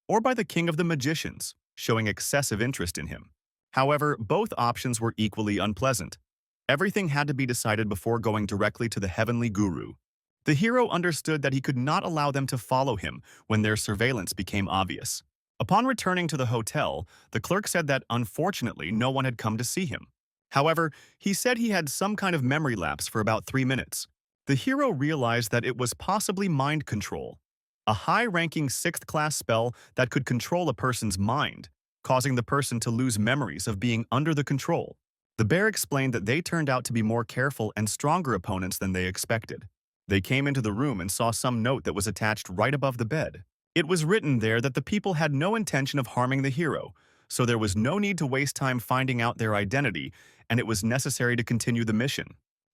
or by the king of the magicians, showing excessive interest in him. However, both options were equally unpleasant. Everything had to be decided before going directly to the heavenly guru. The hero understood that he could not allow them to follow him when their surveillance became obvious. Upon returning to the hotel, the clerk said that unfortunately no one had come to see him. However, he said he had some kind of memory lapse for about 3 minutes. The hero realized that it was possibly mind control, a high-ranking 6th-class spell that could control a person's mind, causing the person to lose memories of being under the control. The bear explained that they turned out to be more careful and stronger opponents than they expected. They came into the room and saw some note that was attached right above the bed. It was written there that the people had no intention of harming the hero, so there was no need to waste time finding out their identity, and it was necessary to continue the mission.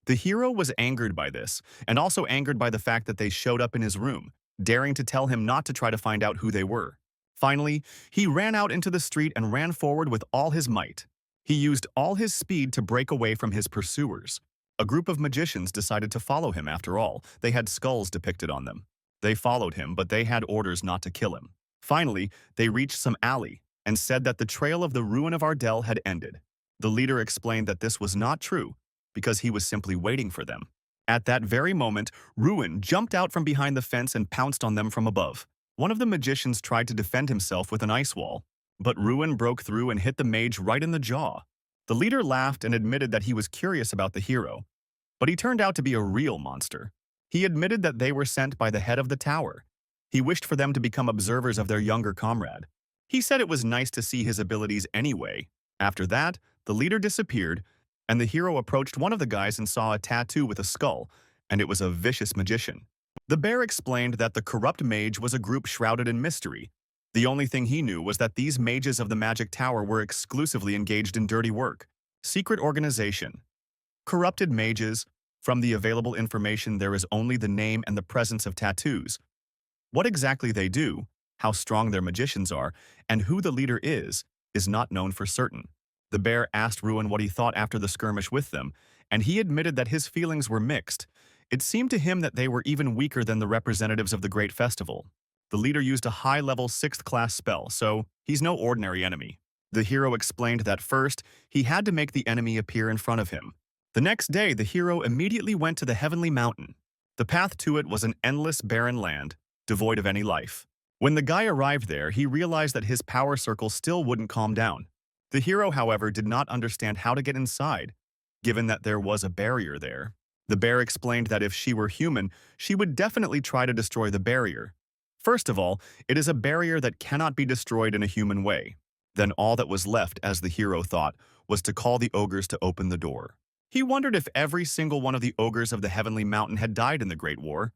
The hero was angered by this, and also angered by the fact that they showed up in his room, daring to tell him not to try to find out who they were. Finally, he ran out into the street and ran forward with all his might. He used all his speed to break away from his pursuers. A group of magicians decided to follow him after all. They had skulls depicted on them. They followed him, but they had orders not to kill him. Finally, they reached some alley and said that the trail of the ruin of ARDEL had ended. The leader explained that this was not true because he was simply waiting for them. At that very moment, Ruin jumped out from behind the fence and pounced on them from above. One of the magicians tried to defend himself with an ice wall, but Ruin broke through and hit the mage right in the jaw. The leader laughed and admitted that he was curious about the hero, but he turned out to be a real monster. He admitted that they were sent by the head of the tower. He wished for them to become observers of their younger comrade. He said it was nice to see his abilities anyway. After that, the leader disappeared, and the hero approached one of the guys and saw a tattoo with a skull, and it was a vicious magician. The bear explained that the corrupt mage was a group shrouded in mystery. The only thing he knew was that these mages of the magic tower were exclusively engaged in dirty work. Secret organization. Corrupted mages. From the available information, there is only the name and the presence of tattoos. What exactly they do, how strong their magicians are, and who the leader is not known for certain. The bear asked Ruin what he thought after the skirmish with them, and he admitted that his feelings were mixed. It seemed to him that they were even weaker than the representatives of the Great Festival. The leader used a high-level 6th-class spell, so he's no ordinary enemy. The hero explained that first, he had to make the enemy appear in front of him. The next day, the hero immediately went to the Heavenly Mountain. The path to it was an endless barren land, devoid of any life. When the guy arrived there, he realized that his power circle still wouldn't calm down. The hero, however, did not understand how to get inside, given that there was a barrier there. The bear explained that if she were human, she would definitely try to destroy the barrier. First of all, it is a barrier that cannot be destroyed in a human way. Then all that was left, as the hero thought, was to call the ogres to open the door. He wondered if every single one of the ogres of the Heavenly Mountain had died in the Great War,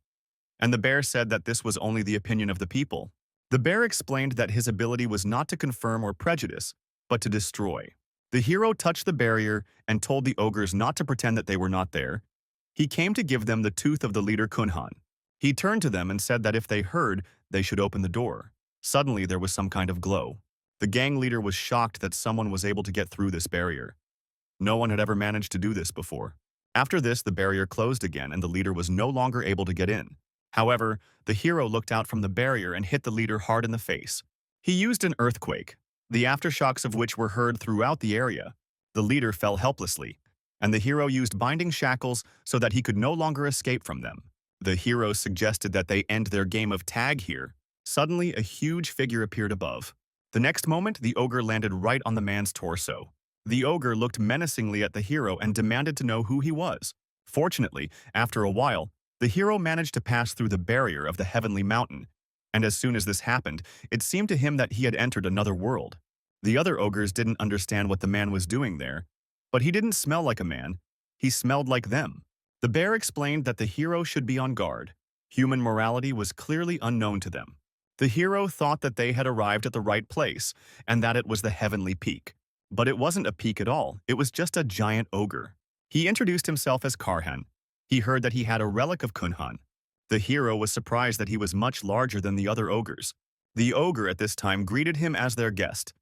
and the bear said that this was only the opinion of the people. The bear explained that his ability was not to confirm or prejudice, but to destroy. The hero touched the barrier and told the ogres not to pretend that they were not there. He came to give them the tooth of the leader Kunhan. He turned to them and said that if they heard, they should open the door. Suddenly, there was some kind of glow. The gang leader was shocked that someone was able to get through this barrier. No one had ever managed to do this before. After this, the barrier closed again and the leader was no longer able to get in. However, the hero looked out from the barrier and hit the leader hard in the face. He used an earthquake, the aftershocks of which were heard throughout the area. The leader fell helplessly, and the hero used binding shackles so that he could no longer escape from them. The hero suggested that they end their game of tag here. Suddenly, a huge figure appeared above. The next moment, the ogre landed right on the man's torso. The ogre looked menacingly at the hero and demanded to know who he was. Fortunately, after a while, the hero managed to pass through the barrier of the Heavenly Mountain, and as soon as this happened, it seemed to him that he had entered another world. The other ogres didn't understand what the man was doing there, but he didn't smell like a man. He smelled like them. The bear explained that the hero should be on guard. Human morality was clearly unknown to them. The hero thought that they had arrived at the right place, and that it was the Heavenly Peak. But it wasn't a peak at all, it was just a giant ogre. He introduced himself as Karhan. He heard that he had a relic of Kunhan. The hero was surprised that he was much larger than the other ogres. The ogre at this time greeted him as their guest,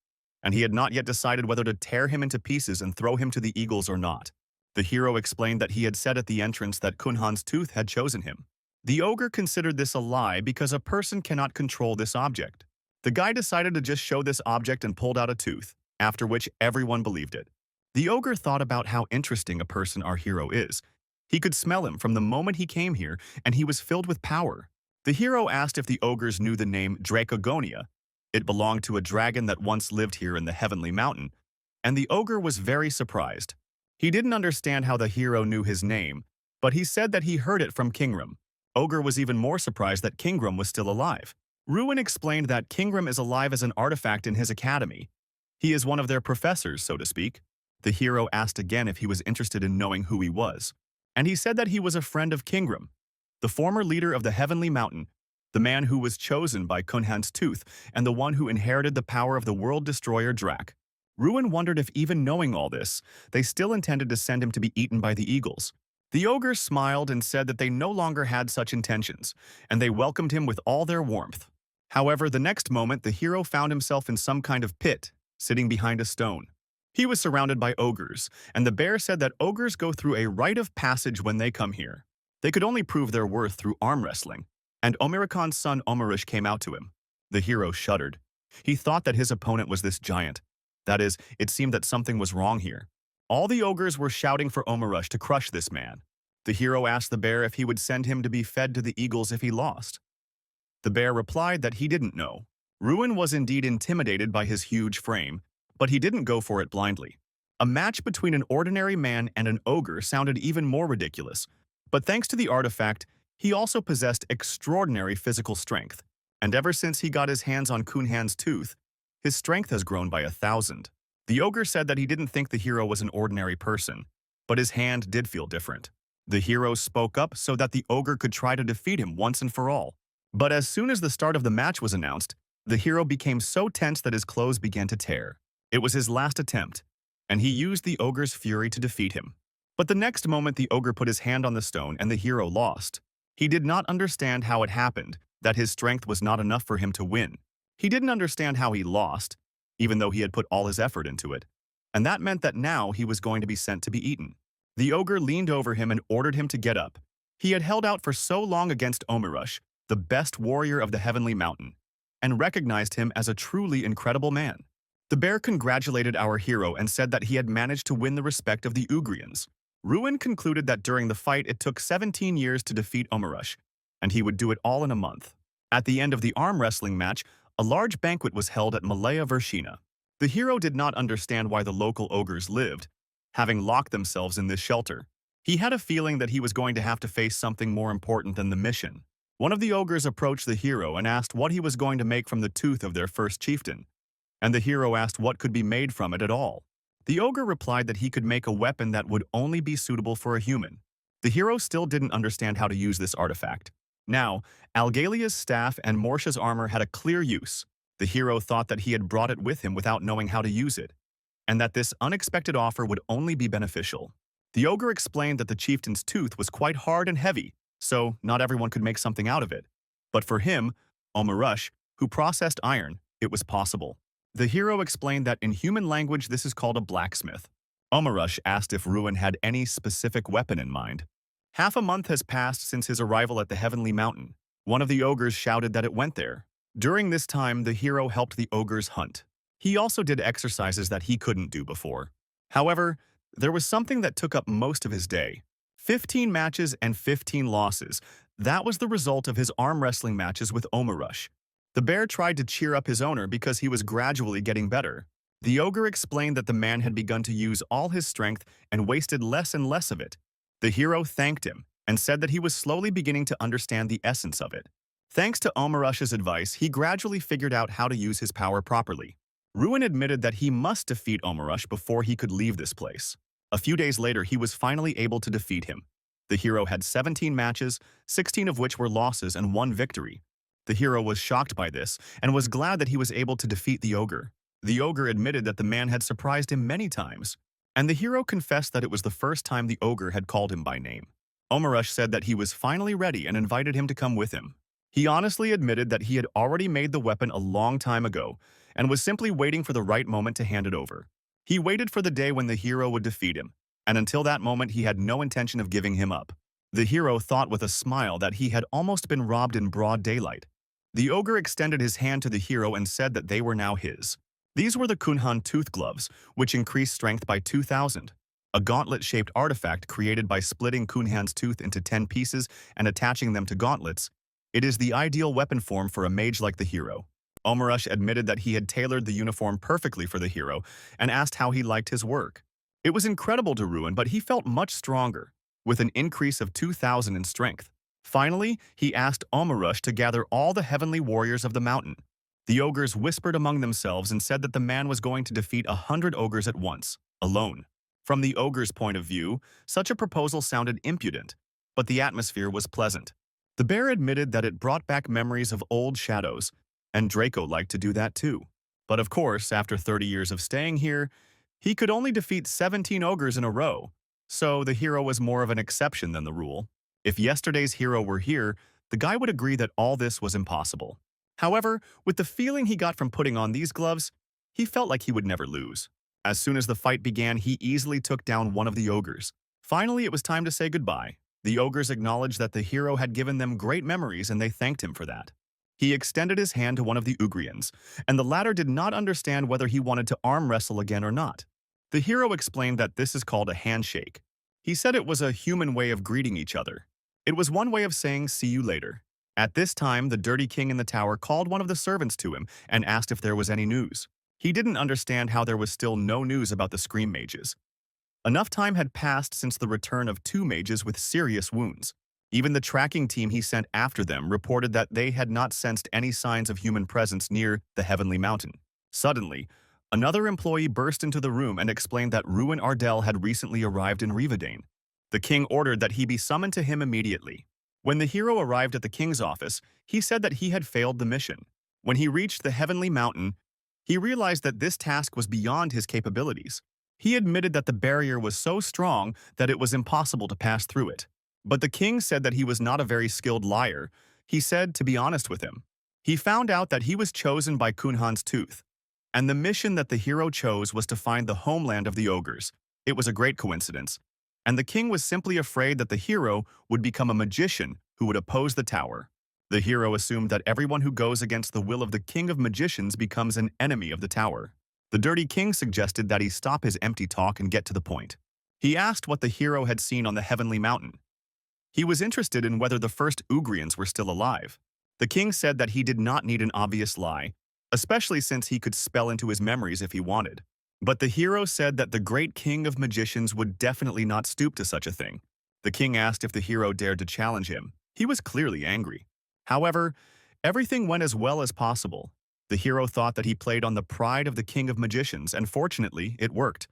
and he had not yet decided whether to tear him into pieces and throw him to the eagles or not. The hero explained that he had said at the entrance that Kunhan's tooth had chosen him. The ogre considered this a lie because a person cannot control this object. The guy decided to just show this object and pulled out a tooth, after which everyone believed it. The ogre thought about how interesting a person our hero is. He could smell him from the moment he came here, and he was filled with power. The hero asked if the ogres knew the name Dracogonia. It belonged to a dragon that once lived here in the Heavenly Mountain, and the ogre was very surprised. He didn't understand how the hero knew his name, but he said that he heard it from Kingram. Ogre was even more surprised that Kingram was still alive. Ruin explained that Kingram is alive as an artifact in his academy. He is one of their professors, so to speak. The hero asked again if he was interested in knowing who he was, and he said that he was a friend of Kingram, the former leader of the Heavenly Mountain, the man who was chosen by Kunhan's tooth, and the one who inherited the power of the world destroyer Drak. Ruin wondered if even knowing all this, they still intended to send him to be eaten by the eagles. The ogre smiled and said that they no longer had such intentions, and they welcomed him with all their warmth. However, the next moment the hero found himself in some kind of pit, sitting behind a stone. He was surrounded by ogres, and the bear said that ogres go through a rite of passage when they come here. They could only prove their worth through arm wrestling, and Omirakan's son Omarish came out to him. The hero shuddered. He thought that his opponent was this giant. That is, it seemed that something was wrong here. All the ogres were shouting for Omarish to crush this man. The hero asked the bear if he would send him to be fed to the eagles if he lost. The bear replied that he didn't know. Ruin was indeed intimidated by his huge frame, but he didn't go for it blindly. A match between an ordinary man and an ogre sounded even more ridiculous, but thanks to the artifact, he also possessed extraordinary physical strength, and ever since he got his hands on Kunhan's tooth, his strength has grown by 1,000. The ogre said that he didn't think the hero was an ordinary person, but his hand did feel different. The hero spoke up so that the ogre could try to defeat him once and for all. But as soon as the start of the match was announced, the hero became so tense that his clothes began to tear. It was his last attempt, and he used the ogre's fury to defeat him. But the next moment the ogre put his hand on the stone and the hero lost. He did not understand how it happened, that his strength was not enough for him to win. He didn't understand how he lost, even though he had put all his effort into it. And that meant that now he was going to be sent to be eaten. The ogre leaned over him and ordered him to get up. He had held out for so long against Omarish, the best warrior of the Heavenly Mountain, and recognized him as a truly incredible man. The bear congratulated our hero and said that he had managed to win the respect of the Ugrians. Ruin concluded that during the fight it took 17 years to defeat Omarish, and he would do it all in a month. At the end of the arm wrestling match, a large banquet was held at Malaya Vershina. The hero did not understand why the local ogres lived, having locked themselves in this shelter. He had a feeling that he was going to have to face something more important than the mission. One of the ogres approached the hero and asked what he was going to make from the tooth of their first chieftain, and the hero asked what could be made from it at all. The ogre replied that he could make a weapon that would only be suitable for a human. The hero still didn't understand how to use this artifact. Now, Algalia's staff and Morsha's armor had a clear use. The hero thought that he had brought it with him without knowing how to use it, and that this unexpected offer would only be beneficial. The ogre explained that the chieftain's tooth was quite hard and heavy, so not everyone could make something out of it. But for him, Omarush, who processed iron, it was possible. The hero explained that in human language this is called a blacksmith. Omarush asked if Ruin had any specific weapon in mind. Half a month has passed since his arrival at the Heavenly Mountain. One of the ogres shouted that it went there. During this time, the hero helped the ogres hunt. He also did exercises that he couldn't do before. However, there was something that took up most of his day. 15 matches and 15 losses. That was the result of his arm wrestling matches with Omarush. The bear tried to cheer up his owner because he was gradually getting better. The ogre explained that the man had begun to use all his strength and wasted less and less of it. The hero thanked him and said that he was slowly beginning to understand the essence of it. Thanks to Omarush's advice, he gradually figured out how to use his power properly. Ruin admitted that he must defeat Omarush before he could leave this place. A few days later, he was finally able to defeat him. The hero had 17 matches, 16 of which were losses and 1 victory. The hero was shocked by this and was glad that he was able to defeat the ogre. The ogre admitted that the man had surprised him many times, and the hero confessed that it was the first time the ogre had called him by name. Omarush said that he was finally ready and invited him to come with him. He honestly admitted that he had already made the weapon a long time ago and was simply waiting for the right moment to hand it over. He waited for the day when the hero would defeat him, and until that moment he had no intention of giving him up. The hero thought with a smile that he had almost been robbed in broad daylight. The ogre extended his hand to the hero and said that they were now his. These were the Kunhan tooth gloves, which increased strength by 2,000. A gauntlet-shaped artifact created by splitting Kunhan's tooth into 10 pieces and attaching them to gauntlets. It is the ideal weapon form for a mage like the hero. Omarush admitted that he had tailored the uniform perfectly for the hero and asked how he liked his work. It was incredible to Ruin, but he felt much stronger, with an increase of 2,000 in strength. Finally, he asked Omarush to gather all the heavenly warriors of the mountain. The ogres whispered among themselves and said that the man was going to defeat 100 ogres at once, alone. From the ogre's point of view, such a proposal sounded impudent, but the atmosphere was pleasant. The bear admitted that it brought back memories of old shadows, and Draco liked to do that too. But of course, after 30 years of staying here, he could only defeat 17 ogres in a row, so the hero was more of an exception than the rule. If yesterday's hero were here, the guy would agree that all this was impossible. However, with the feeling he got from putting on these gloves, he felt like he would never lose. As soon as the fight began, he easily took down one of the ogres. Finally, it was time to say goodbye. The ogres acknowledged that the hero had given them great memories and they thanked him for that. He extended his hand to one of the Ugrians, and the latter did not understand whether he wanted to arm wrestle again or not. The hero explained that this is called a handshake. He said it was a human way of greeting each other. It was one way of saying, "See you later." At this time, the dirty king in the tower called one of the servants to him and asked if there was any news. He didn't understand how there was still no news about the Scream Mages. Enough time had passed since the return of 2 mages with serious wounds. Even the tracking team he sent after them reported that they had not sensed any signs of human presence near the Heavenly Mountain. Suddenly, another employee burst into the room and explained that Ruin ARDEL had recently arrived in Rivadane. The king ordered that he be summoned to him immediately. When the hero arrived at the king's office, he said that he had failed the mission. When he reached the Heavenly Mountain, he realized that this task was beyond his capabilities. He admitted that the barrier was so strong that it was impossible to pass through it. But the king said that he was not a very skilled liar. He said to be honest with him. He found out that he was chosen by Kunhan's tooth, and the mission that the hero chose was to find the homeland of the ogres. It was a great coincidence, and the king was simply afraid that the hero would become a magician who would oppose the tower. The hero assumed that everyone who goes against the will of the king of magicians becomes an enemy of the tower. The dirty king suggested that he stop his empty talk and get to the point. He asked what the hero had seen on the Heavenly Mountain. He was interested in whether the first Ugrians were still alive. The king said that he did not need an obvious lie, especially since he could spell into his memories if he wanted. But the hero said that the great king of magicians would definitely not stoop to such a thing. The king asked if the hero dared to challenge him. He was clearly angry. However, everything went as well as possible. The hero thought that he played on the pride of the king of magicians, and fortunately, it worked,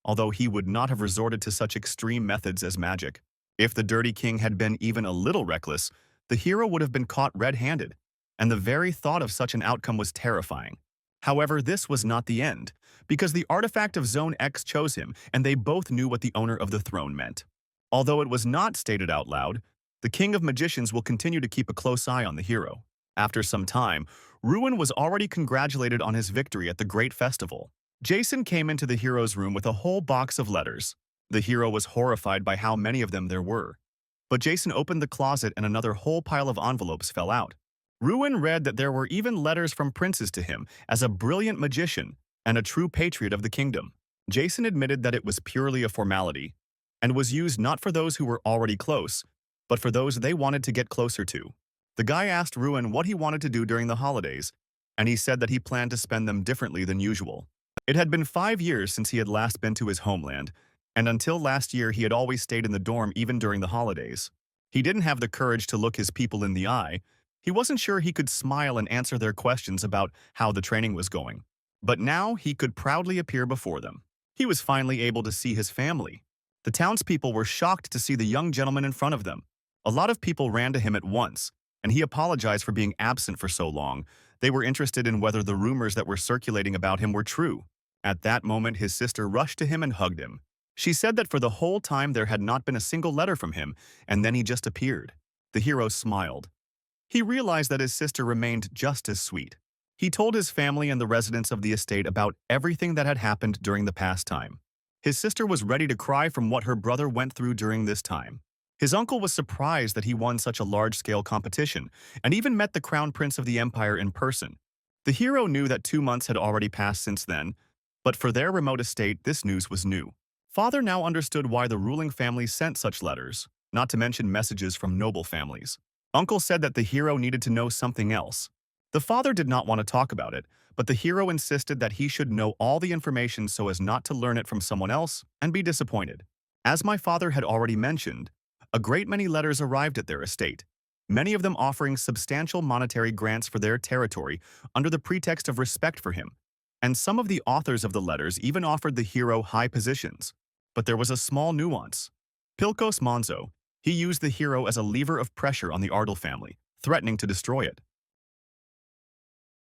although he would not have resorted to such extreme methods as magic. If the dirty king had been even a little reckless, the hero would have been caught red-handed, and the very thought of such an outcome was terrifying. However, this was not the end, because the artifact of Zone X chose him, and they both knew what the owner of the throne meant. Although it was not stated out loud, the king of magicians will continue to keep a close eye on the hero. After some time, Ruin was already congratulated on his victory at the great festival. Jason came into the hero's room with a whole box of letters. The hero was horrified by how many of them there were. But Jason opened the closet and another whole pile of envelopes fell out. Ruin read that there were even letters from princes to him as a brilliant magician and a true patriot of the kingdom. Jason admitted that it was purely a formality and was used not for those who were already close, but for those they wanted to get closer to. The guy asked Ruin what he wanted to do during the holidays, and he said that he planned to spend them differently than usual. It had been 5 years since he had last been to his homeland, and until last year he had always stayed in the dorm even during the holidays. He didn't have the courage to look his people in the eye. He wasn't sure he could smile and answer their questions about how the training was going. But now he could proudly appear before them. He was finally able to see his family. The townspeople were shocked to see the young gentleman in front of them. A lot of people ran to him at once, and he apologized for being absent for so long. They were interested in whether the rumors that were circulating about him were true. At that moment, his sister rushed to him and hugged him. She said that for the whole time there had not been a single letter from him, and then he just appeared. The hero smiled. He realized that his sister remained just as sweet. He told his family and the residents of the estate about everything that had happened during the past time. His sister was ready to cry from what her brother went through during this time. His uncle was surprised that he won such a large-scale competition and even met the crown prince of the empire in person. The hero knew that 2 months had already passed since then, but for their remote estate, this news was new. Father now understood why the ruling family sent such letters, not to mention messages from noble families. Uncle said that the hero needed to know something else. The father did not want to talk about it, but the hero insisted that he should know all the information so as not to learn it from someone else and be disappointed. As my father had already mentioned, a great many letters arrived at their estate, many of them offering substantial monetary grants for their territory under the pretext of respect for him, and some of the authors of the letters even offered the hero high positions. But there was a small nuance. Pilkos Monzo, he used the hero as a lever of pressure on the ARDEL family, threatening to destroy it.